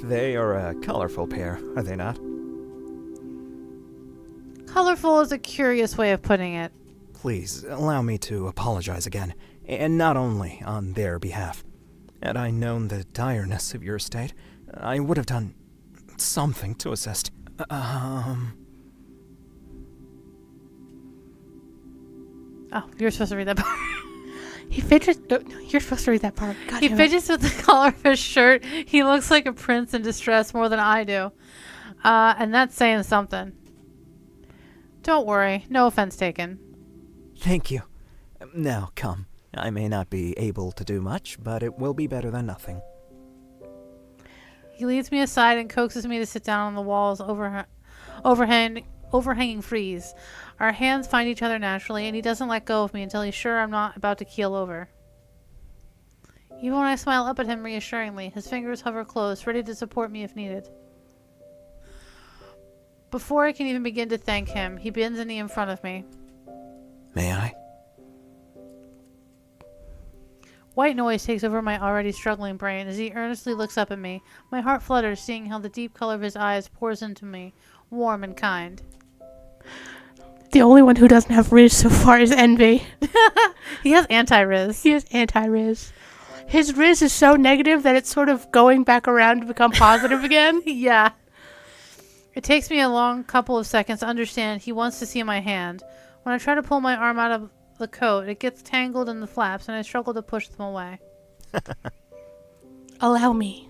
H: They are a colorful pair, are they not?
A: Colorful is a curious way of putting it.
H: Please, allow me to apologize again, and not only on their behalf. Had I known the direness of your state, I would have done something to assist.
A: Oh, you're supposed to read that part.
B: He fidgets. No, you're supposed to read that part. God
A: He
B: damn it.
A: fidgets with the collar of his shirt. He looks like a prince in distress more than I do. And that's saying something. Don't worry. No offense taken.
H: Thank you. Now, come. I may not be able to do much, but it will be better than nothing.
A: He leads me aside and coaxes me to sit down on the wall's overhanging frieze. Our hands find each other naturally, and he doesn't let go of me until he's sure I'm not about to keel over. Even when I smile up at him reassuringly, his fingers hover close, ready to support me if needed. Before I can even begin to thank him, he bends a knee in front of me.
H: May I?
A: White noise takes over my already struggling brain as he earnestly looks up at me. My heart flutters, seeing how the deep color of his eyes pours into me, warm and kind.
B: The only one who doesn't have Riz so far is Envy.
A: He has anti-Riz.
B: He has anti-Riz. His Riz is so negative that it's sort of going back around to become positive again.
A: Yeah. It takes me a long couple of seconds to understand he wants to see my hand. When I try to pull my arm out of the coat, it gets tangled in the flaps, and I struggle to push them away.
B: Allow me.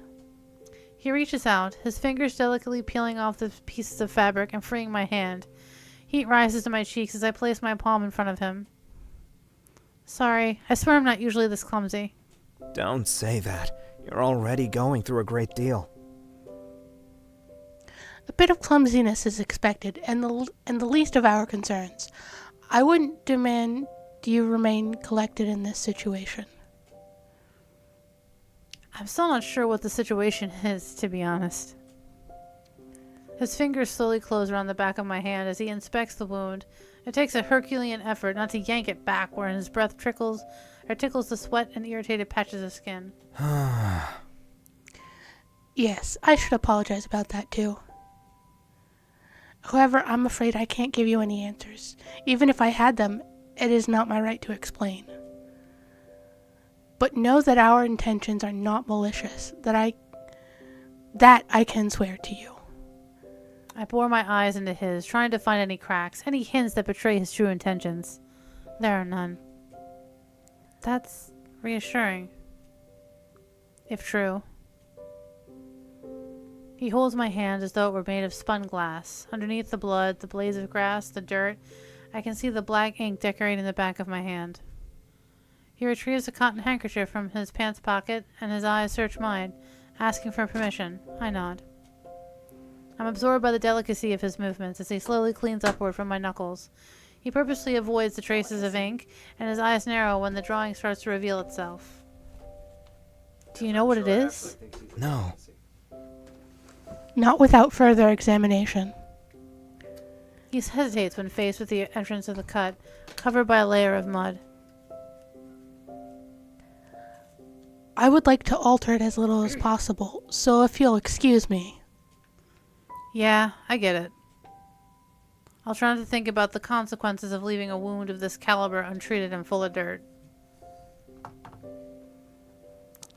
A: He reaches out, his fingers delicately peeling off the pieces of fabric and freeing my hand. Heat rises to my cheeks as I place my palm in front of him. Sorry, I swear I'm not usually this clumsy.
H: Don't say that. You're already going through a great deal.
B: A bit of clumsiness is expected, and the least of our concerns. I wouldn't demand you remain collected in this situation.
A: I'm still not sure what the situation is, to be honest. His fingers slowly close around the back of my hand as he inspects the wound. It takes a Herculean effort not to yank it back where his breath tickles the sweat and irritated patches of skin.
B: Yes, I should apologize about that too. However, I'm afraid I can't give you any answers. Even if I had them, it is not my right to explain. But know that our intentions are not malicious, that I can swear to you.
A: I bore my eyes into his, trying to find any cracks, any hints that betray his true intentions. There are none. That's reassuring. If true. He holds my hand as though it were made of spun glass. Underneath the blood, the blades of grass, the dirt, I can see the black ink decorating the back of my hand. He retrieves a cotton handkerchief from his pants pocket, and his eyes search mine, asking for permission. I nod. I'm absorbed by the delicacy of his movements as he slowly cleans upward from my knuckles. He purposely avoids the traces of ink, and his eyes narrow when the drawing starts to reveal itself. Do you know what it is?
H: No.
B: Not without further examination.
A: He hesitates when faced with the entrance of the cut, covered by a layer of mud.
B: I would like to alter it as little as possible, so if you'll excuse me.
A: Yeah, I get it. I'll try not to think about the consequences of leaving a wound of this caliber untreated and full of dirt.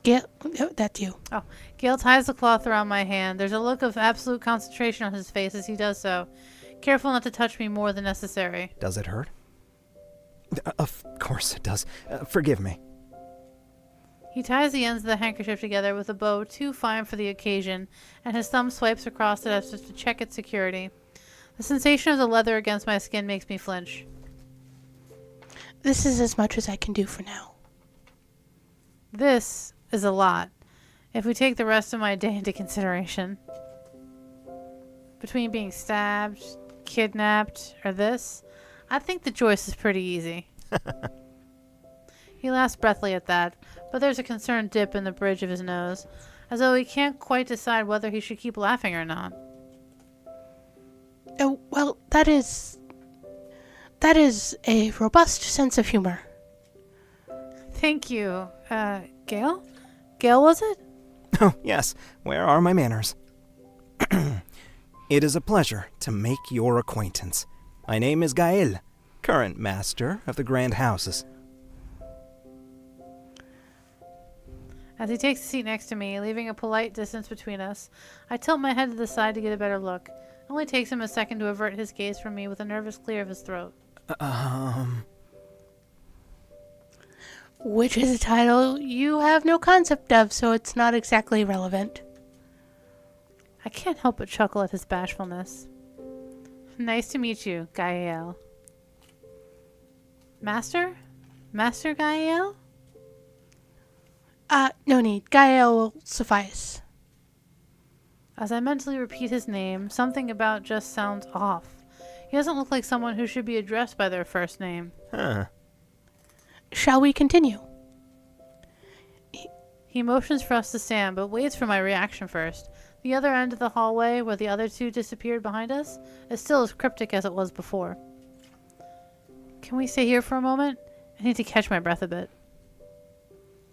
B: That's you.
A: Oh, Gale ties the cloth around my hand. There's a look of absolute concentration on his face as he does so, careful not to touch me more than necessary.
H: Does it hurt? Of course it does. Forgive me.
A: He ties the ends of the handkerchief together with a bow too fine for the occasion, and his thumb swipes across it as if to check its security. The sensation of the leather against my skin makes me flinch.
B: This is as much as I can do for now.
A: This is a lot, if we take the rest of my day into consideration. Between being stabbed, kidnapped, or this, I think the choice is pretty easy. He laughs breathily at that, but there's a concerned dip in the bridge of his nose, as though he can't quite decide whether he should keep laughing or not.
B: Oh, well, that is a robust sense of humor.
A: Thank you. Gale? Gale, was it?
H: Oh, yes. Where are my manners? It is a pleasure to make your acquaintance. My name is Gael, current master of the Grand Houses.
A: As he takes a seat next to me, leaving a polite distance between us, I tilt my head to the side to get a better look. It only takes him a second to avert his gaze from me with a nervous clear of his throat.
B: Which is a title you have no concept of, so it's not exactly relevant.
A: I can't help but chuckle at his bashfulness. Nice to meet you, Gael. Master? Master Gael?
B: No need. Gael will suffice.
A: As I mentally repeat his name, something about just sounds off. He doesn't look like someone who should be addressed by their first name.
H: Huh.
B: Shall we continue?
A: He motions for us to stand, but waits for my reaction first. The other end of the hallway, where the other two disappeared behind us, is still as cryptic as it was before. Can we stay here for a moment? I need to catch my breath a bit.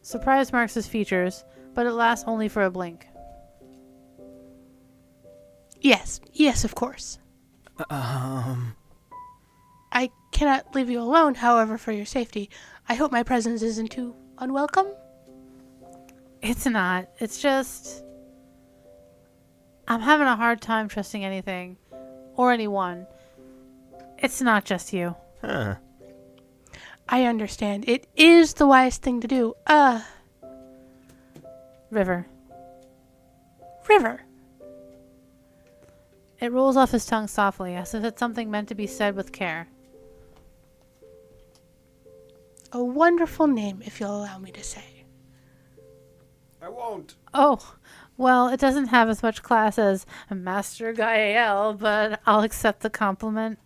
A: Surprise marks his features, but it lasts only for a blink.
B: Yes, of course. I cannot leave you alone, however, for your safety. I hope my presence isn't too unwelcome?
A: It's not. It's just... I'm having a hard time trusting anything. Or anyone. It's not just you.
H: Huh.
B: I understand. It is the wise thing to do.
A: River.
B: River.
A: It rolls off his tongue softly, as if it's something meant to be said with care.
B: A wonderful name, if you'll allow me to say.
C: I won't.
A: Oh, well, it doesn't have as much class as Master Gael, but I'll accept the compliment.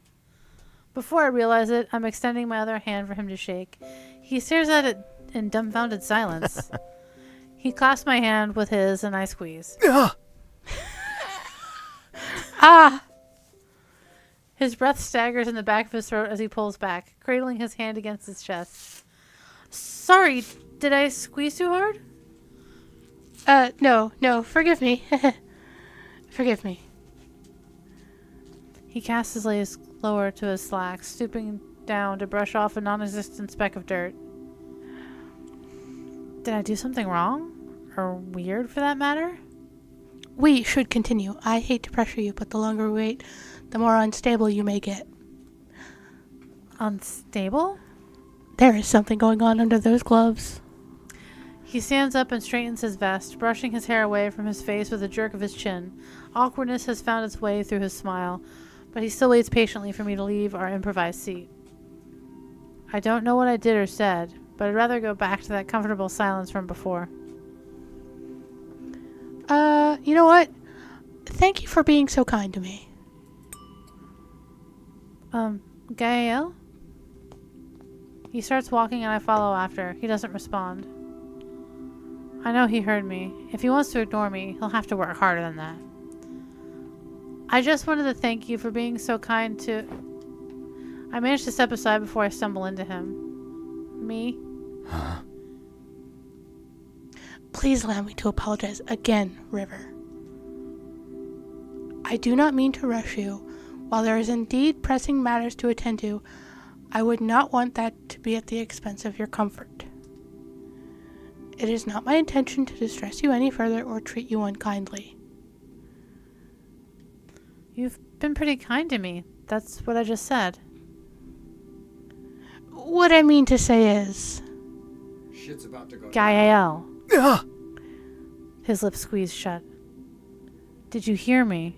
A: Before I realize it, I'm extending my other hand for him to shake. He stares at it in dumbfounded silence. He clasps my hand with his, and I squeeze. His breath staggers in the back of his throat as he pulls back, cradling his hand against his chest. Sorry, did I squeeze too hard?
B: No, forgive me. Forgive me.
A: He casts his lace lower to his slacks, stooping down to brush off a non-existent speck of dirt. Did I do something wrong? Or weird, for that matter?
B: We should continue. I hate to pressure you, but the longer we wait, the more unstable you may get.
A: Unstable?
B: There is something going on under those gloves.
A: He stands up and straightens his vest, brushing his hair away from his face with a jerk of his chin. Awkwardness has found its way through his smile, but he still waits patiently for me to leave our improvised seat. I don't know what I did or said, but I'd rather go back to that comfortable silence from before.
B: You know what? Thank you for being so kind to me.
A: Gael? He starts walking and I follow after. He doesn't respond. I know he heard me. If he wants to ignore me, he'll have to work harder than that. I just wanted to thank you for being so kind to... I managed to step aside before I stumble into him. Me?
B: Please allow me to apologize again, River. I do not mean to rush you. While there is indeed pressing matters to attend to, I would not want that to be at the expense of your comfort. It is not my intention to distress you any further or treat you unkindly.
A: You've been pretty kind to me. That's what I just said.
B: What I mean to say is...
C: Shit's about to go
A: Gael. His lips squeezed shut. Did you hear me?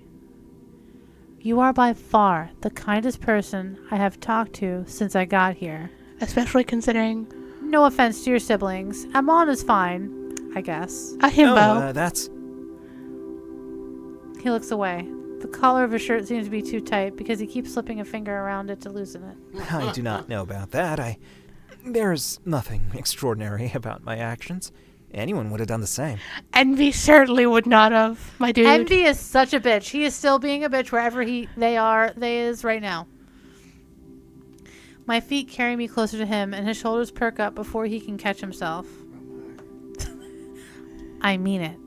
A: You are by far the kindest person I have talked to since I got here.
B: Especially considering...
A: No offense to your siblings. Amon is fine, I guess.
B: A himbo.
H: That's...
A: He looks away. The collar of his shirt seems to be too tight because he keeps slipping a finger around it to loosen it.
H: I do not know about that. There's nothing extraordinary about my actions. Anyone would have done the same.
B: Envy certainly would not have, my dude.
A: Envy is such a bitch. He is still being a bitch wherever they is right now. My feet carry me closer to him, and his shoulders perk up before he can catch himself. I mean it.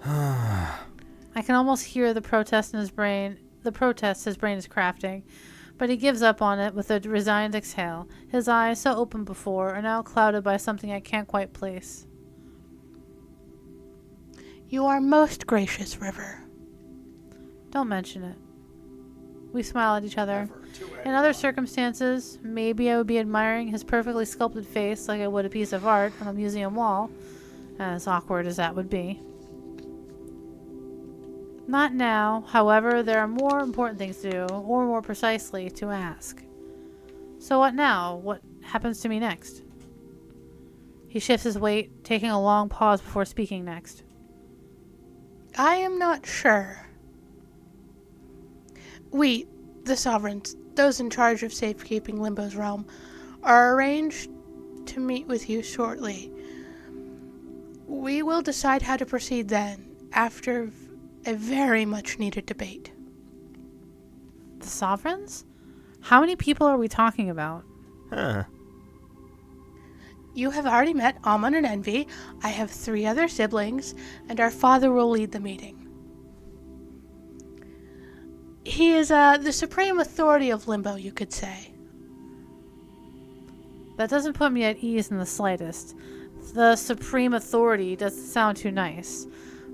A: I can almost hear the protest in his brain. The protest his brain is crafting, but he gives up on it with a resigned exhale. His eyes, so open before, are now clouded by something I can't quite place.
B: You are most gracious, River.
A: Don't mention it. We smile at each other. In other circumstances, maybe I would be admiring his perfectly sculpted face like I would a piece of art on a museum wall, as awkward as that would be. Not now, however, there are more important things to do, or more precisely, to ask. So what now? What happens to me next? He shifts his weight, taking a long pause before speaking next.
B: I am not sure. We, the sovereigns, those in charge of safekeeping Limbo's realm, are arranged to meet with you shortly. We will decide how to proceed then, after a very much needed debate.
A: The sovereigns? How many people are we talking about?
B: You have already met Amon and Envy. I have 3 other siblings, and our father will lead the meeting. He is the supreme authority of Limbo, you could say.
A: That doesn't put me at ease in the slightest. The supreme authority doesn't sound too nice.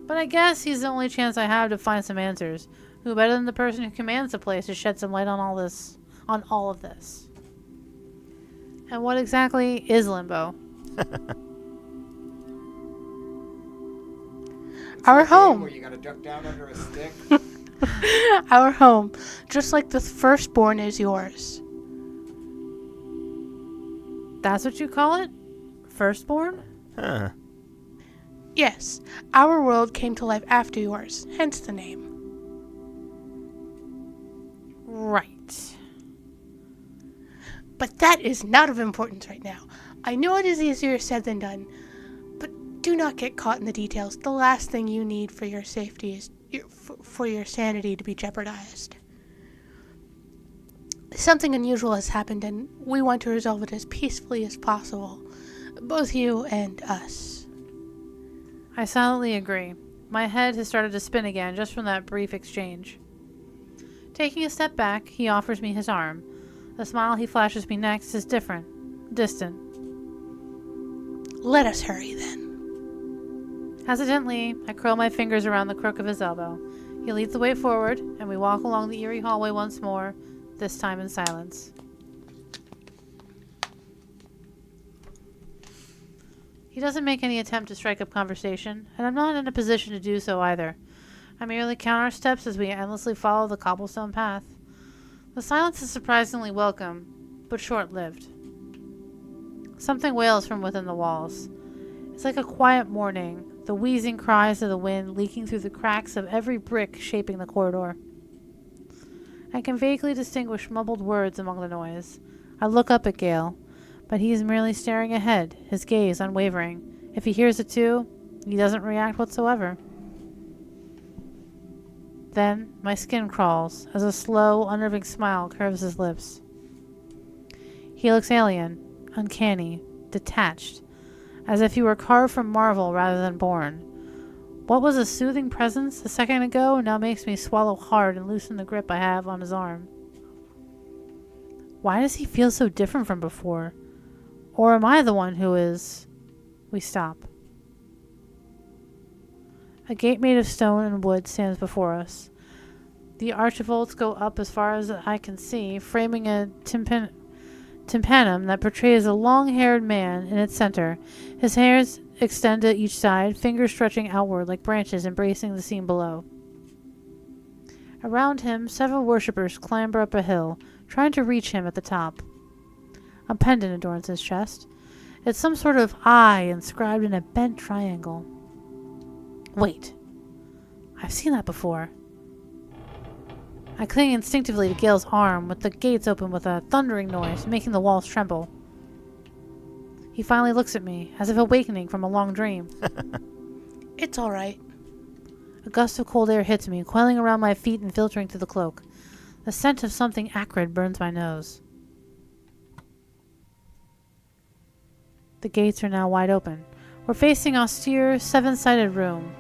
A: But I guess he's the only chance I have to find some answers. Who better than the person who commands the place to shed some light on all of this? And what exactly is Limbo?
B: Our home.
C: Where you gotta duck down under a stick.
B: Our home, just like the firstborn is yours.
A: That's what you call it? Firstborn?
B: Yes, our world came to life after yours, hence the name.
A: Right.
B: But that is not of importance right now. I know it is easier said than done, but do not get caught in the details. The last thing you need for your safety is for your sanity to be jeopardized. Something unusual has happened, and we want to resolve it as peacefully as possible. Both you and us.
A: I silently agree. My head has started to spin again just from that brief exchange. Taking a step back, he offers me his arm. The smile he flashes me next is different, distant.
B: Let us hurry then.
A: Hesitantly, I curl my fingers around the crook of his elbow. He leads the way forward, and we walk along the eerie hallway once more, this time in silence. He doesn't make any attempt to strike up conversation, and I'm not in a position to do so either. I merely count our steps as we endlessly follow the cobblestone path. The silence is surprisingly welcome, but short-lived. Something wails from within the walls. It's like a quiet morning, the wheezing cries of the wind leaking through the cracks of every brick shaping the corridor. I can vaguely distinguish mumbled words among the noise. I look up at Gale, but he is merely staring ahead, his gaze unwavering. If he hears it too, he doesn't react whatsoever. Then my skin crawls as a slow, unnerving smile curves his lips. He looks alien, uncanny, detached, as if he were carved from marble rather than born. What was a soothing presence a second ago now makes me swallow hard and loosen the grip I have on his arm. Why does he feel so different from before? Or am I the one who is... We stop. A gate made of stone and wood stands before us. The archivolts go up as far as I can see, framing a tympanum that portrays a long-haired man in its center. His hairs extend to each side, fingers stretching outward like branches embracing the scene below. Around him, several worshippers clamber up a hill, trying to reach him at the top. A pendant adorns his chest. It's some sort of eye inscribed in a bent triangle. Wait. I've seen that before. I cling instinctively to Gale's arm, with the gates open with a thundering noise, making the walls tremble. He finally looks at me, as if awakening from a long dream.
B: It's all right.
A: A gust of cold air hits me, coiling around my feet and filtering through the cloak. The scent of something acrid burns my nose. The gates are now wide open. We're facing an austere, seven-sided room.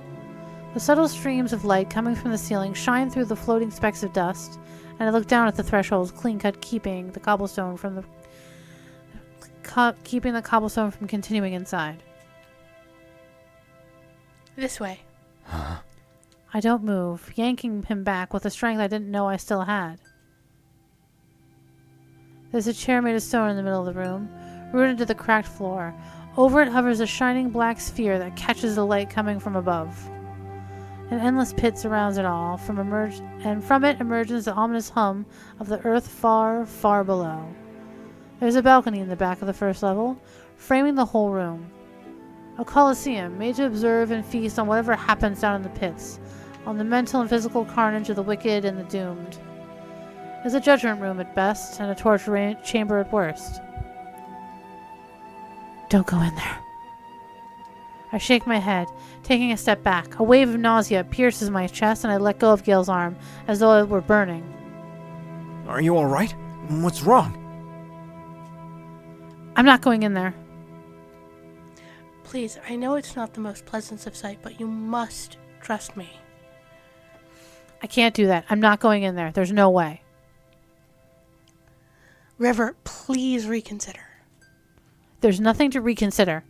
A: The subtle streams of light coming from the ceiling shine through the floating specks of dust, and I look down at the thresholds, clean-cut, keeping the cobblestone from continuing inside.
B: This way.
A: I don't move, yanking him back with a strength I didn't know I still had. There's a chair made of stone in the middle of the room, rooted to the cracked floor. Over it hovers a shining black sphere that catches the light coming from above. An endless pit surrounds it all, and from it emerges the ominous hum of the earth far, far below. There's a balcony in the back of the first level, framing the whole room. A coliseum made to observe and feast on whatever happens down in the pits, on the mental and physical carnage of the wicked and the doomed. There's a judgment room at best, and a torture chamber at worst. Don't go in there. I shake my head, taking a step back. A wave of nausea pierces my chest, and I let go of Gale's arm, as though it were burning.
H: Are you all right? What's wrong?
A: I'm not going in there.
B: Please, I know it's not the most pleasant of sight, but you must trust me.
A: I can't do that. I'm not going in there. There's no way.
B: River, please reconsider.
A: There's nothing to reconsider.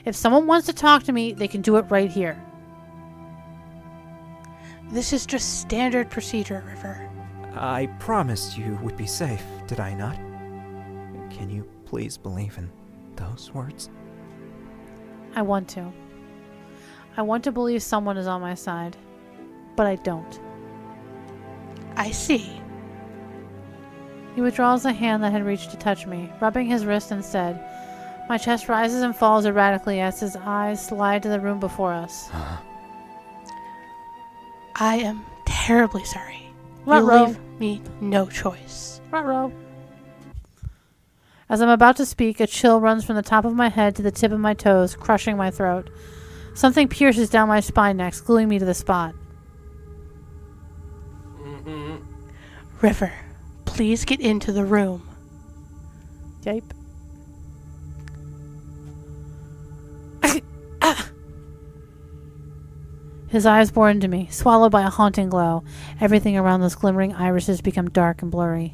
A: If someone wants to talk to me, they can do it right here.
B: This is just standard procedure, River.
H: I promised you would be safe, did I not? Can you please believe in those words?
A: I want to. I want to believe someone is on my side, but I don't.
B: I see.
A: He withdraws the hand that had reached to touch me, rubbing his wrist instead. My chest rises and falls erratically as his eyes slide to the room before us.
B: I am terribly sorry.
A: You
B: leave me no choice.
A: Ruh-roh. As I'm about to speak, a chill runs from the top of my head to the tip of my toes, crushing my throat. Something pierces down my spine next, gluing me to the spot.
B: River, please get into the room.
A: Yipe. His eyes bore into me, swallowed by a haunting glow. Everything around those glimmering irises become dark and blurry.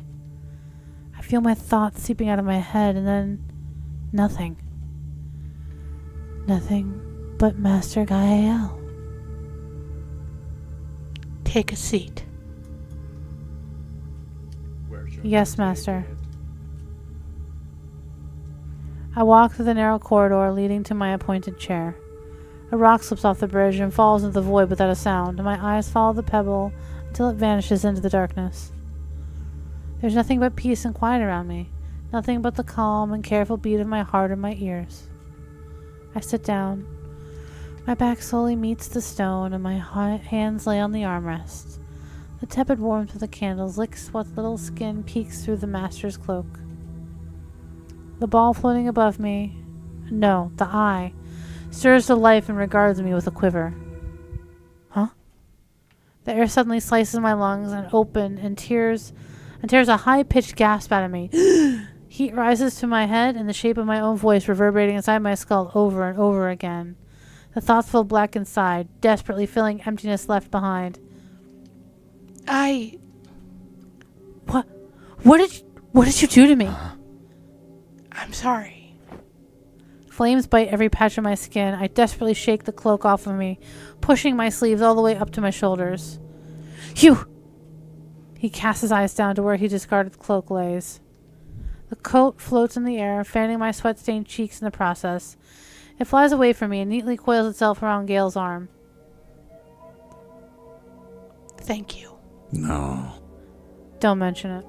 A: I feel my thoughts seeping out of my head, and then nothing. Nothing but Master Gael.
B: Take a seat.
A: Yes, Master. I walk through the narrow corridor leading to my appointed chair. A rock slips off the bridge and falls into the void without a sound, and my eyes follow the pebble until it vanishes into the darkness. There's nothing but peace and quiet around me, nothing but the calm and careful beat of my heart in my ears. I sit down. My back slowly meets the stone, and my hands lay on the armrests. The tepid warmth of the candles licks what little skin peeks through the master's cloak. The ball floating above me, no, the eye, stirs to life and regards me with a quiver. Huh? The air suddenly slices my lungs and tears a high-pitched gasp out of me. Heat rises to my head in the shape of my own voice reverberating inside my skull over and over again. The thoughts fill black inside, desperately filling emptiness left behind. What did you do to me?
B: I'm sorry.
A: Flames bite every patch of my skin. I desperately shake the cloak off of me, pushing my sleeves all the way up to my shoulders. Phew! He casts his eyes down to where his discarded cloak lays. The coat floats in the air, fanning my sweat-stained cheeks in the process. It flies away from me and neatly coils itself around Gale's arm.
B: Thank you.
E: No.
A: Don't mention it.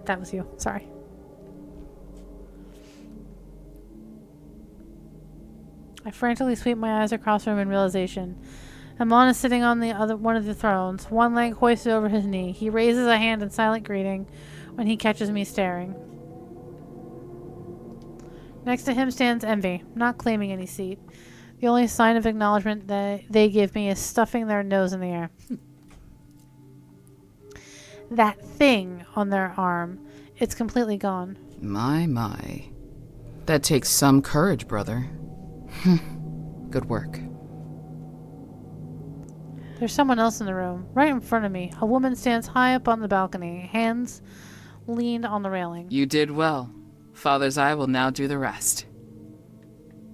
A: That was you. Sorry. I frantically sweep my eyes across the room in realization. Amon is sitting on one of the thrones, one leg hoisted over his knee. He raises a hand in silent greeting when he catches me staring. Next to him stands Envy, not claiming any seat. The only sign of acknowledgement that they give me is stuffing their nose in the air. That thing on their arm, it's completely gone.
I: My. That takes some courage, brother. Good work.
A: There's someone else in the room, right in front of me. A woman stands high up on the balcony, hands leaned on the railing.
I: You did well. Father's eye will now do the rest.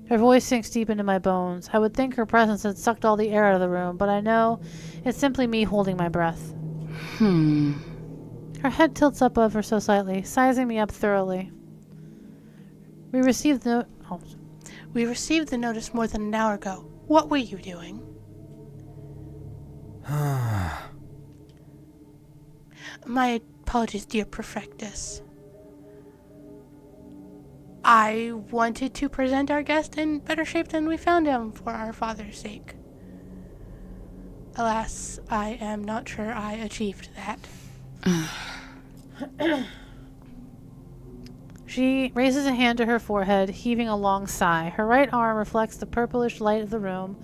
A: Her voice sinks deep into my bones. I would think her presence had sucked all the air out of the room, but I know it's simply me holding my breath. Her head tilts up ever so slightly, sizing me up thoroughly. We received the
B: notice more than an hour ago. What were you doing? My apologies, dear Perfectus. I wanted to present our guest in better shape than we found him for our father's sake. Alas, I am not sure I achieved that.
A: She raises a hand to her forehead, heaving a long sigh. Her right arm reflects the purplish light of the room,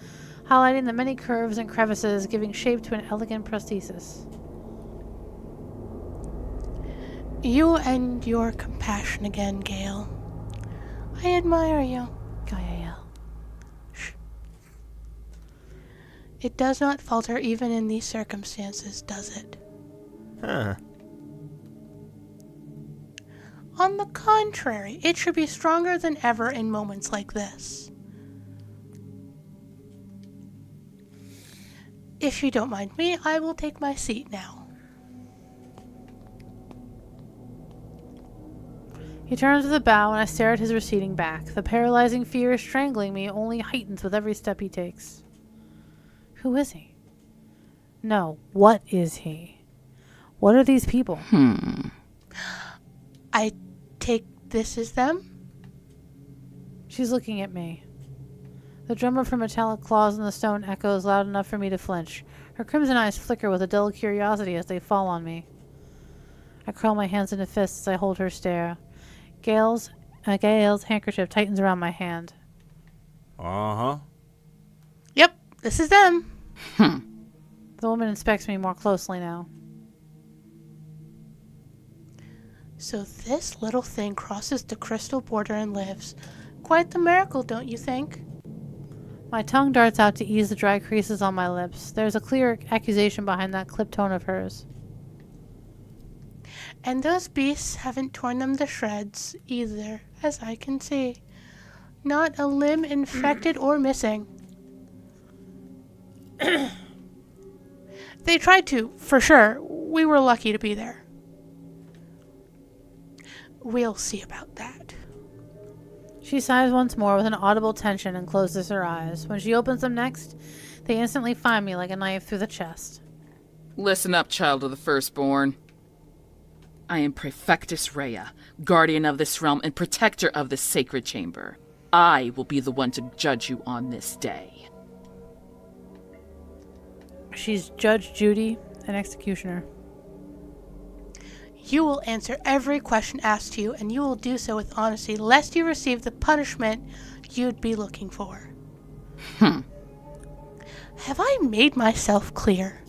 A: highlighting the many curves and crevices, giving shape to an elegant prosthesis.
B: You and your compassion again, Gale. I admire you.
A: Gael.
B: Shh. It does not falter even in these circumstances, does it?
H: Huh.
B: On the contrary, it should be stronger than ever in moments like this. If you don't mind me, I will take my seat now.
A: He turns with a bow, and I stare at his receding back. The paralyzing fear strangling me only heightens with every step he takes. Who is he? No, what is he? What are these people?
B: I take this as them?
A: She's looking at me. The drum of her metallic claws in the stone echoes loud enough for me to flinch. Her crimson eyes flicker with a dull curiosity as they fall on me. I curl my hands into fists as I hold her stare. Gail's handkerchief tightens around my hand.
E: Uh-huh.
B: Yep, this is them.
A: The woman inspects me more closely now.
B: So this little thing crosses the crystal border and lives. Quite the miracle, don't you think?
A: My tongue darts out to ease the dry creases on my lips. There's a clear accusation behind that clipped tone of hers.
B: And those beasts haven't torn them to shreds either, as I can see. Not a limb infected or missing. They tried to, for sure. We were lucky to be there. We'll see about that.
A: She sighs once more with an audible tension and closes her eyes. When she opens them next, they instantly find me like a knife through the chest.
I: Listen up, child of the firstborn. I am Prefectus Rhea, guardian of this realm and protector of this sacred chamber. I will be the one to judge you on this day.
A: She's Judge Judy, an executioner.
B: You will answer every question asked to you, and you will do so with honesty, lest you receive the punishment you'd be looking for. Have I made myself clear?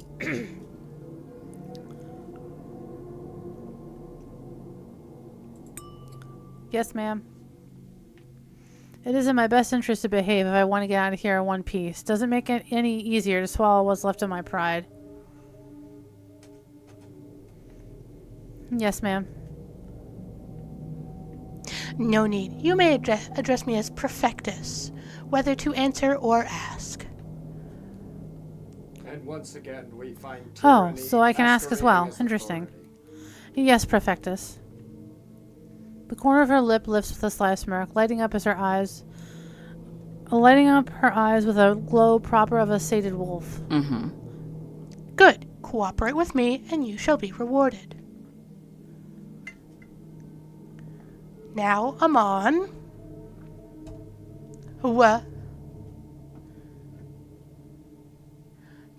A: Yes, ma'am. It is in my best interest to behave if I want to get out of here in one piece. Doesn't make it any easier to swallow what's left of my pride. Yes, ma'am.
B: No need. You may address me as Perfectus, whether to answer or ask.
C: And once again, we find
A: Oh,
C: tyranny
A: so I can ask as well.
C: masquerading as
A: Interesting.
C: authority.
A: Yes, Perfectus. The corner of her lip lifts with a sly smirk, lighting up her eyes with a glow proper of a sated wolf.
B: Good. Cooperate with me, and you shall be rewarded. Now, Amon. What?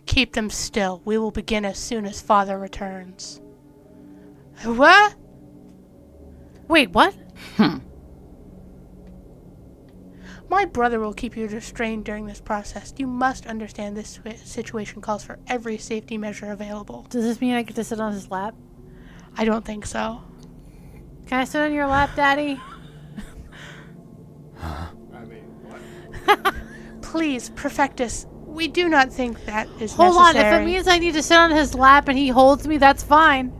B: Keep them still. We will begin as soon as Father returns. What?
A: Wait, what?
B: My brother will keep you restrained during this process. You must understand this situation calls for every safety measure available.
A: Does this mean I get to sit on his lap?
B: I don't think so.
A: Can I sit on your lap, Daddy?
C: I mean, what?
B: Please, Perfectus, we do not think that is
A: Hold on,
B: necessary.
A: if it means I need to sit on his lap and he holds me, that's fine.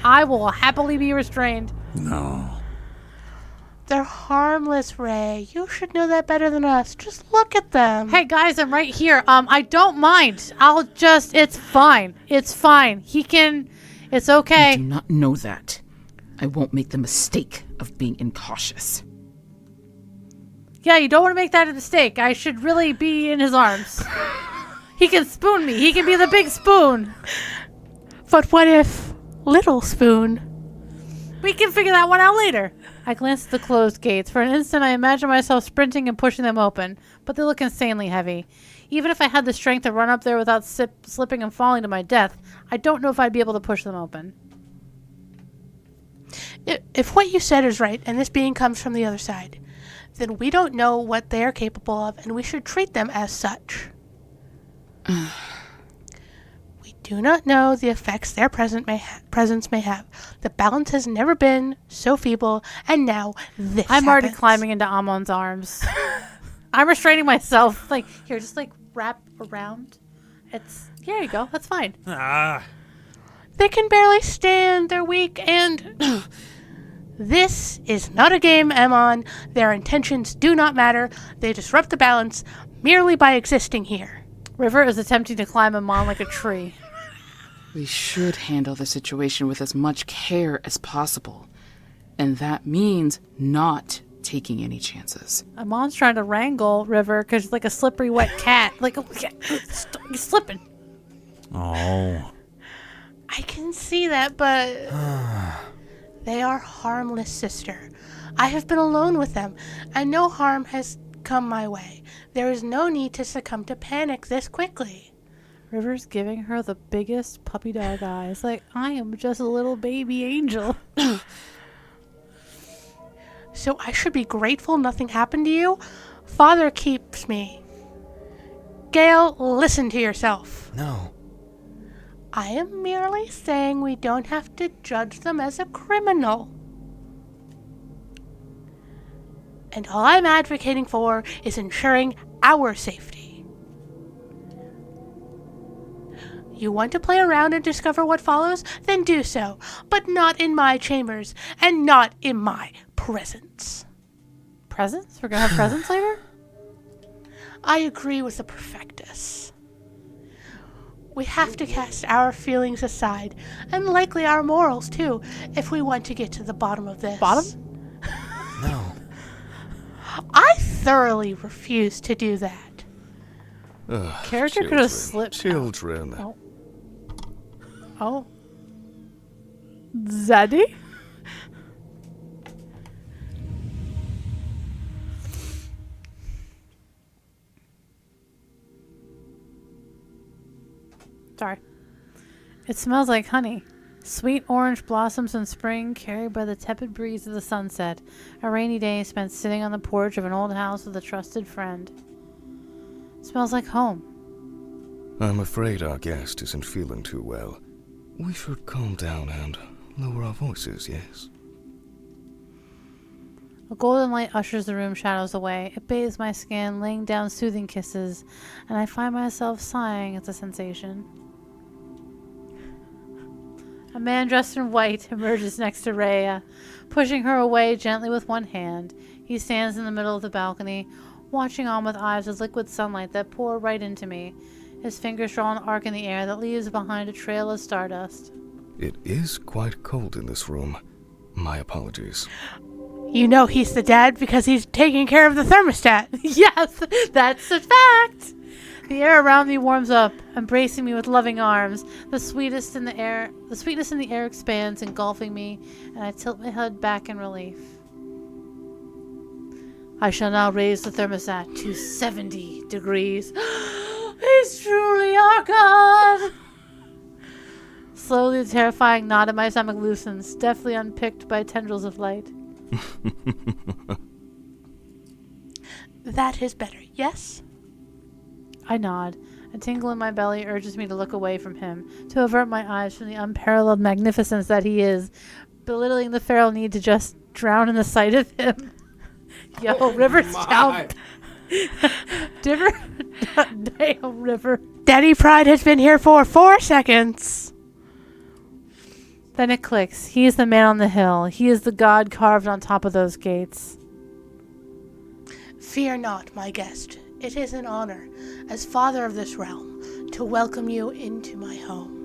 A: I will happily be restrained.
E: No.
B: They're harmless, Ray. You should know that better than us. Just look at them.
A: Hey guys, I'm right here. I don't mind. It's fine. It's fine. It's okay.
I: You do not know that. I won't make the mistake of being incautious.
A: Yeah, you don't want to make that a mistake. I should really be in his arms. He can spoon me. He can be the big spoon.
B: But what if Little Spoon?
A: We can figure that one out later. I glanced at the closed gates. For an instant, I imagined myself sprinting and pushing them open, but they look insanely heavy. Even if I had the strength to run up there without slipping and falling to my death, I don't know if I'd be able to push them open.
B: If what you said is right, and this being comes from the other side, then we don't know what they are capable of, and we should treat them as such. We do not know the effects their presence may have. The balance has never been so feeble, and now this
A: I'm
B: happens.
A: already climbing into Amon's arms. I'm restraining myself. Like, here, just like wrap around. Here you go. That's fine.
B: They can barely stand. They're weak, and this is not a game, Amon. Their intentions do not matter. They disrupt the balance merely by existing here.
A: River is attempting to climb Amon like a tree.
I: We should handle the situation with as much care as possible. And that means not taking any chances.
A: Amon's trying to wrangle River because she's like a slippery wet cat. Like, you're slipping.
E: Oh.
B: I can see that, but they are harmless, sister. I have been alone with them, and no harm has come my way. There is no need to succumb to panic this quickly.
A: River's giving her the biggest puppy dog eyes. Like, I am just a little baby angel.
B: So I should be grateful nothing happened to you? Father keeps me. Gale, listen to yourself.
H: No.
B: I am merely saying we don't have to judge them as a criminal. And all I'm advocating for is ensuring our safety. You want to play around and discover what follows? Then do so, but not in my chambers and not in my presence.
A: Presents? We're going to have presents later?
B: I agree with the Perfectus. We have to cast our feelings aside, and likely our morals too, if we want to get to the bottom of this.
A: Bottom?
H: No.
B: I thoroughly refuse to do that.
A: Character could have slipped.
J: Children.
A: Oh. Zaddy? Sorry. It smells like honey. Sweet orange blossoms in spring carried by the tepid breeze of the sunset. A rainy day spent sitting on the porch of an old house with a trusted friend. Smells like home.
J: I'm afraid our guest isn't feeling too well. We should calm down and lower our voices, yes?
A: A golden light ushers the room shadows away. It bathes my skin, laying down soothing kisses, and I find myself sighing at the sensation. A man dressed in white emerges next to Rhea, pushing her away gently with one hand. He stands in the middle of the balcony, watching on with eyes of liquid sunlight that pour right into me. His fingers draw an arc in the air that leaves behind a trail of stardust.
J: It is quite cold in this room. My apologies.
B: You know he's the dad because he's taking care of the thermostat.
A: Yes, that's a fact. The air around me warms up, embracing me with loving arms. The sweetness in the air expands, engulfing me, and I tilt my head back in relief. I shall now raise the thermostat to 70 degrees. He's truly our God! Slowly, the terrifying knot in my stomach loosens, deftly unpicked by tendrils of light.
B: That is better, yes?
A: I nod. A tingle in my belly urges me to look away from him, to avert my eyes from the unparalleled magnificence that he is, belittling the feral need to just drown in the sight of him. Yo, River's down. Damn, River.
B: Daddy Pride has been here for 4 seconds.
A: Then it clicks. He is the man on the hill. He is the god carved on top of those gates.
B: Fear not, my guest. It is an honor, as father of this realm, to welcome you into my home.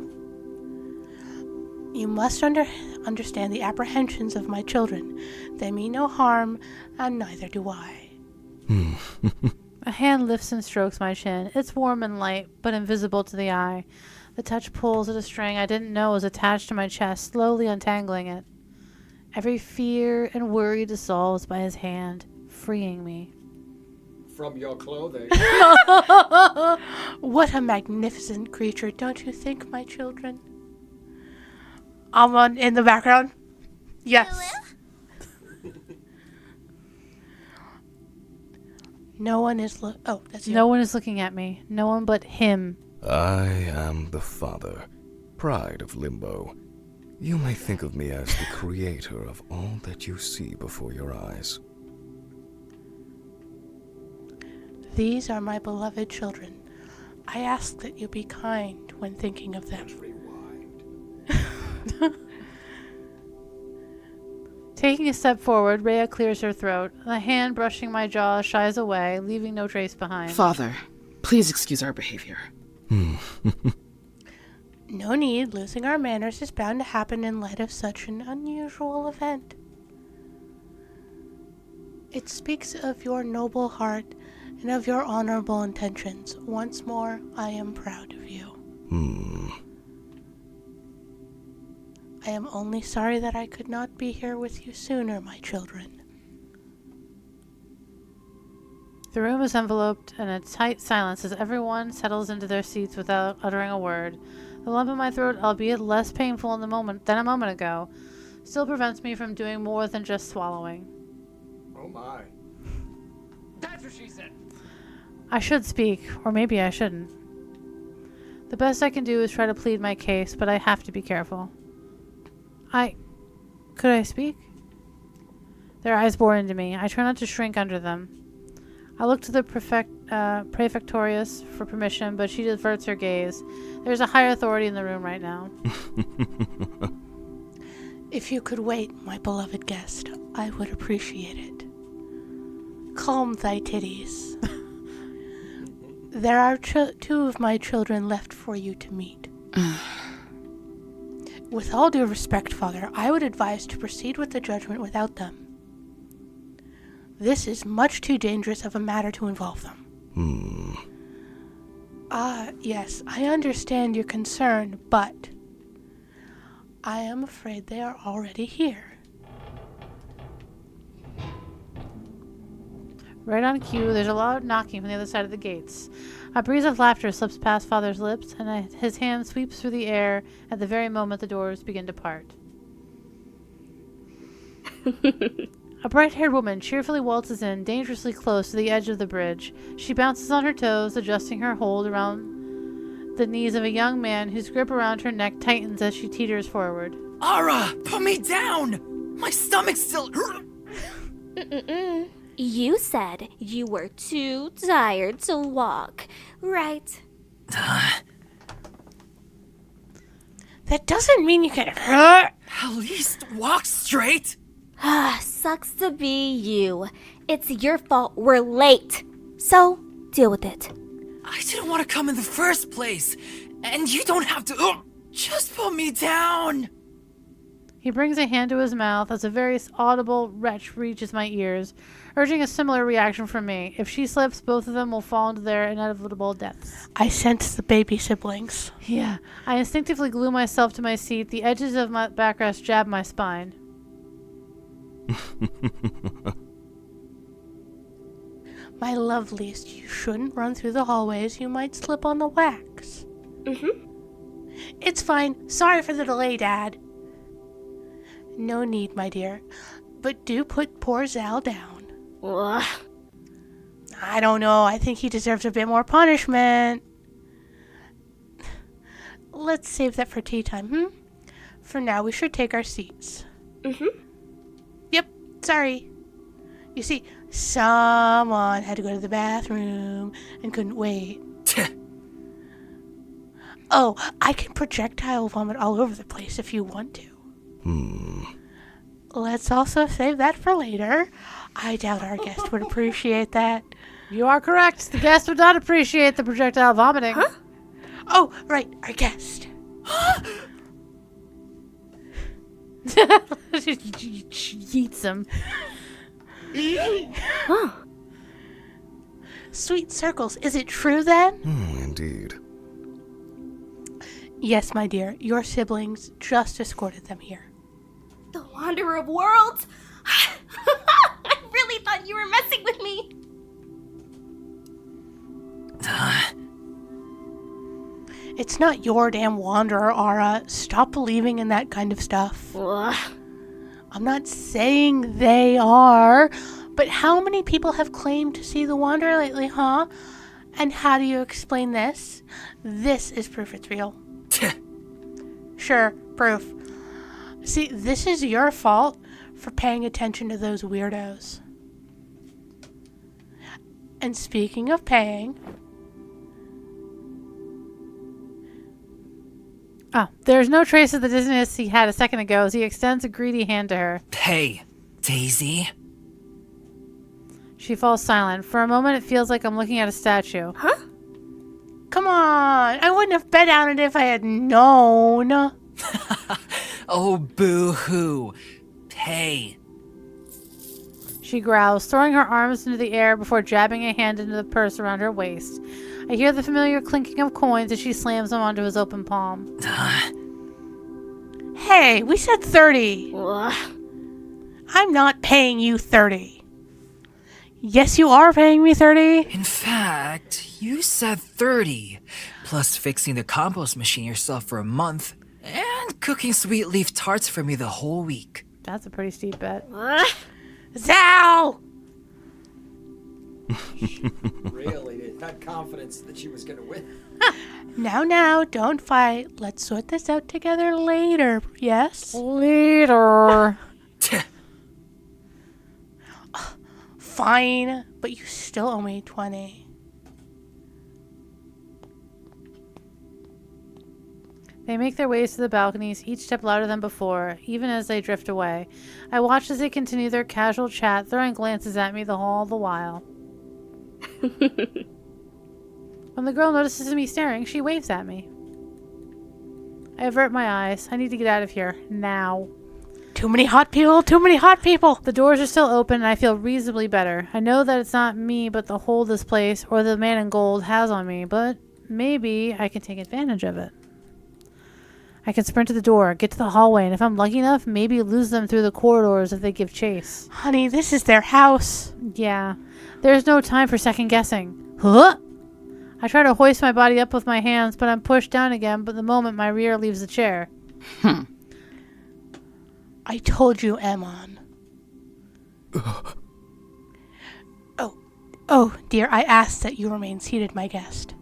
B: You must understand the apprehensions of my children. They mean no harm, and neither do I.
A: A hand lifts and strokes my chin. It's warm and light, but invisible to the eye. The touch pulls at a string I didn't know was attached to my chest, slowly untangling it. Every fear and worry dissolves by his hand, freeing me.
C: From your clothing.
B: What a magnificent creature, don't you think, my children? Almond in the background. Yes. No one is that's you.
A: No one is looking at me. No one but him.
J: I am the father, pride of Limbo. You may think of me as the creator of all that you see before your eyes.
B: These are my beloved children. I ask that you be kind when thinking of them.
A: Taking a step forward, Rhea clears her throat. The hand brushing my jaw shies away, leaving no trace behind.
I: Father, please excuse our behavior.
B: No need. Losing our manners is bound to happen in light of such an unusual event. It speaks of your noble heart and of your honorable intentions. Once more, I am proud of you. I am only sorry that I could not be here with you sooner, my children.
A: The room is enveloped in a tight silence as everyone settles into their seats without uttering a word. The lump in my throat, albeit less painful in the moment than a moment ago, still prevents me from doing more than just swallowing.
C: Oh my.
F: That's what she said.
A: I should speak, or maybe I shouldn't. The best I can do is try to plead my case, but I have to be careful. Could I speak? Their eyes bore into me. I try not to shrink under them. I look to the prefectorius for permission, but she diverts her gaze. There's a higher authority in the room right now.
B: If you could wait, my beloved guest, I would appreciate it. Calm thy titties. There are two of my children left for you to meet. With all due respect, Father, I would advise to proceed with the judgment without them. This is much too dangerous of a matter to involve them. Yes, I understand your concern, but I am afraid they are already here.
A: Right on cue, there's a loud knocking from the other side of the gates. A breeze of laughter slips past Father's lips, and his hand sweeps through the air at the very moment the doors begin to part. A bright-haired woman cheerfully waltzes in, dangerously close to the edge of the bridge. She bounces on her toes, adjusting her hold around the knees of a young man whose grip around her neck tightens as she teeters forward.
F: Ara, put me down! My stomach's still...
K: You said you were too tired to walk, right?
B: That doesn't mean you can hurt.
F: At least walk straight.
K: Sucks to be you. It's your fault we're late. So, deal with it.
F: I didn't want to come in the first place. And you don't have to... just put me down.
A: He brings a hand to his mouth as a very audible retch reaches my ears, urging a similar reaction from me. If she slips, both of them will fall into their inevitable deaths.
B: I sense the baby siblings.
A: Yeah. I instinctively glue myself to my seat. The edges of my backrest jab my spine.
B: My loveliest, you shouldn't run through the hallways. You might slip on the wax. It's fine. Sorry for the delay, Dad. No need, my dear. But do put poor Zal down.
K: Ugh.
B: I don't know. I think he deserves a bit more punishment. Let's save that for tea time, For now, we should take our seats. Yep, sorry. You see, someone had to go to the bathroom and couldn't wait. Oh, I can projectile vomit all over the place if you want to. Let's also save that for later. I doubt our guest would appreciate that.
A: You are correct. The guest would not appreciate the projectile vomiting.
B: Oh, right, our guest.
A: Yeets him.
B: Sweet circles, is it true then?
J: Indeed.
B: Yes, my dear. Your siblings just escorted them here.
K: The Wanderer of Worlds? I really thought you were messing with me.
B: It's not your damn Wanderer, Aura. Stop believing in that kind of stuff. I'm not saying they are, but how many people have claimed to see the Wanderer lately, huh? And how do you explain this? This is proof it's real. Sure, proof. See, this is your fault for paying attention to those weirdos. And speaking of paying...
A: Oh, there's no trace of the dizziness he had a second ago as he extends a greedy hand to her.
F: Hey, Daisy.
A: She falls silent. For a moment, it feels like I'm looking at a statue.
K: Huh?
B: Come on, I wouldn't have bet on it if I had known.
F: Oh, boo-hoo. Hey.
A: She growls, throwing her arms into the air before jabbing a hand into the purse around her waist. I hear the familiar clinking of coins as she slams them onto his open palm.
B: Hey, we said 30. I'm not paying you 30. Yes, you are paying me 30.
F: In fact, you said 30, plus fixing the compost machine yourself for a month, and cooking sweet leaf tarts for me the whole week.
A: That's a pretty steep bet.
B: Zal!
G: Really had confidence that she was going to win.
B: Now, don't fight. Let's sort this out together later, yes?
A: Later.
B: Fine, but you still owe me 20.
A: They make their ways to the balconies, each step louder than before, even as they drift away. I watch as they continue their casual chat, throwing glances at me all the while. When the girl notices me staring, she waves at me. I avert my eyes. I need to get out of here. Now.
B: Too many hot people, too many hot people!
A: The doors are still open and I feel reasonably better. I know that it's not me but the hold this place or the man in gold has on me, but maybe I can take advantage of it. I can sprint to the door, get to the hallway, and if I'm lucky enough, maybe lose them through the corridors if they give chase.
B: Honey, this is their house.
A: Yeah. There's no time for second guessing. Huh? I try to hoist my body up with my hands, but I'm pushed down again but the moment my rear leaves the chair.
B: I told you, Ammon. Oh, dear, I asked that you remain seated, my guest.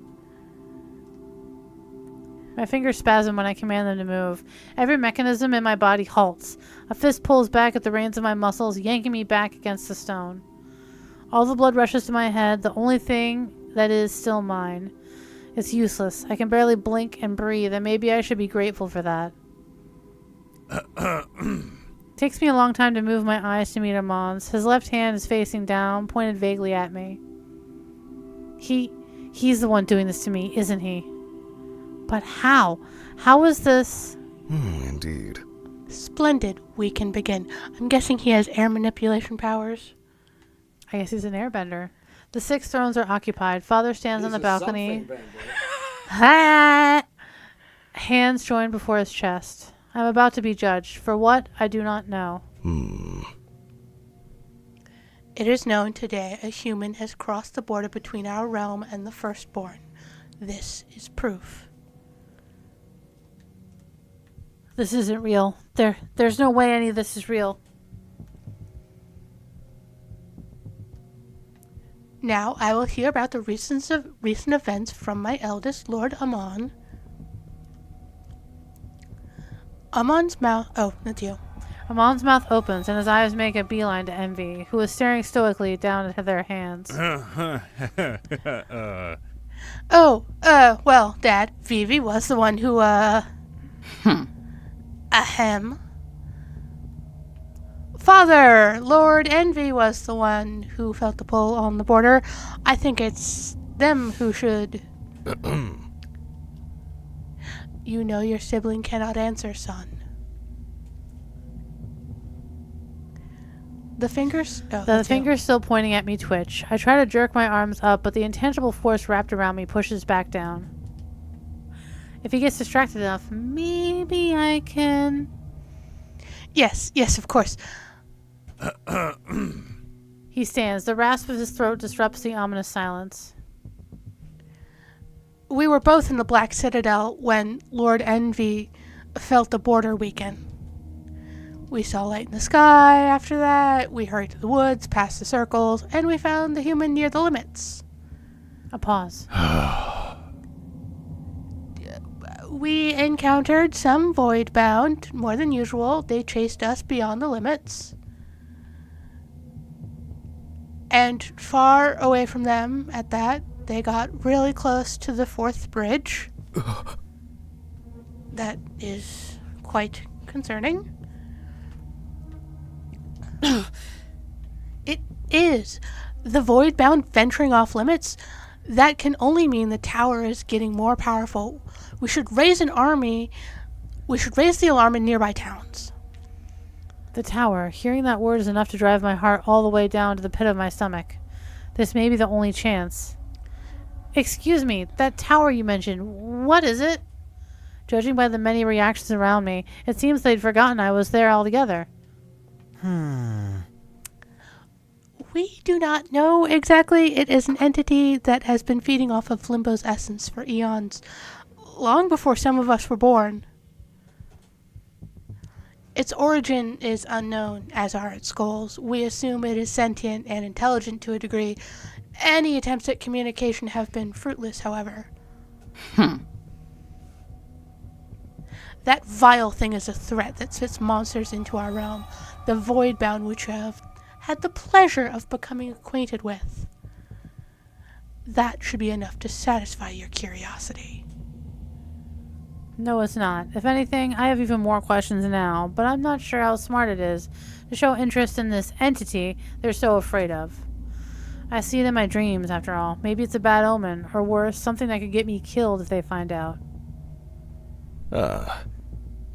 A: My fingers spasm when I command them to move. Every mechanism in my body halts. A fist pulls back at the reins of my muscles, yanking me back against the stone. All the blood rushes to my head, the only thing that is still mine. It's useless. I can barely blink and breathe, and maybe I should be grateful for that. Takes me a long time to move my eyes to meet Amon's. His left hand is facing down, pointed vaguely at me. He's the one doing this to me, isn't he? But how? How is this?
J: Indeed.
B: Splendid. We can begin. I'm guessing he has air manipulation powers.
A: I guess he's an airbender. The 6 thrones are occupied. Father stands on the balcony. Hands joined before his chest. I'm about to be judged. For what? I do not know.
B: It is known today a human has crossed the border between our realm and the Firstborn. This is proof.
A: This isn't real. There's no way any of this is real.
B: Now I will hear about the recent events from my eldest, Lord Ammon. Amon's mouth... Oh, that's you.
A: Amon's mouth opens and his eyes make a beeline to Envy, who is staring stoically down at their hands.
B: Well, Dad, Vivi was the one who, Ahem. Father, Lord Envy was the one who felt the pull on the border. I think it's them who should... You know your sibling cannot answer, son. The fingers? Oh,
A: The fingers still pointing at me twitch. I try to jerk my arms up, but the intangible force wrapped around me pushes back down. If he gets distracted enough, maybe I can...
B: Yes, of course.
A: He stands. The rasp of his throat disrupts the ominous silence.
B: We were both in the Black Citadel when Lord Envy felt the border weaken. We saw light in the sky after that. We hurried to the woods, past the circles, and we found the human near the limits.
A: A pause.
B: We encountered some void-bound, more than usual. They chased us beyond the limits. And far away from them at that, they got really close to the 4th bridge. That is quite concerning. It is. The void-bound venturing off limits, that can only mean the tower is getting more powerful. We should raise an army. We should raise the alarm in nearby towns.
A: The tower. Hearing that word is enough to drive my heart all the way down to the pit of my stomach. This may be the only chance. Excuse me, that tower you mentioned, what is it? Judging by the many reactions around me, it seems they'd forgotten I was there altogether.
B: We do not know exactly. It is an entity that has been feeding off of Limbo's essence for eons, long before some of us were born. Its origin is unknown, as are its goals. We assume it is sentient and intelligent to a degree. Any attempts at communication have been fruitless, however. That vile thing is a threat that spits monsters into our realm, the Voidbound which you have had the pleasure of becoming acquainted with. That should be enough to satisfy your curiosity.
A: No, it's not. If anything, I have even more questions now, but I'm not sure how smart it is to show interest in this entity they're so afraid of. I see it in my dreams, after all. Maybe it's a bad omen, or worse, something that could get me killed if they find out.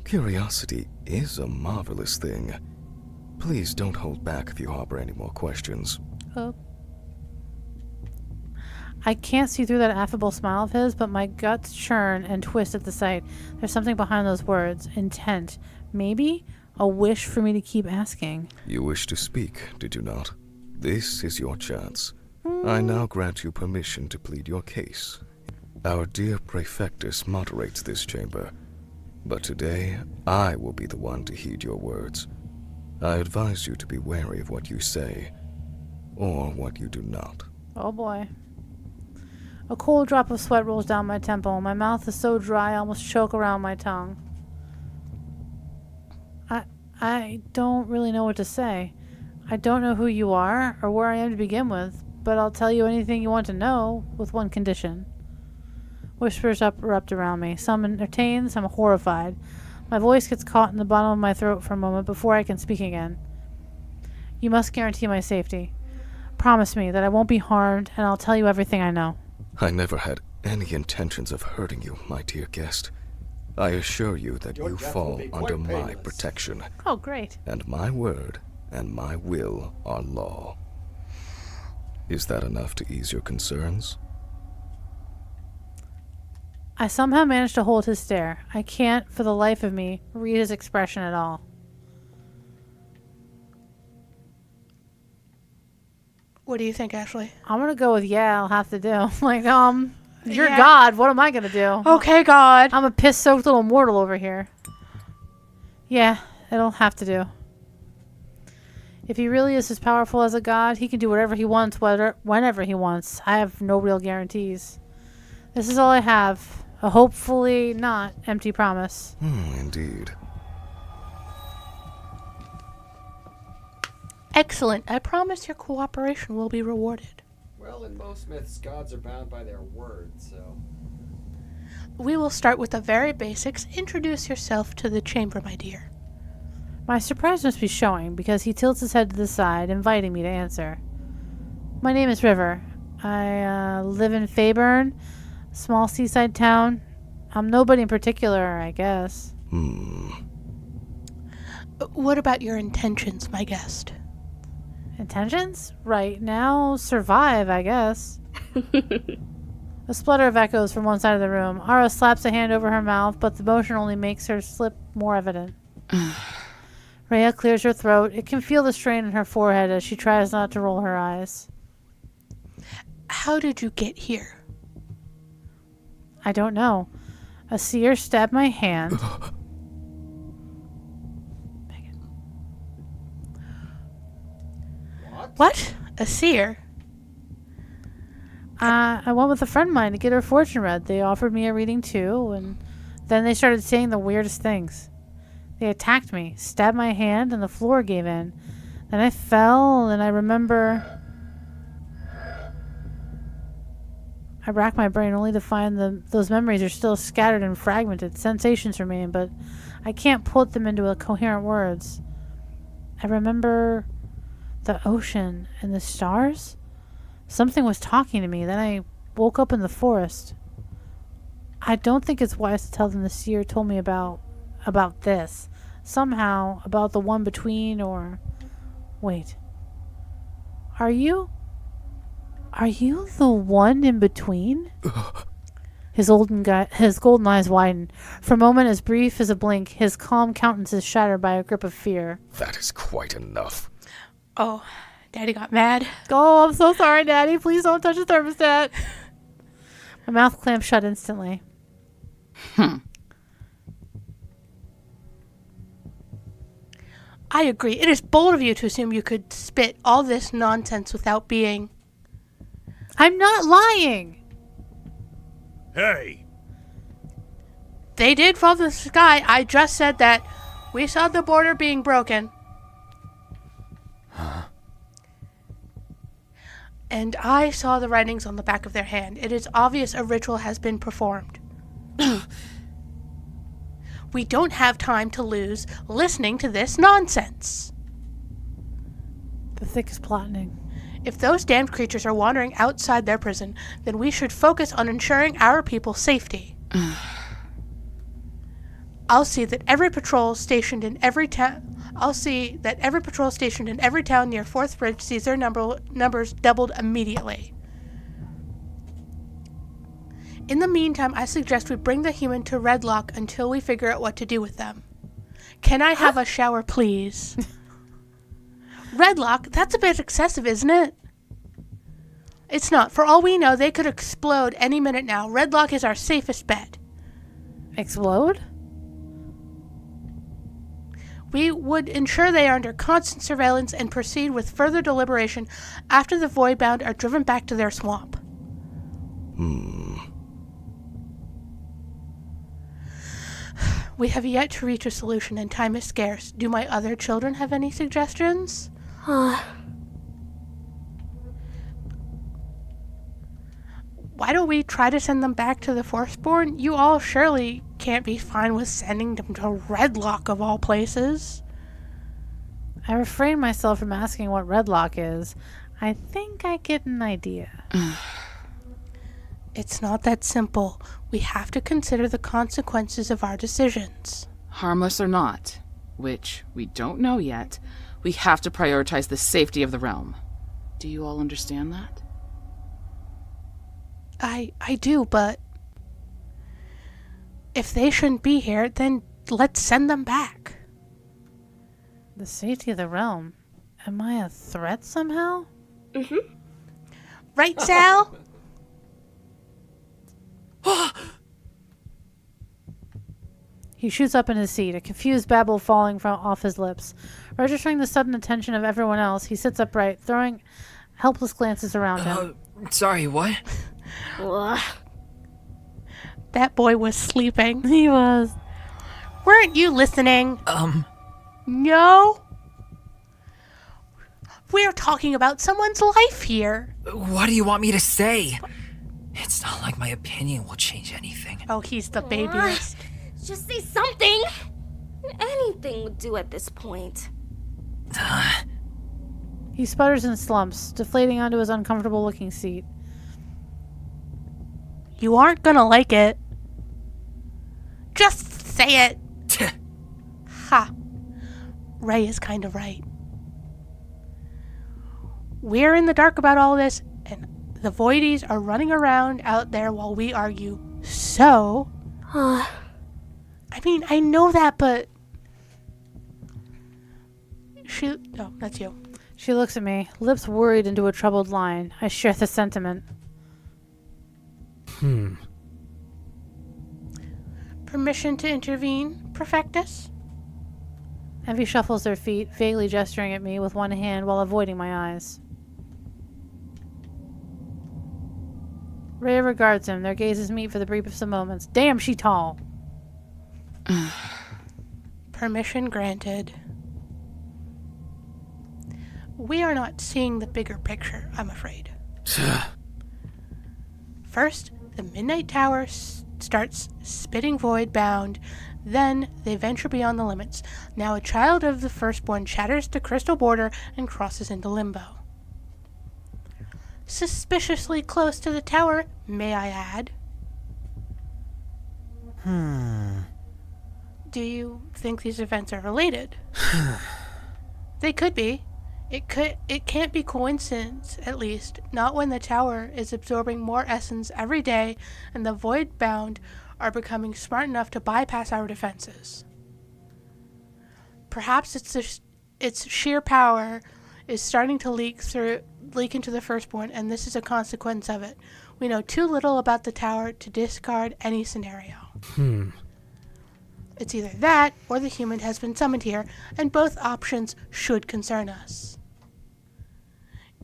J: Curiosity is a marvelous thing. Please don't hold back if you harbor any more questions.
A: Oh. I can't see through that affable smile of his, but my guts churn and twist at the sight. There's something behind those words. Intent. Maybe a wish for me to keep asking.
J: You wish to speak, did you not? This is your chance. I now grant you permission to plead your case. Our dear Prefectus moderates this chamber, but today I will be the one to heed your words. I advise you to be wary of what you say, or what you do not.
A: Oh boy. A cold drop of sweat rolls down my temple. My mouth is so dry I almost choke around my tongue. I don't really know what to say. I don't know who you are, or where I am to begin with, but I'll tell you anything you want to know, with one condition. Whispers erupt around me. Some entertained, some horrified. My voice gets caught in the bottom of my throat for a moment before I can speak again. You must guarantee my safety. Promise me that I won't be harmed, and I'll tell you everything I know.
J: I never had any intentions of hurting you, my dear guest. I assure you that you fall under my protection.
A: Oh, great.
J: And my word and my will are law. Is that enough to ease your concerns?
A: I somehow managed to hold his stare. I can't, for the life of me, read his expression at all.
B: What do you think, Ashley?
A: I'm gonna go with I'll have to do. You're God. What am I gonna do?
B: Okay, God.
A: I'm a piss-soaked little mortal over here. Yeah, it'll have to do. If he really is as powerful as a god, he can do whatever he wants, whenever he wants. I have no real guarantees. This is all I have. A hopefully not empty promise.
J: Indeed.
B: Excellent. I promise your cooperation will be rewarded.
G: Well, in most myths, gods are bound by their word, so...
B: We will start with the very basics. Introduce yourself to the chamber, my dear.
A: My surprise must be showing, because he tilts his head to the side, inviting me to answer. My name is River. I live in Fayburn, a small seaside town. I'm nobody in particular, I guess.
B: What about your intentions, my guest?
A: Intentions? Right now, survive, I guess. A splutter of echoes from one side of the room. Ara slaps a hand over her mouth, but the motion only makes her slip more evident. Rhea clears her throat. It can feel the strain in her forehead as she tries not to roll her eyes.
B: How did you get here?
A: I don't know. A seer stabbed my hand.
B: What? A seer?
A: I went with a friend of mine to get her fortune read. They offered me a reading too, and then they started saying the weirdest things. They attacked me, stabbed my hand, and the floor gave in. Then I fell, and I remember... I racked my brain only to find those memories are still scattered and fragmented. Sensations remain, but I can't put them into coherent words. I remember the ocean and the stars. Something was talking to me. Then I woke up in the forest. I don't think it's wise to tell them the seer told me about this. Somehow, about the one between, or... Wait. Are you the one in between? His golden eyes widen. For a moment as brief as a blink, his calm countenance is shattered by a grip of fear.
J: That is quite enough.
B: Oh, Daddy got mad.
A: Oh, I'm so sorry, Daddy. Please don't touch the thermostat. My mouth clamped shut instantly.
B: I agree. It is bold of you to assume you could spit all this nonsense without being...
A: I'm not lying.
E: Hey!
B: They did fall from the sky. I just said that we saw the border being broken.
H: Huh?
B: And I saw the writings on the back of their hand. It is obvious a ritual has been performed. We don't have time to lose listening to this nonsense.
A: The thick is plotting.
B: If those damned creatures are wandering outside their prison, then we should focus on ensuring our people's safety. I'll see that every patrol stationed in every town near 4th Bridge sees their numbers doubled immediately. In the meantime, I suggest we bring the human to Redlock until we figure out what to do with them. Can I have a shower, please? Redlock? That's a bit excessive, isn't it? It's not. For all we know, they could explode any minute now. Redlock is our safest bet.
A: Explode?
B: We would ensure they are under constant surveillance and proceed with further deliberation after the Voidbound are driven back to their swamp. We have yet to reach a solution and time is scarce. Do my other children have any suggestions? Why don't we try to send them back to the Firstborn? You all surely can't be fine with sending them to Redlock of all places.
A: I refrain myself from asking what Redlock is. I think I get an idea.
B: It's not that simple. We have to consider the consequences of our decisions.
I: Harmless or not, which we don't know yet, we have to prioritize the safety of the realm. Do you all understand that?
B: I do, but if they shouldn't be here, then let's send them back.
A: The safety of the realm? Am I a threat somehow?
B: Right, Sal?
A: He shoots up in his seat, a confused babble falling off his lips. Registering the sudden attention of everyone else, he sits upright, throwing helpless glances around him.
F: Sorry, what?
B: That boy was sleeping.
A: He was.
B: Weren't you listening? No? We're talking about someone's life here.
F: What do you want me to say? It's not like my opinion will change anything.
B: Oh, he's the babiest.
K: Just say something. Anything would do at this point.
A: He sputters and slumps, deflating onto his uncomfortable-looking seat.
B: You aren't gonna like it. Just say it. Ha. Ray is kind of right. We're in the dark about all this, and the voidies are running around out there while we argue. So... I mean, I know that, but... Oh, that's you.
A: She looks at me, lips worried into a troubled line. I share the sentiment.
B: Permission to intervene, Perfectus?
A: Evie shuffles their feet, vaguely gesturing at me with one hand while avoiding my eyes. Rhea regards him. Their gazes meet for the briefest of moments. Damn, she tall.
B: Permission granted. We are not seeing the bigger picture, I'm afraid. First, the Midnight Tower starts spitting void bound. Then they venture beyond the limits. Now a child of the Firstborn shatters the crystal border and crosses into limbo. Suspiciously close to the tower, may I add. Do you think these events are related? They could be. It can't be coincidence, at least, not when the tower is absorbing more essence every day and the void-bound are becoming smart enough to bypass our defenses. Perhaps its sheer power is starting to leak into the Firstborn, and this is a consequence of it. We know too little about the tower to discard any scenario. It's either that, or the human has been summoned here, and both options should concern us.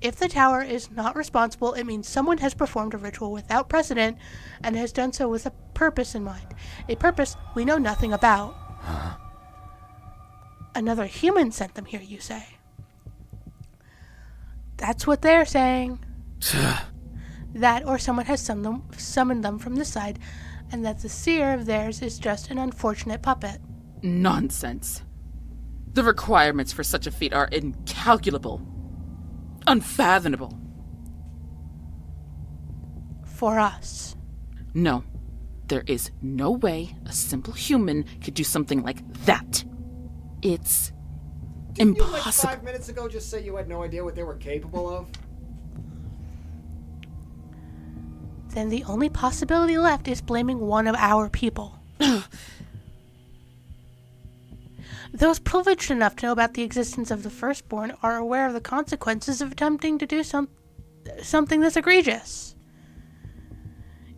B: If the tower is not responsible, it means someone has performed a ritual without precedent and has done so with a purpose in mind. A purpose we know nothing about. Another human sent them here, you say? That's what they're saying. That or someone has summoned them from the side, and that the seer of theirs is just an unfortunate puppet.
I: Nonsense. The requirements for such a feat are incalculable. Unfathomable.
B: For us.
I: No. There is no way a simple human could do something like that. It's
C: Didn't
I: impossible.
C: You, like 5 minutes ago, just say you had no idea what they were capable of?
B: Then the only possibility left is blaming one of our people. Those privileged enough to know about the existence of the Firstborn are aware of the consequences of attempting to do something this egregious.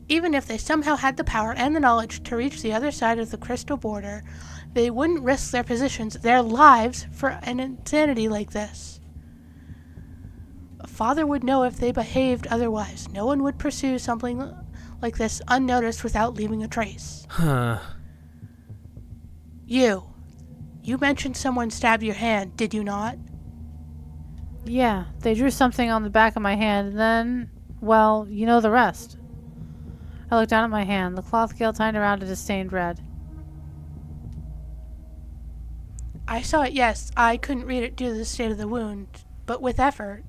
B: Even if they somehow had the power and the knowledge to reach the other side of the crystal border, they wouldn't risk their positions, their lives, for an insanity like this. A father would know if they behaved otherwise. No one would pursue something like this unnoticed without leaving a trace. You mentioned someone stabbed your hand, did you not?
A: Yeah, they drew something on the back of my hand, and then, well, you know the rest. I looked down at my hand, the cloth gale tied around it a stained red.
B: I saw it, yes. I couldn't read it due to the state of the wound, but with effort.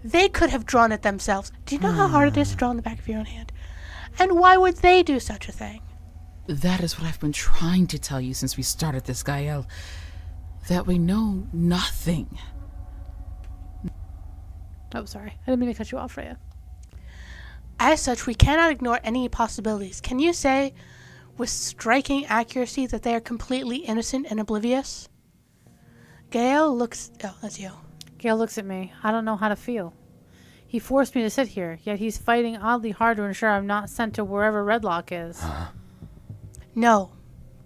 B: They could have drawn it themselves. Do you know how hard it is to draw on the back of your own hand? And why would they do such a thing?
I: That is what I've been trying to tell you since we started this, Gael. That we know nothing.
A: Oh, sorry. I didn't mean to cut you off, Freya.
B: As such, we cannot ignore any possibilities. Can you say with striking accuracy that they are completely innocent and oblivious? Gael looks... Oh, that's you.
A: Gael looks at me. I don't know how to feel. He forced me to sit here, yet he's fighting oddly hard to ensure I'm not sent to wherever Redlock is.
B: No,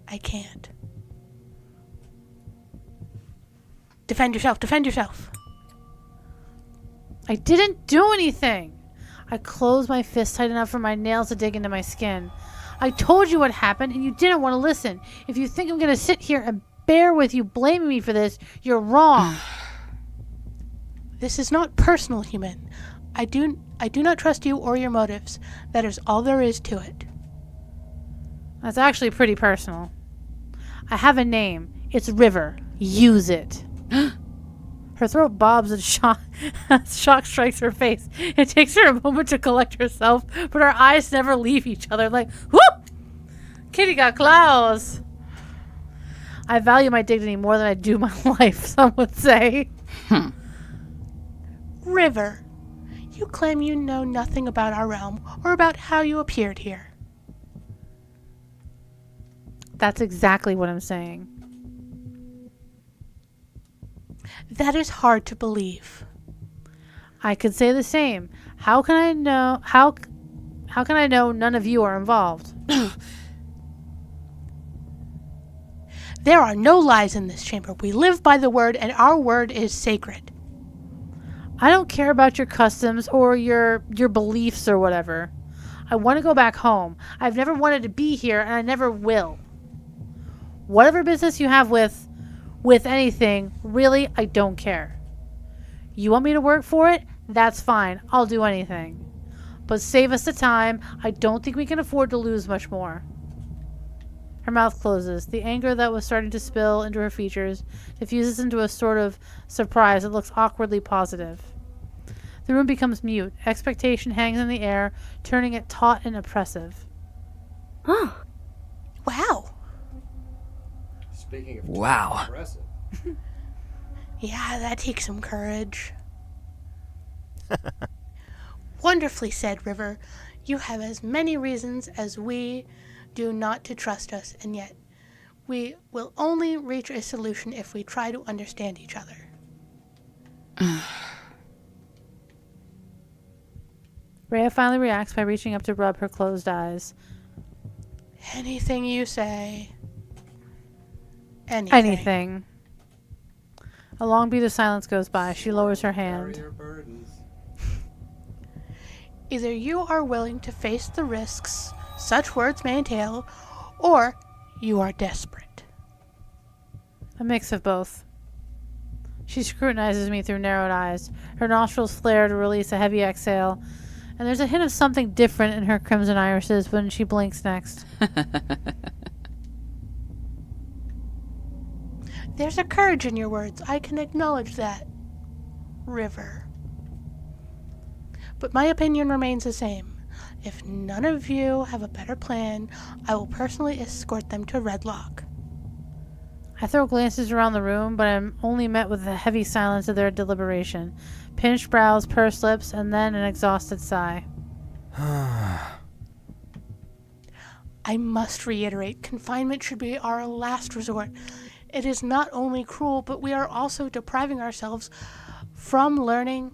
B: I can't. Defend yourself, defend yourself.
A: I didn't do anything. I closed my fist tight enough for my nails to dig into my skin. I told you what happened, and you didn't want to listen. If you think I'm going to sit here and bear with you blaming me for this, you're wrong.
B: This is not personal, human. I do not trust you or your motives. That is all there is to it.
A: That's actually pretty personal. I have a name. It's River. Use it. Her throat bobs and shock strikes her face. It takes her a moment to collect herself, but her eyes never leave each other. Like, whoop! Kitty got claws. I value my dignity more than I do my life, some would say.
B: River, you claim you know nothing about our realm or about how you appeared here.
A: That's exactly what I'm saying.
B: That is hard to believe.
A: I could say the same. How can I know? How can I know none of you are involved?
B: There are no lies in this chamber. We live by the word, and our word is sacred.
A: I don't care about your customs or your beliefs or whatever. I want to go back home. I've never wanted to be here, and I never will. Whatever business you have with anything, really, I don't care. You want me to work for it? That's fine. I'll do anything. But save us the time. I don't think we can afford to lose much more. Her mouth closes. The anger that was starting to spill into her features diffuses into a sort of surprise that looks awkwardly positive. The room becomes mute. Expectation hangs in the air, turning it taut and oppressive.
K: Huh.
B: Wow.
G: Speaking of
F: Wow.
G: impressive.
B: Yeah, that takes some courage. Wonderfully said, River. You have as many reasons as we do not to trust us, and yet we will only reach a solution if we try to understand each other.
A: Rhea finally reacts by reaching up to rub her closed eyes.
B: Anything you say.
A: Anything. A long beat of silence goes by. She lowers her hand.
G: Carry your burdens.
B: Either you are willing to face the risks such words may entail, or you are desperate.
A: A mix of both. She scrutinizes me through narrowed eyes. Her nostrils flare to release a heavy exhale, and there's a hint of something different in her crimson irises when she blinks next.
B: There's a courage in your words. I can acknowledge that, River. But my opinion remains the same. If none of you have a better plan, I will personally escort them to Redlock.
A: I throw glances around the room, but I'm only met with the heavy silence of their deliberation. Pinched brows, pursed lips, and then an exhausted sigh.
B: I must reiterate, confinement should be our last resort. It is not only cruel, but we are also depriving ourselves from learning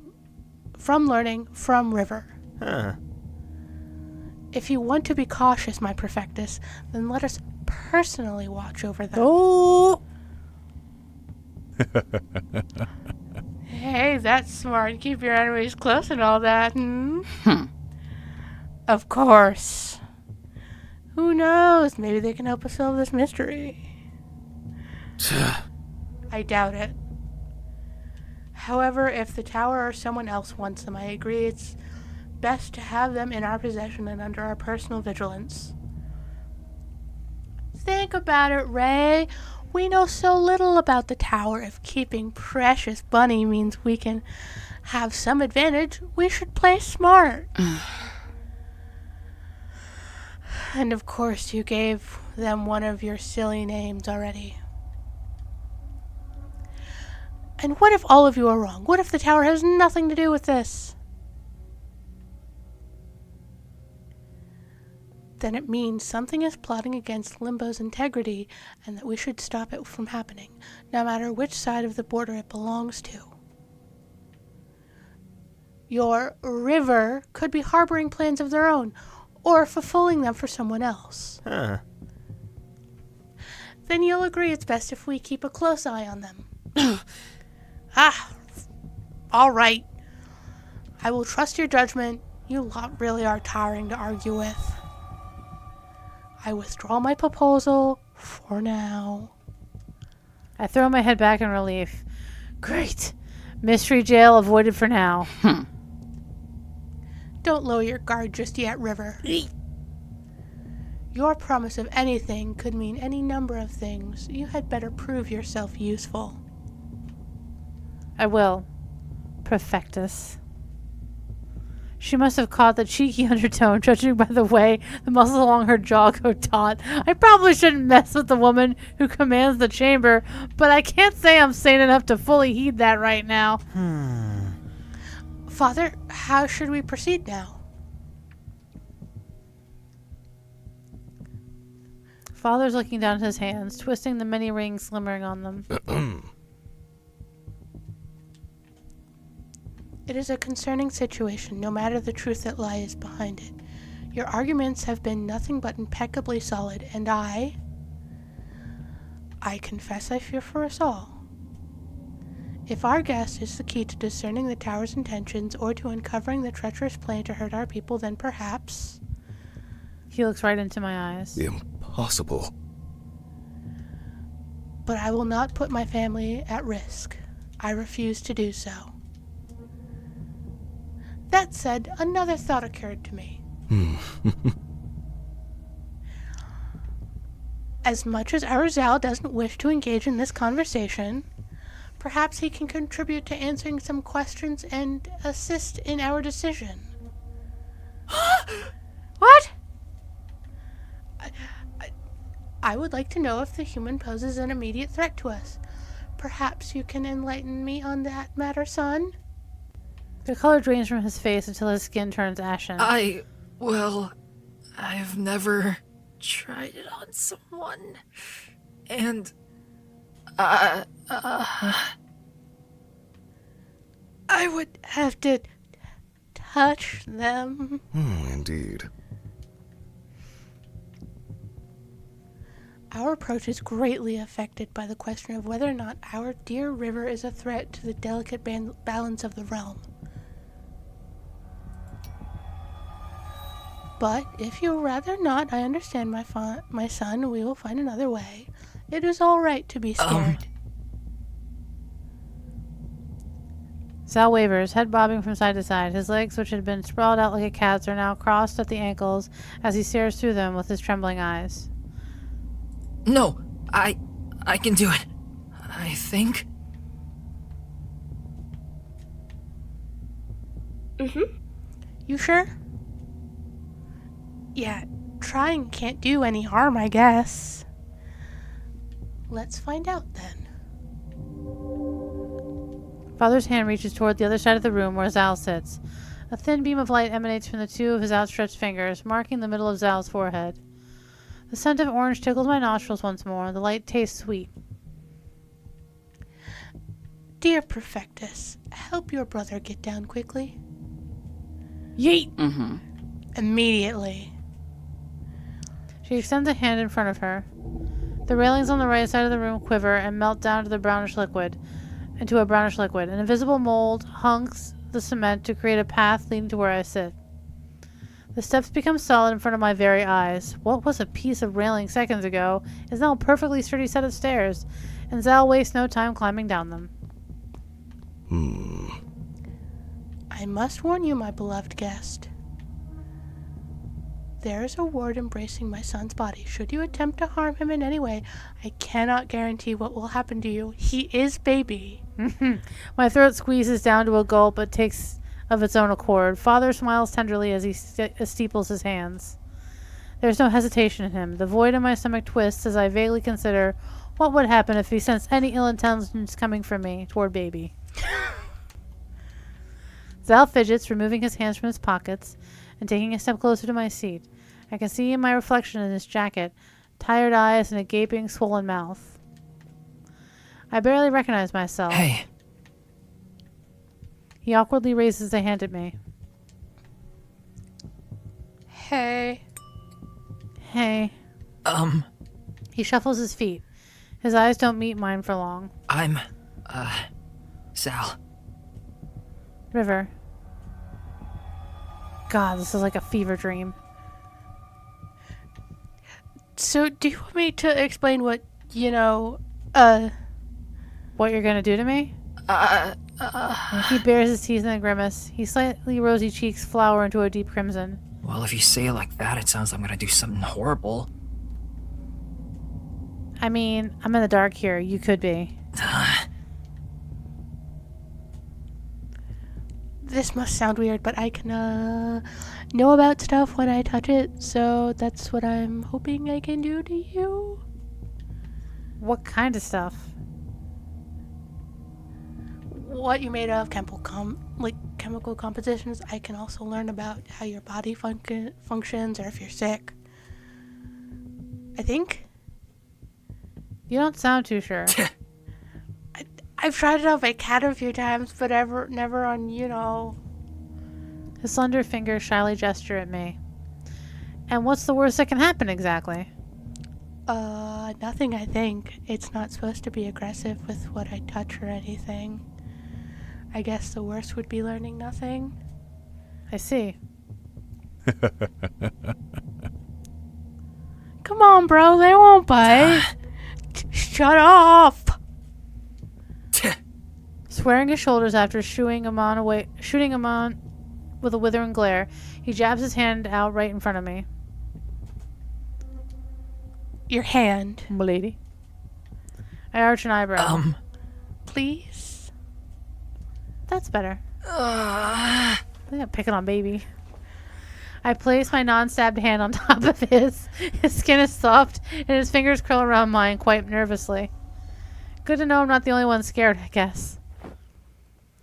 B: from River. If you want to be cautious, my Perfectus, then let us personally watch over them.
A: Oh!
B: Hey, that's smart. Keep your enemies close and all that. Of course. Who knows? Maybe they can help us solve this mystery. I doubt it. However, if the tower or someone else wants them, I agree it's best to have them in our possession and under our personal vigilance. Think about it, Ray. We know so little about the tower. If keeping precious Bunny means we can have some advantage, we should play smart. And of course, you gave them one of your silly names already. And what if all of you are wrong? What if the tower has nothing to do with this? Then it means something is plotting against Limbo's integrity and that we should stop it from happening, no matter which side of the border it belongs to. Your River could be harboring plans of their own, or fulfilling them for someone else. Then you'll agree it's best if we keep a close eye on them. All right. I will trust your judgment. You lot really are tiring to argue with. I withdraw my proposal for now.
A: I throw my head back in relief. Great. Mystery jail avoided for now.
B: Don't lower your guard just yet, River. Your promise of anything could mean any number of things. You had better prove yourself useful.
A: I will. Perfectus. She must have caught the cheeky undertone, judging by the way the muscles along her jaw go taut. I probably shouldn't mess with the woman who commands the chamber, but I can't say I'm sane enough to fully heed that right now.
B: Father, how should we proceed now?
A: Father's looking down at his hands, twisting the many rings glimmering on them.
B: It is a concerning situation, no matter the truth that lies behind it. Your arguments have been nothing but impeccably solid, and I confess I fear for us all. If our guest is the key to discerning the tower's intentions or to uncovering the treacherous plan to hurt our people, then perhaps...
A: He looks right into my eyes.
J: Impossible.
B: But I will not put my family at risk. I refuse to do so. That said, another thought occurred to me. As much as our Zal doesn't wish to engage in this conversation, perhaps he can contribute to answering some questions and assist in our decision.
A: What?
B: I would like to know if the human poses an immediate threat to us. Perhaps you can enlighten me on that matter, son?
A: The color drains from his face until his skin turns ashen.
F: Well, I've never tried it on someone. And,
B: I would have to touch them.
J: Indeed.
B: Our approach is greatly affected by the question of whether or not our dear river is a threat to the delicate balance of the realm. But if you rather not, I understand, my son. We will find another way. It is all right to be scared.
A: Zal wavers, head bobbing from side to side. His legs, which had been sprawled out like a cat's, are now crossed at the ankles as he stares through them with his trembling eyes.
F: No, I can do it. I think.
B: You sure? Yeah, trying can't do any harm, I guess. Let's find out then.
A: Father's hand reaches toward the other side of the room where Zal sits. A thin beam of light emanates from the two of his outstretched fingers, marking the middle of Zal's forehead. The scent of orange tickles my nostrils once more. The light tastes sweet.
B: Dear Perfectus, help your brother get down quickly.
A: Yeet!
B: Immediately.
A: She extends a hand in front of her. The railings on the right side of the room quiver and melt down to a brownish liquid. An invisible mold hunks the cement to create a path leading to where I sit. The steps become solid in front of my very eyes. What was a piece of railing seconds ago is now a perfectly sturdy set of stairs, and Zal wastes no time climbing down them.
B: I must warn you, my beloved guest. There is a ward embracing my son's body. Should you attempt to harm him in any way, I cannot guarantee what will happen to you. He is baby.
A: My throat squeezes down to a gulp, but takes of its own accord. Father smiles tenderly as he steeples his hands. There's no hesitation in him. The void in my stomach twists as I vaguely consider what would happen if he sensed any ill intelligence coming from me toward baby. Zal fidgets, removing his hands from his pockets and taking a step closer to my seat. I can see my reflection in his jacket, tired eyes, and a gaping, swollen mouth. I barely recognize myself.
F: Hey.
A: He awkwardly raises a hand at me.
B: Hey.
A: Hey. He shuffles his feet. His eyes don't meet mine for long.
F: I'm, Zal.
A: River. God, this is like a fever dream.
B: So, do you want me to explain what,
A: What you're gonna do to me? He bares his teeth in a grimace. His slightly rosy cheeks flower into a deep crimson.
F: Well, if you say it like that, it sounds like I'm gonna do something horrible.
A: I mean, I'm in the dark here. You could be.
B: This must sound weird, but I can, know about stuff when I touch it, so that's what I'm hoping I can do to you.
A: What kind of stuff?
B: What you made of, chemical chemical compositions, I can also learn about how your body functions or if you're sick. I think.
A: You don't sound too sure.
B: I've tried it on my cat a few times, but never on, you know.
A: His slender fingers shyly gesture at me. And what's the worst that can happen exactly?
B: Nothing, I think. It's not supposed to be aggressive with what I touch or anything. I guess the worst would be learning nothing.
A: I see.
B: Come on, bro, they won't bite. Shut off!
A: Squaring his shoulders after shooting him on with a withering glare, he jabs his hand out right in front of me.
B: Your hand.
A: Milady. I arch an eyebrow.
B: Please?
A: That's better. I think I'm picking on baby. I place my non-stabbed hand on top of his. His skin is soft, and his fingers curl around mine quite nervously. Good to know I'm not the only one scared, I guess.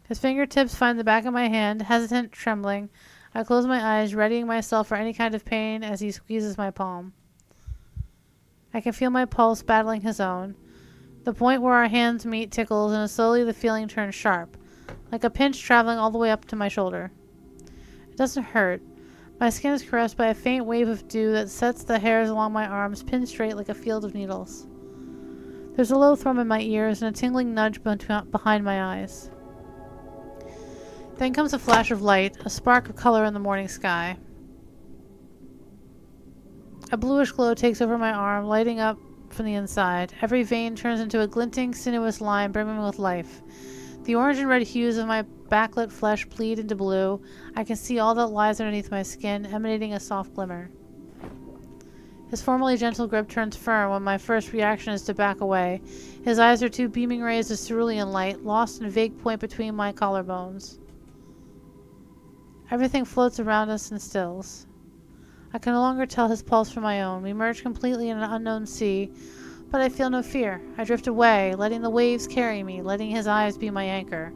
A: His fingertips find the back of my hand, hesitant, trembling. I close my eyes, readying myself for any kind of pain as he squeezes my palm. I can feel my pulse battling his own. The point where our hands meet tickles, and slowly the feeling turns sharp, like a pinch traveling all the way up to my shoulder. It doesn't hurt. My skin is caressed by a faint wave of dew that sets the hairs along my arms pin straight like a field of needles. There's a low thrum in my ears and a tingling nudge behind my eyes. Then comes a flash of light, a spark of color in the morning sky. A bluish glow takes over my arm, lighting up from the inside. Every vein turns into a glinting, sinuous line brimming with life. The orange and red hues of my backlit flesh bleed into blue. I can see all that lies underneath my skin, emanating a soft glimmer. His formerly gentle grip turns firm when my first reaction is to back away. His eyes are two beaming rays of cerulean light, lost in a vague point between my collarbones. Everything floats around us and stills. I can no longer tell his pulse from my own. We merge completely in an unknown sea, but I feel no fear. I drift away, letting the waves carry me, letting his eyes be my anchor.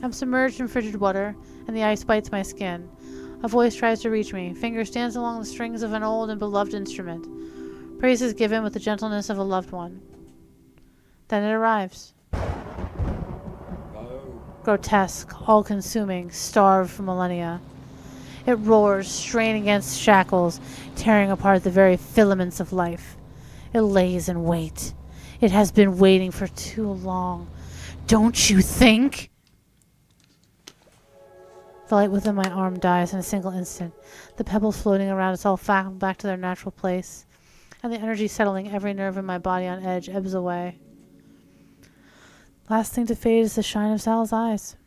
A: I'm submerged in frigid water, and the ice bites my skin. A voice tries to reach me. Fingers dance along the strings of an old and beloved instrument. Praise is given with the gentleness of a loved one. Then it arrives. Grotesque, all-consuming, starved for millennia. It roars, straining against shackles, tearing apart the very filaments of life. It lays in wait. It has been waiting for too long. Don't you think? The light within my arm dies in a single instant. The pebbles floating around us all fall back to their natural place, and the energy settling every nerve in my body on edge ebbs away. Last thing to fade is the shine of Sal's eyes.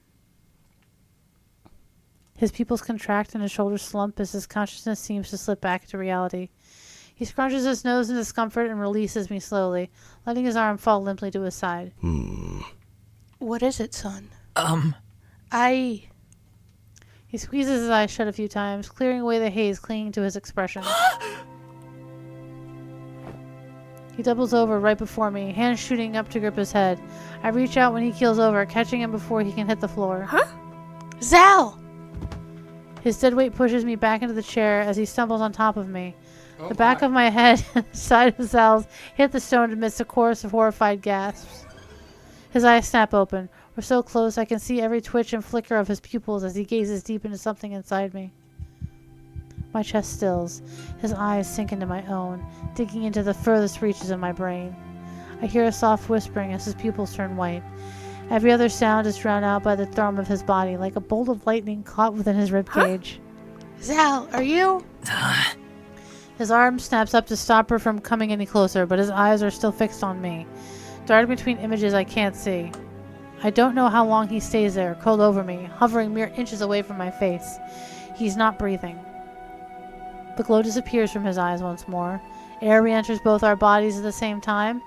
A: His pupils contract and his shoulders slump as his consciousness seems to slip back into reality. He scrunches his nose in discomfort and releases me slowly, letting his arm fall limply to his side.
B: What is it, son?
A: He squeezes his eyes shut a few times, clearing away the haze clinging to his expression. He doubles over right before me, hands shooting up to grip his head. I reach out when he keels over, catching him before he can hit the floor.
B: Zal!
A: His dead weight pushes me back into the chair as he stumbles on top of me. The back of my head and the side of Zal's hit the stone amidst a chorus of horrified gasps. His eyes snap open. We're so close I can see every twitch and flicker of his pupils as he gazes deep into something inside me. My chest stills. His eyes sink into my own, digging into the furthest reaches of my brain. I hear a soft whispering as his pupils turn white. Every other sound is drowned out by the thrum of his body, like a bolt of lightning caught within his ribcage.
B: Zal, are you?
A: His arm snaps up to stop her from coming any closer, but his eyes are still fixed on me, darting between images I can't see. I don't know how long he stays there, curled over me, hovering mere inches away from my face. He's not breathing. The glow disappears from his eyes once more. Air re-enters both our bodies at the same time,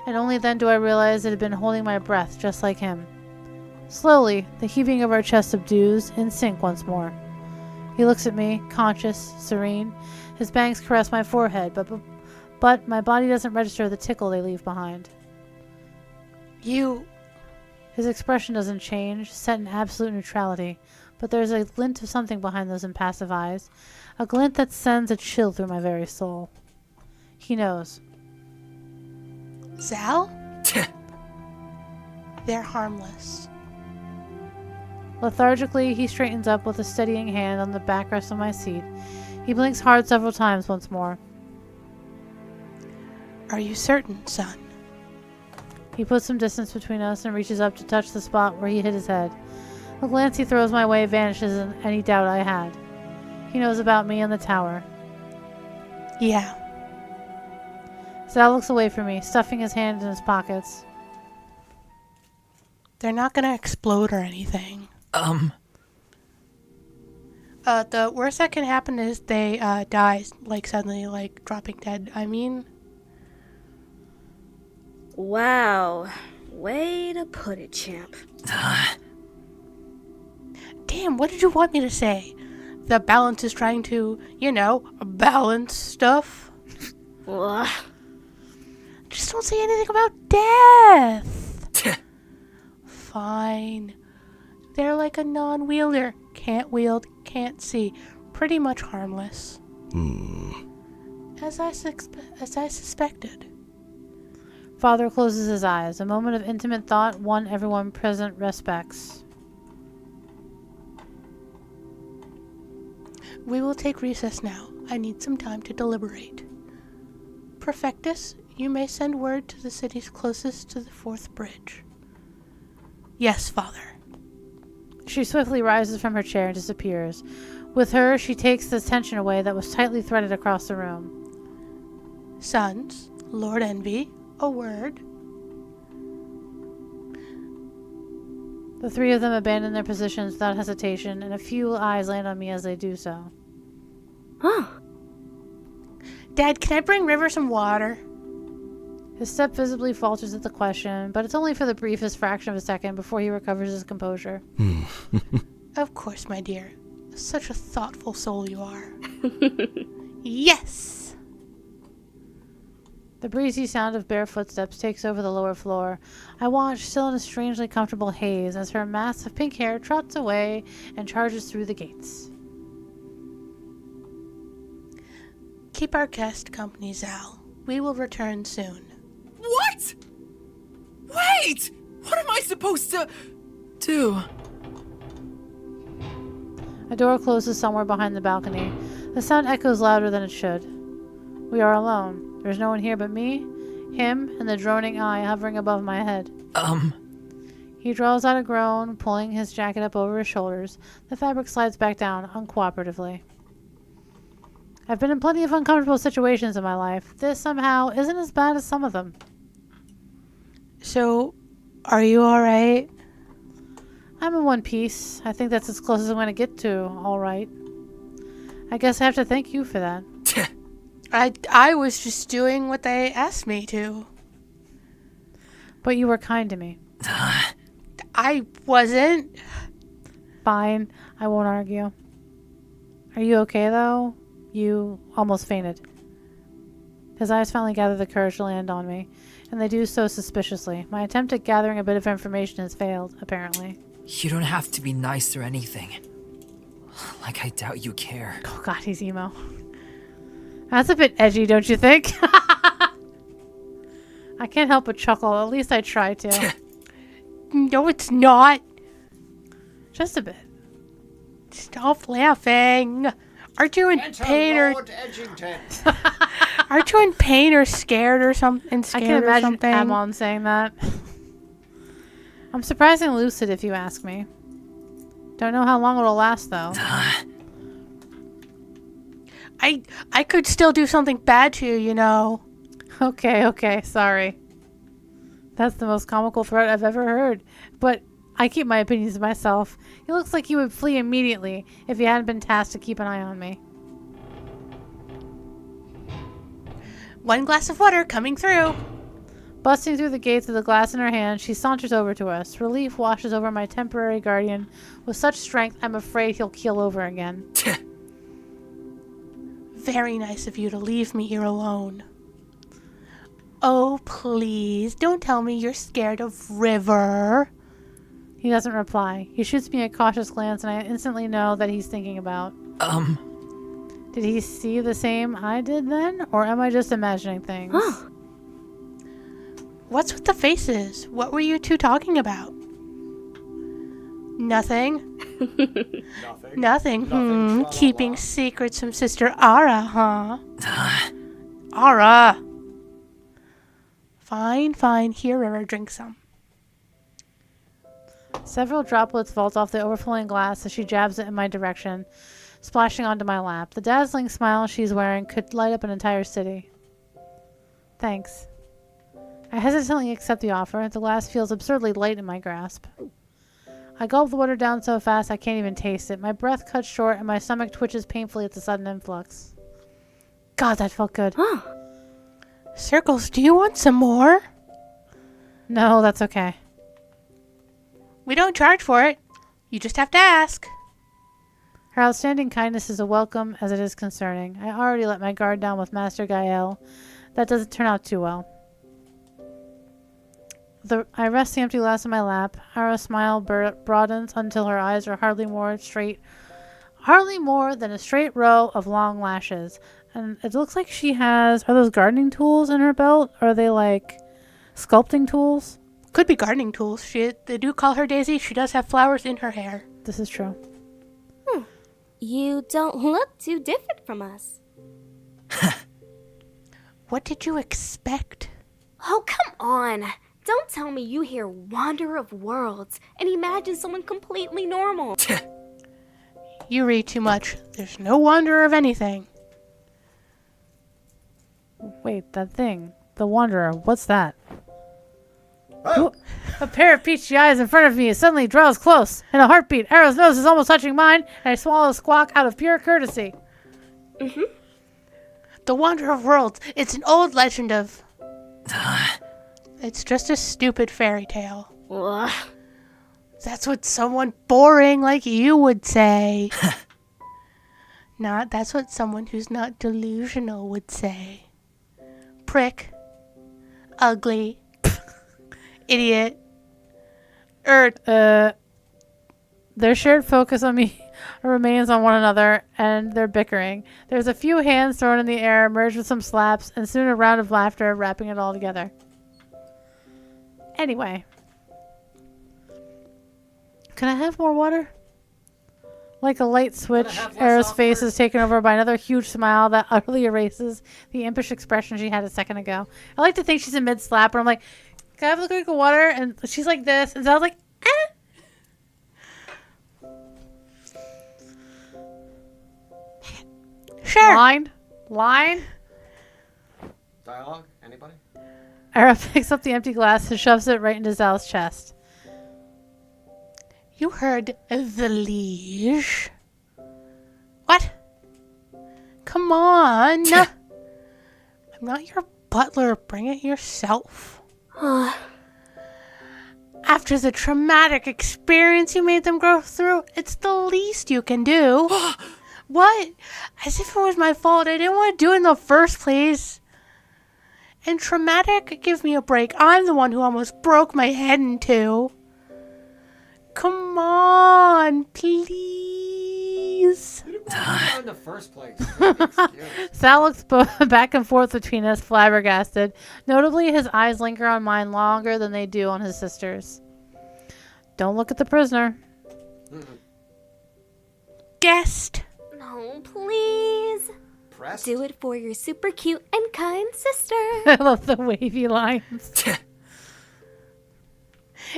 A: and only then do I realize it had been holding my breath, just like him. Slowly, the heaving of our chest subdues, in sync once more. He looks at me, conscious, serene. His bangs caress my forehead, but my body doesn't register the tickle they leave behind.
B: You
A: His expression doesn't change, set in absolute neutrality, but there's a glint of something behind those impassive eyes, a glint that sends a chill through my very soul. He knows.
B: Zal? They're harmless.
A: Lethargically, he straightens up with a steadying hand on the backrest of my seat. He blinks hard several times once more.
B: Are you certain, son?
A: He puts some distance between us and reaches up to touch the spot where he hit his head. The glance he throws my way vanishes in any doubt I had. He knows about me and the tower.
B: Yeah.
A: Zal looks away from me, stuffing his hand in his pockets.
B: They're not gonna explode or anything. The worst that can happen is they die, like suddenly, like dropping dead. I mean...
K: Wow. Way to put it, champ.
B: Damn, what did you want me to say? The balance is trying to, balance stuff.
K: Ugh.
B: Just don't say anything about death. Fine. They're like a non-wielder. Can't wield, can't see. Pretty much harmless. As I suspected.
A: Father closes his eyes. A moment of intimate thought, one everyone present respects.
B: We will take recess now. I need some time to deliberate. Perfectus, you may send word to the cities closest to the 4th bridge. Yes, Father.
A: She swiftly rises from her chair and disappears. With her, she takes the tension away that was tightly threaded across the room.
B: Sons, Lord Envy, a word.
A: The three of them abandon their positions without hesitation, and a few eyes land on me as they do so.
K: Huh.
B: Dad, can I bring River some water?
A: His step visibly falters at the question, but it's only for the briefest fraction of a second before he recovers his composure.
B: Of course, my dear. Such a thoughtful soul you are. Yes!
A: The breezy sound of bare footsteps takes over the lower floor. I watch, still in a strangely comfortable haze, as her mass of pink hair trots away and charges through the gates.
B: Keep our guest company, Zal. We will return soon.
F: What? Wait! What am I supposed to do?
A: A door closes somewhere behind the balcony. The sound echoes louder than it should. We are alone. There's no one here but me, him, and the droning eye hovering above my head. He draws out a groan, pulling his jacket up over his shoulders. The fabric slides back down, uncooperatively. I've been in plenty of uncomfortable situations in my life. This, somehow, isn't as bad as some of them.
B: So, are you alright?
A: I'm in one piece. I think that's as close as I'm going to get to alright. I guess I have to thank you for that.
B: I was just doing what they asked me to.
A: But you were kind to me.
B: I wasn't.
A: Fine. I won't argue. Are you okay, though? You almost fainted. His eyes finally gather the courage to land on me, and they do so suspiciously. My attempt at gathering a bit of information has failed, apparently.
F: You don't have to be nice or anything. Like I doubt you care.
A: Oh god, he's emo. That's a bit edgy, don't you think? I can't help but chuckle. At least I try to.
B: No, it's not.
A: Just a bit.
B: Stop laughing. Aren't you in pain or... Aren't you in pain or scared or something?
A: I can imagine Amon saying that. I'm surprisingly lucid if you ask me. Don't know how long it'll last, though.
B: I could still do something bad to you, you know.
A: Okay, sorry. That's the most comical threat I've ever heard. But I keep my opinions to myself. He looks like he would flee immediately if he hadn't been tasked to keep an eye on me.
B: One glass of water coming through.
A: Busting through the gates with the glass in her hand, she saunters over to us. Relief washes over my temporary guardian. With such strength, I'm afraid he'll keel over again.
B: Very nice of you to leave me here alone. Oh, please, don't tell me you're scared of River.
A: He doesn't reply. He shoots me a cautious glance, and I instantly know that he's thinking about... Did he see the same I did then? Or am I just imagining things?
B: What's with the faces? What were you two talking about? Nothing. Nothing. Keeping secrets from Sister Ara, huh? Ara. Fine. Here, River, drink some.
A: Several droplets vault off the overflowing glass as she jabs it in my direction, splashing onto my lap. The dazzling smile she's wearing could light up an entire city. Thanks. I hesitantly accept the offer. The glass feels absurdly light in my grasp. I gulp the water down so fast I can't even taste it. My breath cuts short and my stomach twitches painfully at the sudden influx. God, that felt good.
B: Circles, do you want some more?
A: No, that's okay.
B: We don't charge for it. You just have to ask.
A: Her outstanding kindness is a welcome as it is concerning. I already let my guard down with Master Gael. That doesn't turn out too well. I rest the empty glass in my lap. Ara's smile broadens until her eyes are hardly more than a straight row of long lashes. And it looks like she has... Are those gardening tools in her belt? Or are they like sculpting tools?
B: Could be gardening tools. They do call her Daisy. She does have flowers in her hair.
A: This is true.
K: You don't look too different from us.
B: What did you expect?
K: Oh, come on. Don't tell me you hear Wanderer of Worlds and imagine someone completely normal.
B: You read too much. There's no Wanderer of anything.
A: Wait, that thing. The Wanderer. What's that?
C: Oh.
A: A pair of peachy eyes in front of me suddenly draws close. In a heartbeat, Arrow's nose is almost touching mine, and I swallow a squawk out of pure courtesy.
B: The Wanderer of Worlds. It's an old legend of... It's just a stupid fairy tale. That's what someone boring like you would say. That's what someone who's not delusional would say. Prick. Ugly. Idiot.
A: Their shared focus on me remains on one another, and they're bickering. There's a few hands thrown in the air, merged with some slaps, and soon a round of laughter wrapping it all together. Anyway. Can I have more water? Like a light switch, Arrow's face is taken over by another huge smile that utterly erases the impish expression she had a second ago. I like to think she's in mid-slap, where I'm like, can I have a drink of water? And she's like this, and so I was like,
B: Sure.
A: Line.
G: Dialogue? Anybody?
A: Ara picks up the empty glass and shoves it right into Zal's chest.
B: You heard the liege. What? Come on. I'm not your butler. Bring it yourself. After the traumatic experience you made them go through, it's the least you can do. What? As if it was my fault. I didn't want to do it in the first place. And traumatic? Give me a break. I'm the one who almost broke my head in two. Come on, please.
G: You didn't want to do it in the first place.
A: Sal looks back and forth between us, flabbergasted. Notably, his eyes linger on mine longer than they do on his sister's. Don't look at the prisoner.
B: Guest.
K: No, please.
G: Pressed?
K: Do it for your super cute and kind sister.
A: I love the wavy lines.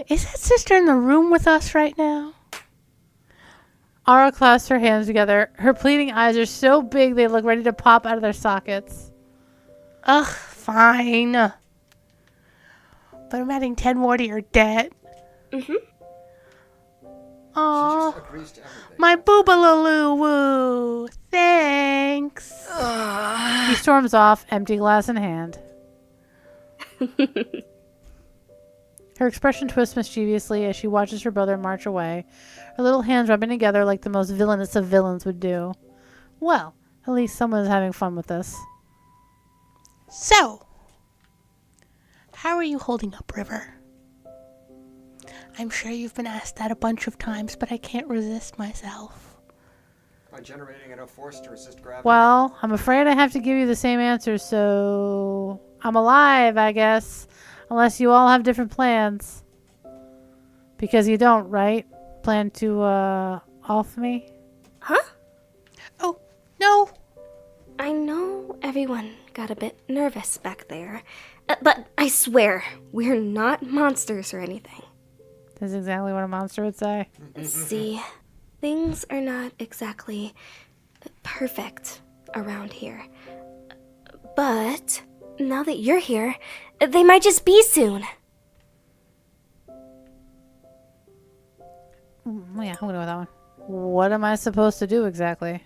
B: Is that sister in the room with us right now?
A: Ara clasps her hands together. Her pleading eyes are so big they look ready to pop out of their sockets.
B: Ugh, fine. But I'm adding 10 more to your debt. Aw, my boobaloo woo. Thanks.
A: He storms off, empty glass in hand. Her expression twists mischievously as she watches her brother march away, her little hands rubbing together like the most villainous of villains would do. Well, at least someone is having fun with this.
B: So, how are you holding up, River? I'm sure you've been asked that a bunch of times, but I can't resist myself.
G: By generating enough force to resist gravity.
A: Well, I'm afraid I have to give you the same answer, so I'm alive, I guess. Unless you all have different plans. Because you don't, right? Plan to, off me?
K: Huh?
B: Oh, no.
K: I know everyone got a bit nervous back there, but I swear, we're not monsters or anything.
A: That's exactly what a monster would say.
K: See, things are not exactly perfect around here. But now that you're here, they might just be soon.
A: Yeah, I'm gonna go with that one. What am I supposed to do exactly?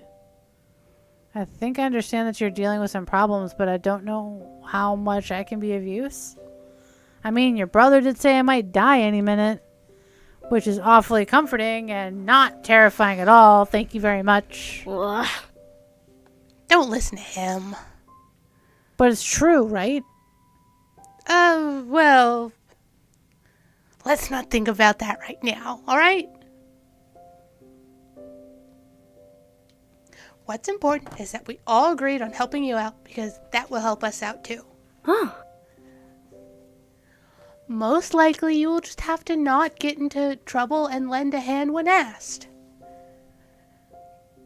A: I think I understand that you're dealing with some problems, but I don't know how much I can be of use. I mean, your brother did say I might die any minute, which is awfully comforting and not terrifying at all. Thank you very much.
K: Ugh.
B: Don't listen to him.
A: But it's true, right?
B: Well, let's not think about that right now, all right? What's important is that we all agreed on helping you out because that will help us out too.
K: Huh.
B: Most likely you will just have to not get into trouble and lend a hand when asked.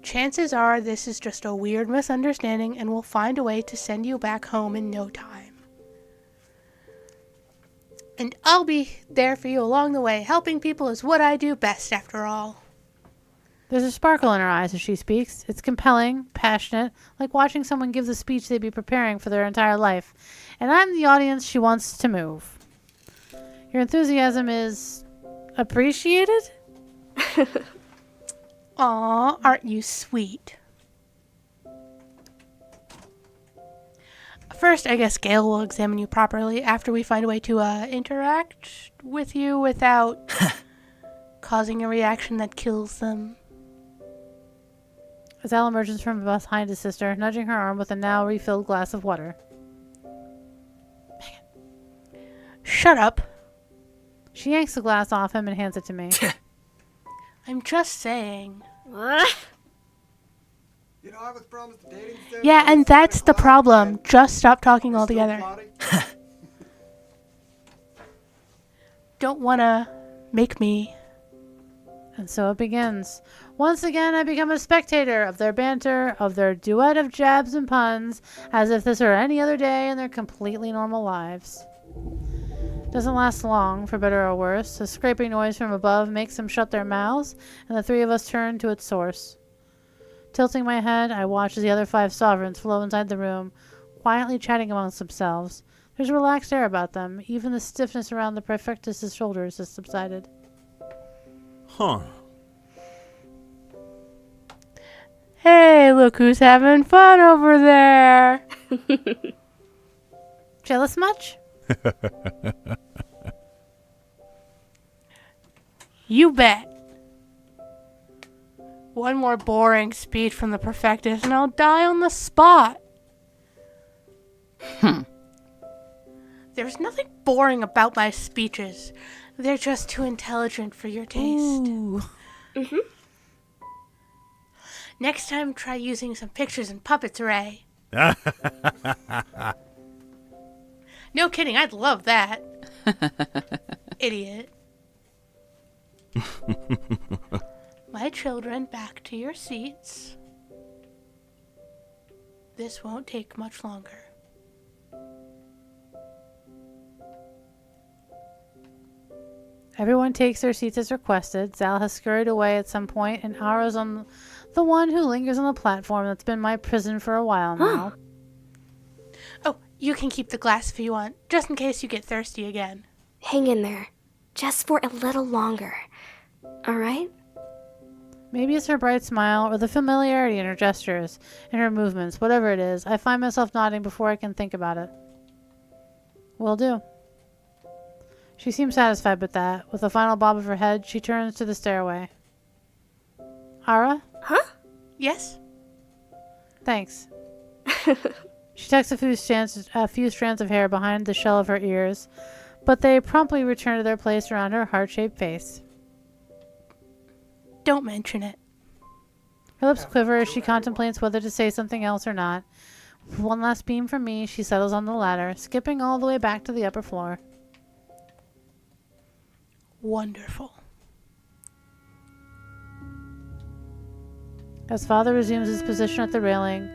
B: Chances are this is just a weird misunderstanding and we'll find a way to send you back home in no time. And I'll be there for you along the way. Helping people is what I do best after all.
A: There's a sparkle in her eyes as she speaks. It's compelling, passionate, like watching someone give the speech they'd be preparing for their entire life. And I'm the audience she wants to move. Your enthusiasm is appreciated?
B: Aw, aren't you sweet? First, I guess Gale will examine you properly after we find a way to interact with you without causing a reaction that kills them.
A: As Al emerges from behind his sister, nudging her arm with a now refilled glass of water.
B: Shut up.
A: She yanks the glass off him and hands it to me.
B: I'm just saying.
K: What?
C: You know, I was promised a dating sim.
B: Yeah, and that's the problem. Just stop talking altogether. Don't wanna make me.
A: And so it begins. Once again, I become a spectator of their banter, of their duet of jabs and puns, as if this were any other day in their completely normal lives. Doesn't last long, for better or worse. A scraping noise from above makes them shut their mouths, and the three of us turn to its source. Tilting my head, I watch as the other 5 sovereigns flow inside the room, quietly chatting amongst themselves. There's a relaxed air about them. Even the stiffness around the prefectus' shoulders has subsided.
E: Huh.
B: Hey, look who's having fun over there.
A: Jealous much?
B: You bet. One more boring speech from the Prefectus and I'll die on the spot. There's nothing boring about my speeches. They're just too intelligent for your taste.
K: Mm-hmm.
B: Next time, try using some pictures and puppets, Ray. No kidding, I'd love that. Idiot. My children, back to your seats. This won't take much longer.
A: Everyone takes their seats as requested. Zal has scurried away at some point, and Ara's on the one who lingers on the platform that's been my prison for a while now.
B: Oh, you can keep the glass if you want, just in case you get thirsty again.
K: Hang in there. Just for a little longer. Alright?
A: Maybe it's her bright smile, or the familiarity in her gestures, in her movements, whatever it is. I find myself nodding before I can think about it. Will do. She seems satisfied with that. With a final bob of her head, she turns to the stairway. Ara?
K: Huh?
B: Yes?
A: Thanks. She tucks a few strands of hair behind the shell of her ears, but they promptly return to their place around her heart-shaped face.
B: Don't mention it.
A: Her lips quiver as she contemplates whether to say something else or not. With one last beam from me, she settles on the ladder, skipping all the way back to the upper floor.
B: Wonderful.
A: As Father resumes his position at the railing,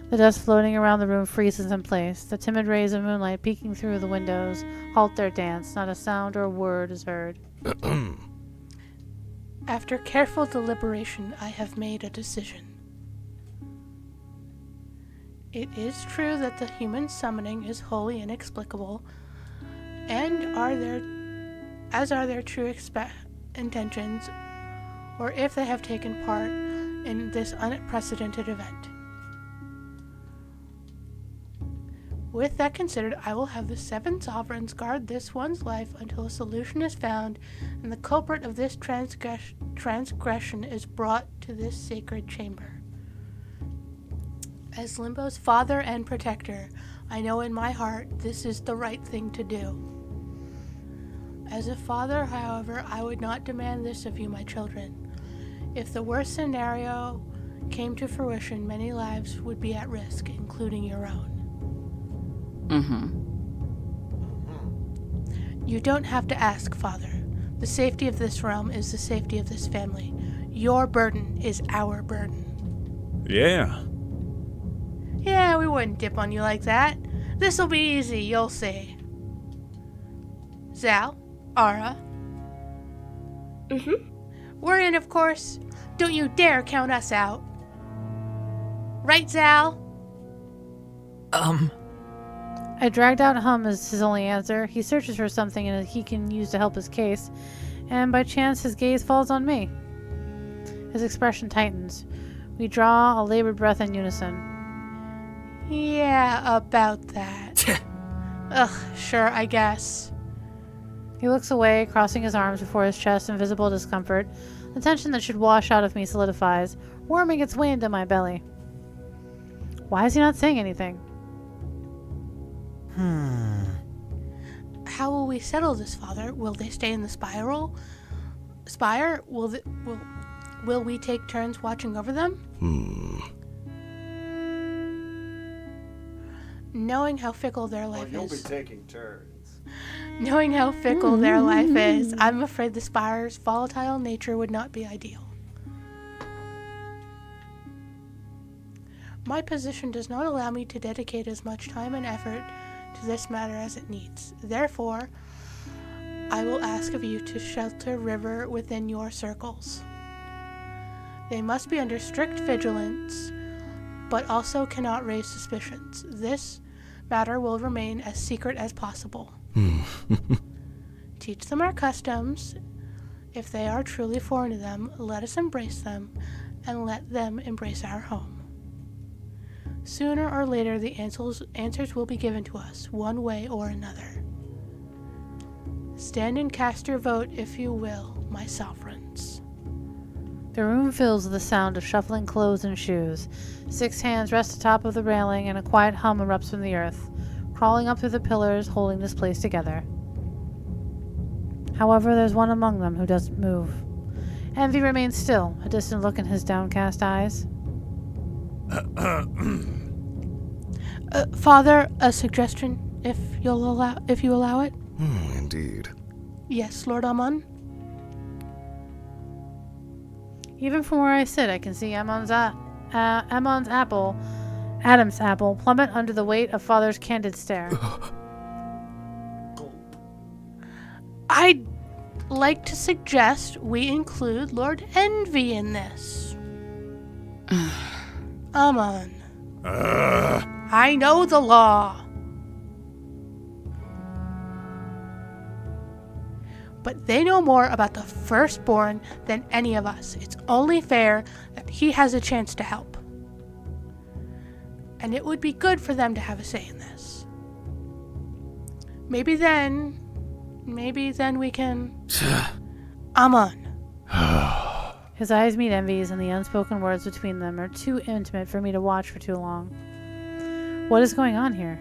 A: the dust floating around the room freezes in place. The timid rays of moonlight peeking through the windows halt their dance. Not a sound or a word is heard.
B: After careful deliberation, I have made a decision. It is true that the human summoning is wholly inexplicable, and are their true intentions, or if they have taken part in this unprecedented event. With that considered, I will have the 7 sovereigns guard this one's life until a solution is found and the culprit of this transgression is brought to this sacred chamber. As Limbo's father and protector, I know in my heart this is the right thing to do. As a father, however, I would not demand this of you, my children. If the worst scenario came to fruition, many lives would be at risk, including your own. You don't have to ask, Father. The safety of this realm is the safety of this family. Your burden is our burden.
E: Yeah.
B: Yeah, we wouldn't dip on you like that. This'll be easy, you'll see. Zal, Ara. We're in, of course. Don't you dare count us out. Right, Zal?
A: I dragged out hum as his only answer. He searches for something he can use to help his case, and by chance his gaze falls on me. His expression tightens. We draw a labored breath in unison.
B: Yeah, about that. Ugh, sure, I guess.
A: He looks away, crossing his arms before his chest in visible discomfort. The tension that should wash out of me solidifies, worming its way into my belly. Why is he not saying anything?
B: How will we settle this, Father? Will they stay in the spire? Will we take turns watching over them? Knowing how fickle their life
C: You'll
B: is.
C: be taking turns.
B: Knowing how fickle their life is, I'm afraid the spire's volatile nature would not be ideal. My position does not allow me to dedicate as much time and effort to this matter as it needs. Therefore, I will ask of you to shelter River within your circles. They must be under strict vigilance, but also cannot raise suspicions. This matter will remain as secret as possible. Teach them our customs. If they are truly foreign to them, let us embrace them, and let them embrace our home. Sooner or later, the answers will be given to us, one way or another. Stand and cast your vote, if you will, my sovereigns.
A: The room fills with the sound of shuffling clothes and shoes. 6 hands rest atop of the railing, and a quiet hum erupts from the earth, crawling up through the pillars, holding this place together. However, there's one among them who doesn't move. Envy remains still, a distant look in his downcast eyes.
B: Father, a suggestion, if you allow it.
J: Indeed.
B: Yes, Lord Amon.
A: Even from where I sit, I can see Adam's apple plummet under the weight of Father's candid stare.
B: I'd like to suggest we include Lord Envy in this. Amon. I know the law. But they know more about the firstborn than any of us. It's only fair that he has a chance to help. And it would be good for them to have a say in this. Maybe then we can... Amon.
A: His eyes meet Envy's, and the unspoken words between them are too intimate for me to watch for too long. What is going on here?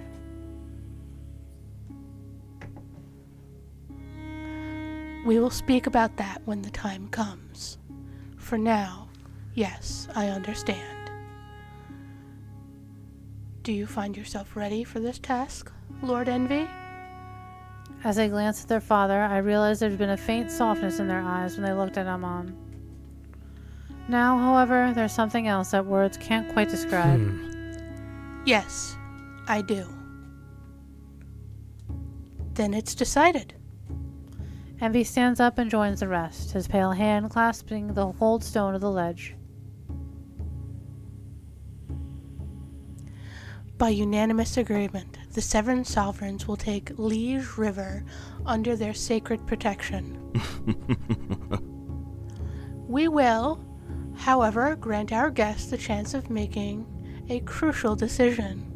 B: We will speak about that when the time comes. For now, yes, I understand. Do you find yourself ready for this task, Lord Envy?
A: As I glanced at their father, I realized there had been a faint softness in their eyes when they looked at Amon. Now, however, there's something else that words can't quite describe.
B: Yes, I do. Then it's decided.
A: Envy stands up and joins the rest, his pale hand clasping the cold stone of the ledge.
B: By unanimous agreement, the Seven Sovereigns will take Liege River under their sacred protection. We will, however, grant our guests the chance of making a crucial decision.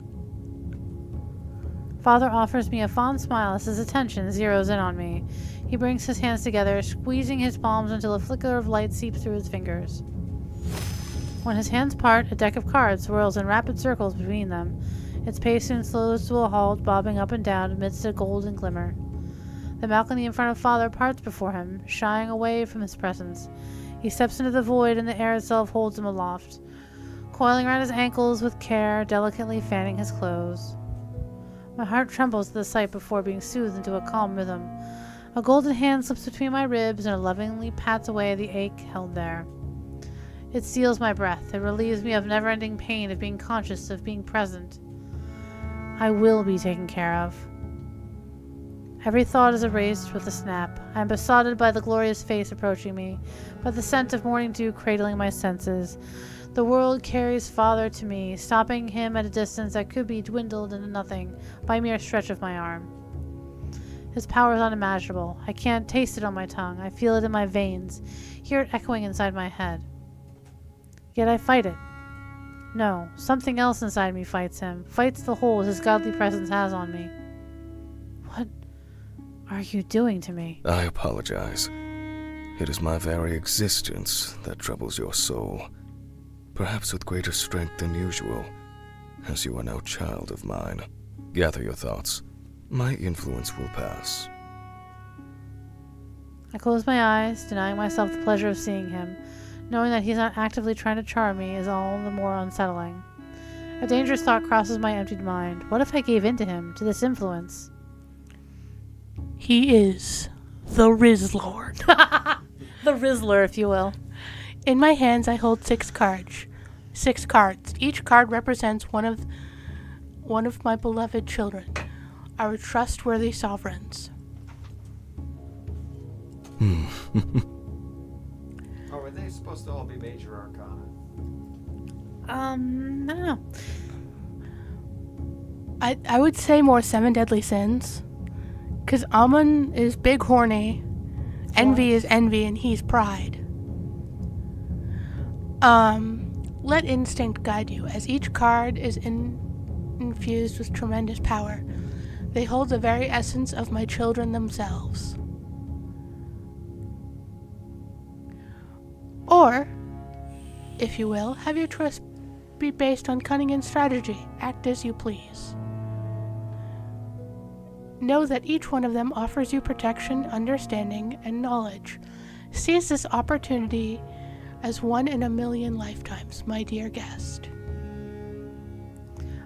A: Father offers me a fond smile as his attention zeroes in on me. He brings his hands together, squeezing his palms until a flicker of light seeps through his fingers. When his hands part, a deck of cards swirls in rapid circles between them. Its pace soon slows to a halt, bobbing up and down amidst a golden glimmer. The balcony in front of Father parts before him, shying away from his presence. He steps into the void, and the air itself holds him aloft, coiling around his ankles with care, delicately fanning his clothes. My heart trembles at the sight before being soothed into a calm rhythm. A golden hand slips between my ribs and lovingly pats away the ache held there. It steals my breath. It relieves me of never-ending pain of being conscious of being present. I will be taken care of. Every thought is erased with a snap. I am besotted by the glorious face approaching me, by the scent of morning dew cradling my senses. The world carries Father to me, stopping him at a distance that could be dwindled into nothing by a mere stretch of my arm. His power is unimaginable. I can't taste it on my tongue. I feel it in my veins, hear it echoing inside my head. Yet I fight it. No, something else inside me fights him, fights the hold his godly presence has on me. What are you doing to me?
J: I apologize. It is my very existence that troubles your soul. Perhaps with greater strength than usual, as you are no child of mine. Gather your thoughts. My influence will pass.
A: I close my eyes, denying myself the pleasure of seeing him. Knowing that he's not actively trying to charm me is all the more unsettling. A dangerous thought crosses my emptied mind. What if I gave in to him, to this influence?
B: He is the Rizlord.
A: The Rizzler, if you will.
B: In my hands I hold 6 cards. 6 cards. Each card represents one of my beloved children, our trustworthy sovereigns.
G: Oh, are they supposed to all be major arcana?
A: I don't know.
B: I would say more 7 deadly sins. Because Amon is big horny, Envy is envy, and he's pride. Let instinct guide you, as each card is infused with tremendous power. They hold the very essence of my children themselves. Or, if you will, have your choice be based on cunning and strategy. Act as you please. Know that each one of them offers you protection, understanding, and knowledge. Seize this opportunity as one in a million lifetimes, my dear guest.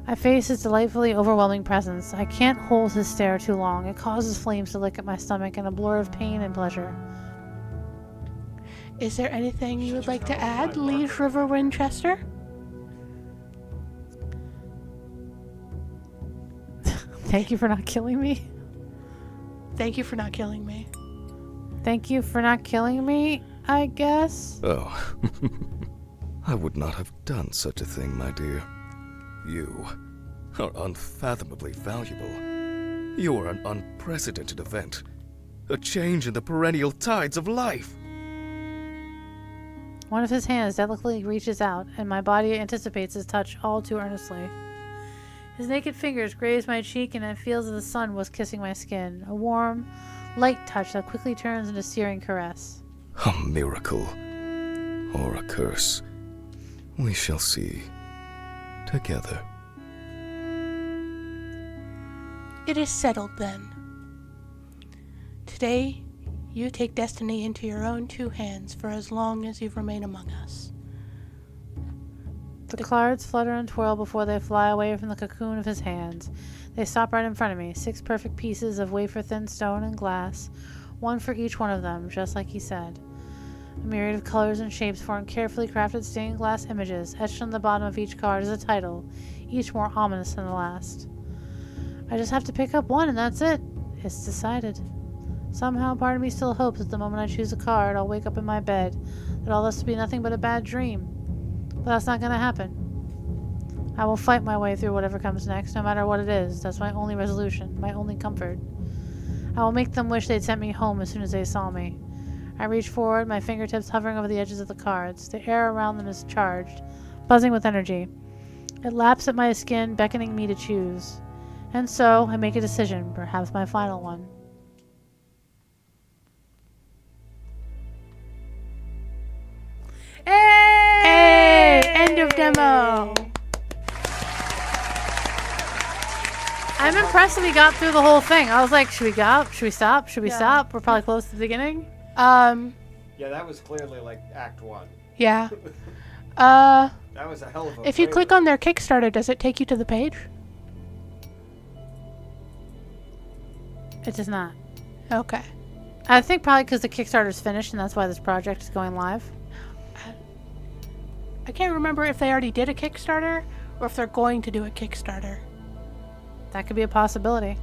A: I face his delightfully overwhelming presence. I can't hold his stare too long. It causes flames to lick at my stomach in a blur of pain and pleasure.
B: Is there anything you would like to add, Liege River Winchester?
A: Thank you for not killing me.
B: Thank you for not killing me.
A: Thank you for not killing me, I guess.
J: Oh, I would not have done such a thing, my dear. You are unfathomably valuable. You are an unprecedented event. A change in the perennial tides of life.
A: One of his hands delicately reaches out, and my body anticipates his touch all too earnestly. His naked fingers graze my cheek, and it feels as the sun was kissing my skin. A warm, light touch that quickly turns into a searing caress.
J: A miracle. Or a curse. We shall see. Together.
B: It is settled then. Today, You take destiny into your own 2 hands for as long as you remain among us.
A: The clouds flutter and twirl before they fly away from the cocoon of his hands. They stop right in front of me, 6 perfect pieces of wafer-thin stone and glass, 1 for each one of them, just like he said. A myriad of colors and shapes form carefully crafted stained glass images. Etched on the bottom of each card is a title, each more ominous than the last. I just have to pick up one and that's it. It's decided. Somehow part of me still hopes that the moment I choose a card, I'll wake up in my bed, that all this will be nothing but a bad dream. But that's not going to happen. I will fight my way through whatever comes next, no matter what it is. That's my only resolution, my only comfort. I will make them wish they'd sent me home as soon as they saw me. I reach forward, my fingertips hovering over the edges of the cards. The air around them is charged, buzzing with energy. It laps at my skin, beckoning me to choose. And so, I make a decision, perhaps my final one.
B: Hey! End of demo!
A: I'm impressed that we got through the whole thing. I was like, should we go? Should we stop? Should we stop? We're probably close to the beginning.
C: Yeah, that was clearly like Act 1.
B: Yeah.
C: That was a hell of a
B: If you click on their Kickstarter, does it take you to the page?
A: It does not.
B: Okay.
A: I think probably because the Kickstarter's finished and that's why this project is going live.
B: I can't remember if they already did a Kickstarter or if they're going to do a Kickstarter.
A: That could be a possibility.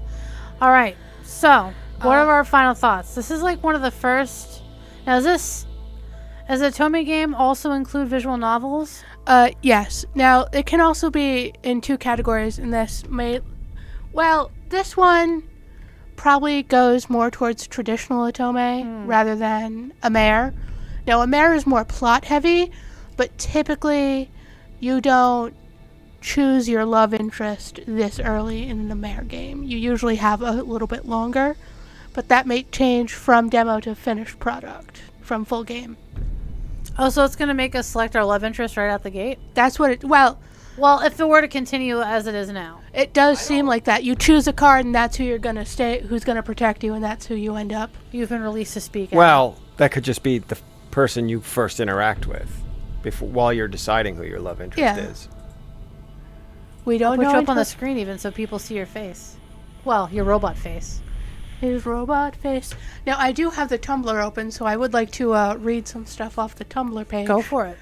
A: All right. So, what are our final thoughts? This is like one of the first. Now, does the Otome game also include visual novels?
B: Yes. Now, it can also be in 2 categories, and this one probably goes more towards traditional Otome rather than a mare. Now, a mare is more plot heavy, but typically you don't choose your love interest this early in the mare game. You usually have a little bit longer, but that may change from demo to finished product, from full game.
A: Oh, so it's going to make us select our love interest right out the gate?
B: That's what it...
A: Well, if it were to continue as it is now.
B: It does seem like that. You choose a card, and that's who you're going to stay... who's going to protect you, and that's who you end up.
A: You've been released to speak.
G: Well, that could just be the person you first interact with while you're deciding who your love interest is.
B: We don't know.
A: Put you up on the screen even so people see your face. Well, your robot face.
B: His robot face. Now, I do have the Tumblr open, so I would like to read some stuff off the Tumblr page.
A: Go for it.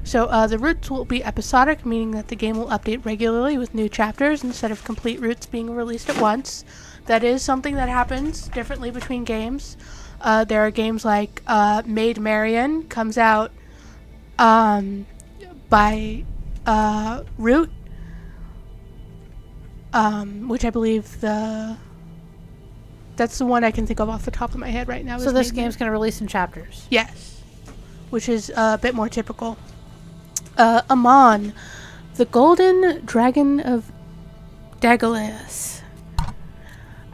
B: So, the routes will be episodic, meaning that the game will update regularly with new chapters instead of complete routes being released at once. That is something that happens differently between games. There are games like Maid Marian comes out by route, which I believe that's the one I can think of off the top of my head right now.
A: So this game's going to release in chapters?
B: Yes, which is a bit more typical. Amon, the Golden Dragon of Daedalus.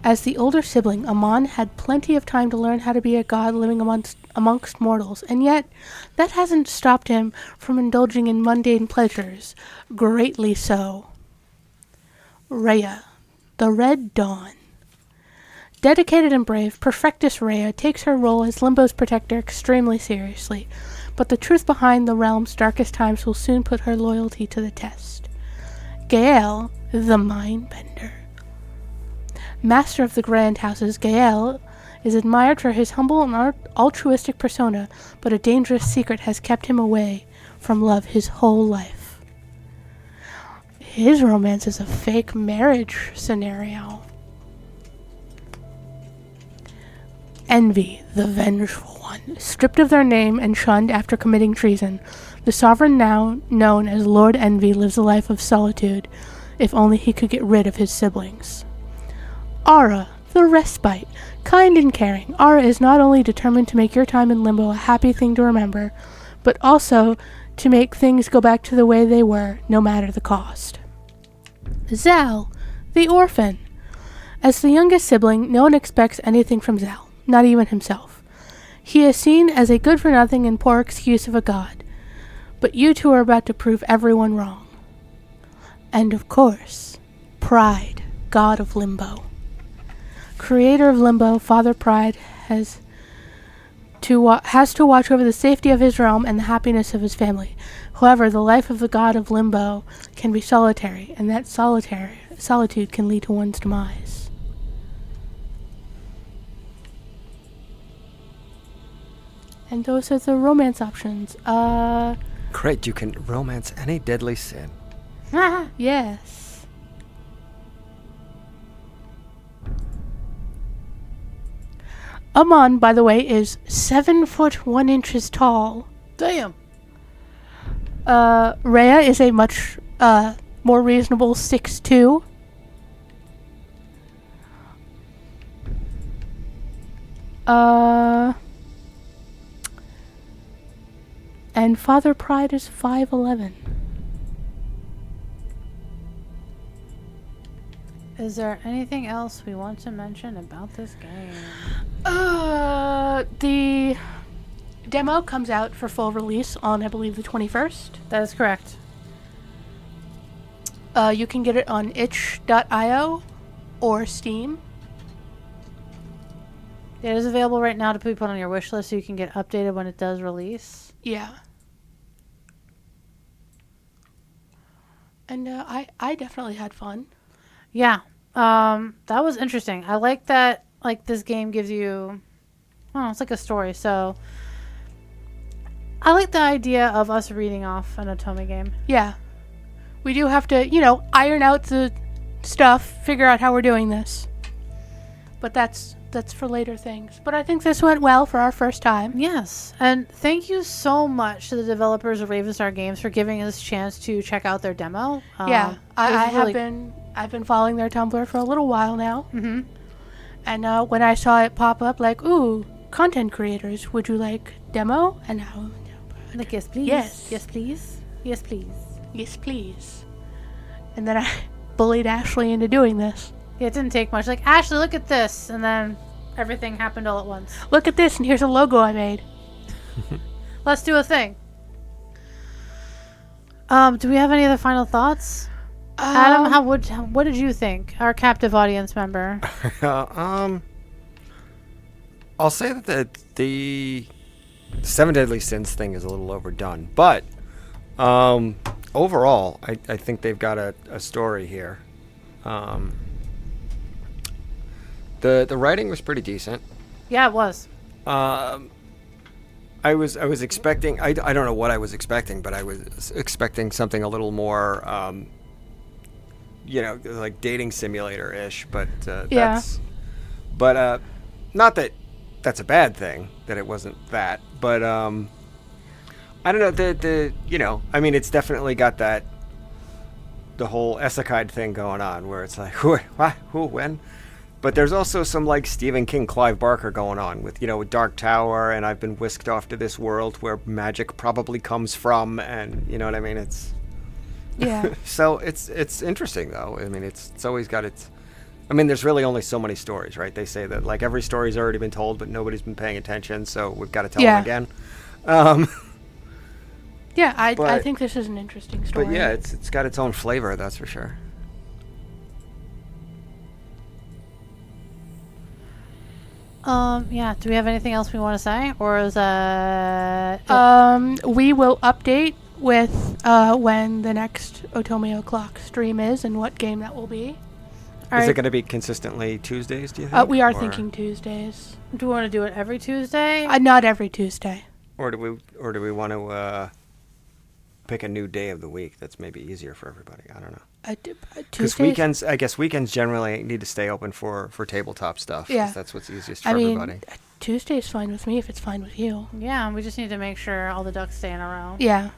B: As the older sibling, Amon had plenty of time to learn how to be a god living amongst mortals, and yet that hasn't stopped him from indulging in mundane pleasures, greatly so. Rhea, the Red Dawn. Dedicated and brave, Perfectus Rhea takes her role as Limbo's protector extremely seriously, but the truth behind the realm's darkest times will soon put her loyalty to the test. Gael, the Mindbender. Master of the Grand Houses, Gael is admired for his humble and altruistic persona, but a dangerous secret has kept him away from love his whole life. His romance is a fake marriage scenario. Envy, the Vengeful One. Stripped of their name and shunned after committing treason, the sovereign now known as Lord Envy lives a life of solitude, if only he could get rid of his siblings. Aura, the Respite. Kind and caring, Aura is not only determined to make your time in Limbo a happy thing to remember, but also to make things go back to the way they were, no matter the cost. Zal, the Orphan. As the youngest sibling, no one expects anything from Zal, not even himself. He is seen as a good-for-nothing and poor excuse of a god, but you two are about to prove everyone wrong. And of course, Pride, god of Limbo. Creator of Limbo, Father Pride has has to watch over the safety of his realm and the happiness of his family. However, the life of the god of Limbo can be solitary, and that solitude can lead to one's demise. And those are the romance options.
G: Great, you can romance any deadly sin.
B: Yes. Amon, by the way, is 7 foot 1 inches tall.
A: Damn.
B: Rhea is a much more reasonable 6'2". And Father Pride is 5'11".
A: Is there anything else we want to mention about this game?
B: The demo comes out for full release on, I believe, the 21st.
A: That is correct.
B: You can get it on itch.io or Steam.
A: It is available right now to be put on your wish list so you can get updated when it does release.
B: Yeah. And I definitely had fun.
A: Yeah. That was interesting. I like that, like, this game gives you, it's like a story. So I like the idea of us reading off an Otome game.
B: Yeah. We do have to, iron out the stuff, figure out how we're doing this. But that's for later things. But I think this went well for our first time.
A: Yes. And thank you so much to the developers of Ravenstar Games for giving us a chance to check out their demo.
B: Yeah. I've been following their Tumblr for a little while now.
A: Mm-hmm.
B: And when I saw it pop up, like, ooh, content creators, would you like demo? And now,
A: like, yes, please.
B: Yes.
A: Yes, please. Yes, please.
B: Yes, please. And then I bullied Ashley into doing this.
A: Yeah, it didn't take much. Like, Ashley, look at this. And then everything happened all at once.
B: Look at this, and here's a logo I made.
A: Let's do a thing. Do we have any other final thoughts? Adam, what did you think? Our captive audience member.
G: I'll say that the 7 Deadly Sins thing is a little overdone. But overall, I think they've got a story here. The writing was pretty decent.
A: Yeah, it was.
G: I was expecting. I don't know what I was expecting, but I was expecting something a little more, like dating simulator ish. But
B: yeah.
G: But not that that's a bad thing that it wasn't that. But I don't know. It's definitely got that the whole isekai thing going on where it's like who, when. But there's also some like Stephen King, Clive Barker going on with, with Dark Tower, and I've been whisked off to this world where magic probably comes from, and you know what I mean? It's
B: yeah.
G: So it's interesting though. It's always got its. There's really only so many stories, right? They say that like every story's already been told, but nobody's been paying attention, so we've got to tell them again.
B: Yeah, I think this is an interesting story.
G: But yeah, it's got its own flavor, that's for sure.
A: Yeah, do we have anything else we want to say? Or is that
B: we will update with when the next Otome O'clock stream is and what game that will be.
G: Is it going to be consistently Tuesdays, do you think?
B: We are thinking Tuesdays.
A: Do we want to do it every Tuesday?
B: Not every Tuesday.
G: Or do we want to pick a new day of the week that's maybe easier for everybody? I don't know. Because weekends generally need to stay open for tabletop stuff.
B: Yeah,
G: that's what's easiest for everybody.
B: Tuesday's fine with me if it's fine with you.
A: Yeah, we just need to make sure all the ducks stay in a row.
B: Yeah.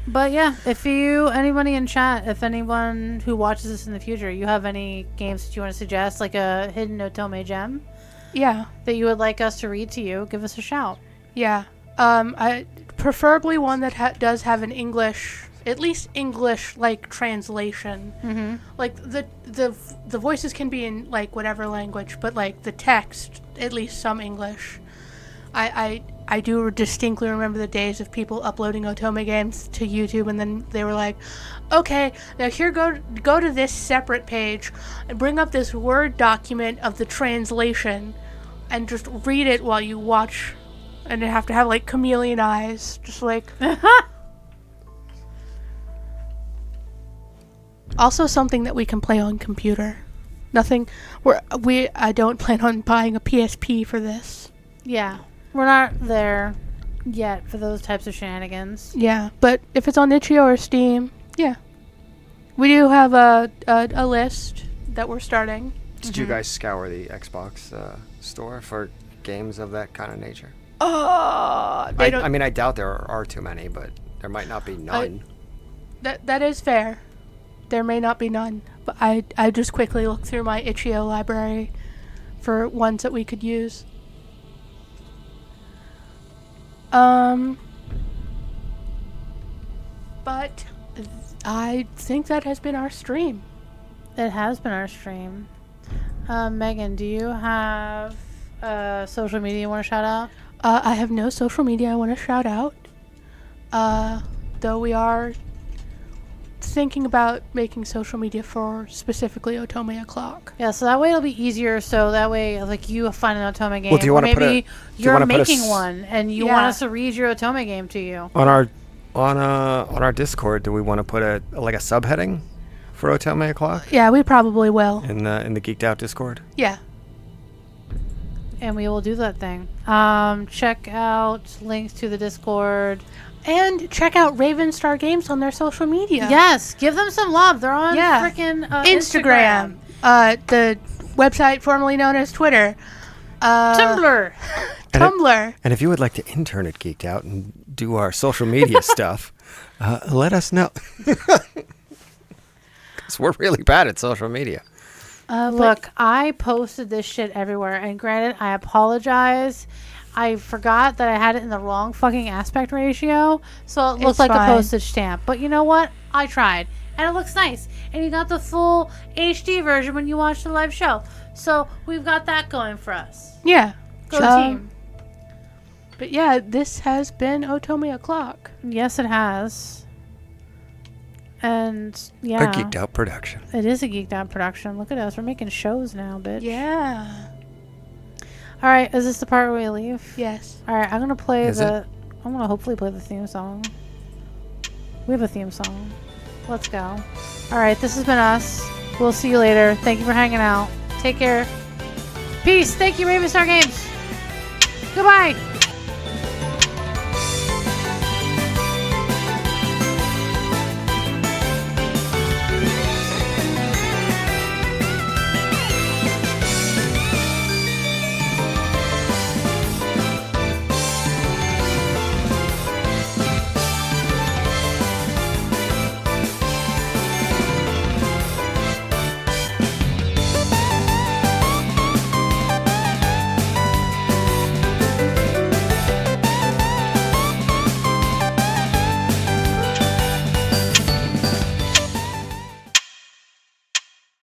A: But yeah, anybody in chat, if anyone who watches this in the future, you have any games that you want to suggest, like a hidden Otome gem,
B: yeah,
A: that you would like us to read to you, give us a shout.
B: Yeah. I preferably one that does have an English. At least English like translation.
A: Mm-hmm.
B: Like the voices can be in like whatever language, but like the text, at least some English. I do distinctly remember the days of people uploading Otome games to YouTube, and then they were like, okay, now here go to this separate page and bring up this Word document of the translation, and just read it while you watch, and have to have like chameleon eyes, just like. Also, something that we can play on computer. Nothing. I don't plan on buying a PSP for this.
A: Yeah, we're not there yet for those types of shenanigans.
B: Yeah, but if it's on itch.io or Steam, yeah. We do have a list that we're starting.
G: Did you guys scour the Xbox store for games of that kind of nature?
B: I
G: mean, I doubt there are too many, but there might not be none.
B: That is fair. There may not be none, but I just quickly looked through my itch.io library for ones that we could use. But I think that has been our stream.
A: It has been our stream. Megan, do you have social media you want to shout out?
B: I have no social media I want to shout out. Though we are thinking about making social media for specifically Otome O'clock.
A: Yeah, so that way it'll be easier. So that way, like, you find an Otome game,
G: well, do you
A: or
G: maybe
A: maybe you're making one and you want us to read your Otome game to you.
G: On our Discord, do we want to put a subheading for Otome O'clock?
B: Yeah, we probably will.
G: In the Geeked Out Discord?
B: Yeah.
A: And we will do that thing. Check out links to the Discord.
B: And check out Ravenstar Games on their social media.
A: Yes, give them some love. They're on freaking
B: Instagram. The website formerly known as Twitter.
A: Tumblr.
B: Tumblr.
G: And if you would like to intern at Geeked Out and do our social media stuff, let us know. Because we're really bad at social media.
A: Look, I posted this shit everywhere. And granted, I apologize. I forgot that I had it in the wrong fucking aspect ratio, so it looked like a postage stamp. But you know what? I tried, and it looks nice. And you got the full HD version when you watch the live show. So we've got that going for us.
B: Yeah.
A: Go team.
B: But yeah, this has been Otome O'Clock.
A: Yes, it has. And yeah.
G: A Geeked Out production.
A: It is a Geeked Out production. Look at us. We're making shows now, bitch.
B: Yeah.
A: All right, is this the part where we leave?
B: Yes.
A: All right, I'm going to play I'm going to hopefully play the theme song. We have a theme song. Let's go. All right, this has been us. We'll see you later. Thank you for hanging out. Take care. Peace. Thank you, Ravenstar Games. Goodbye.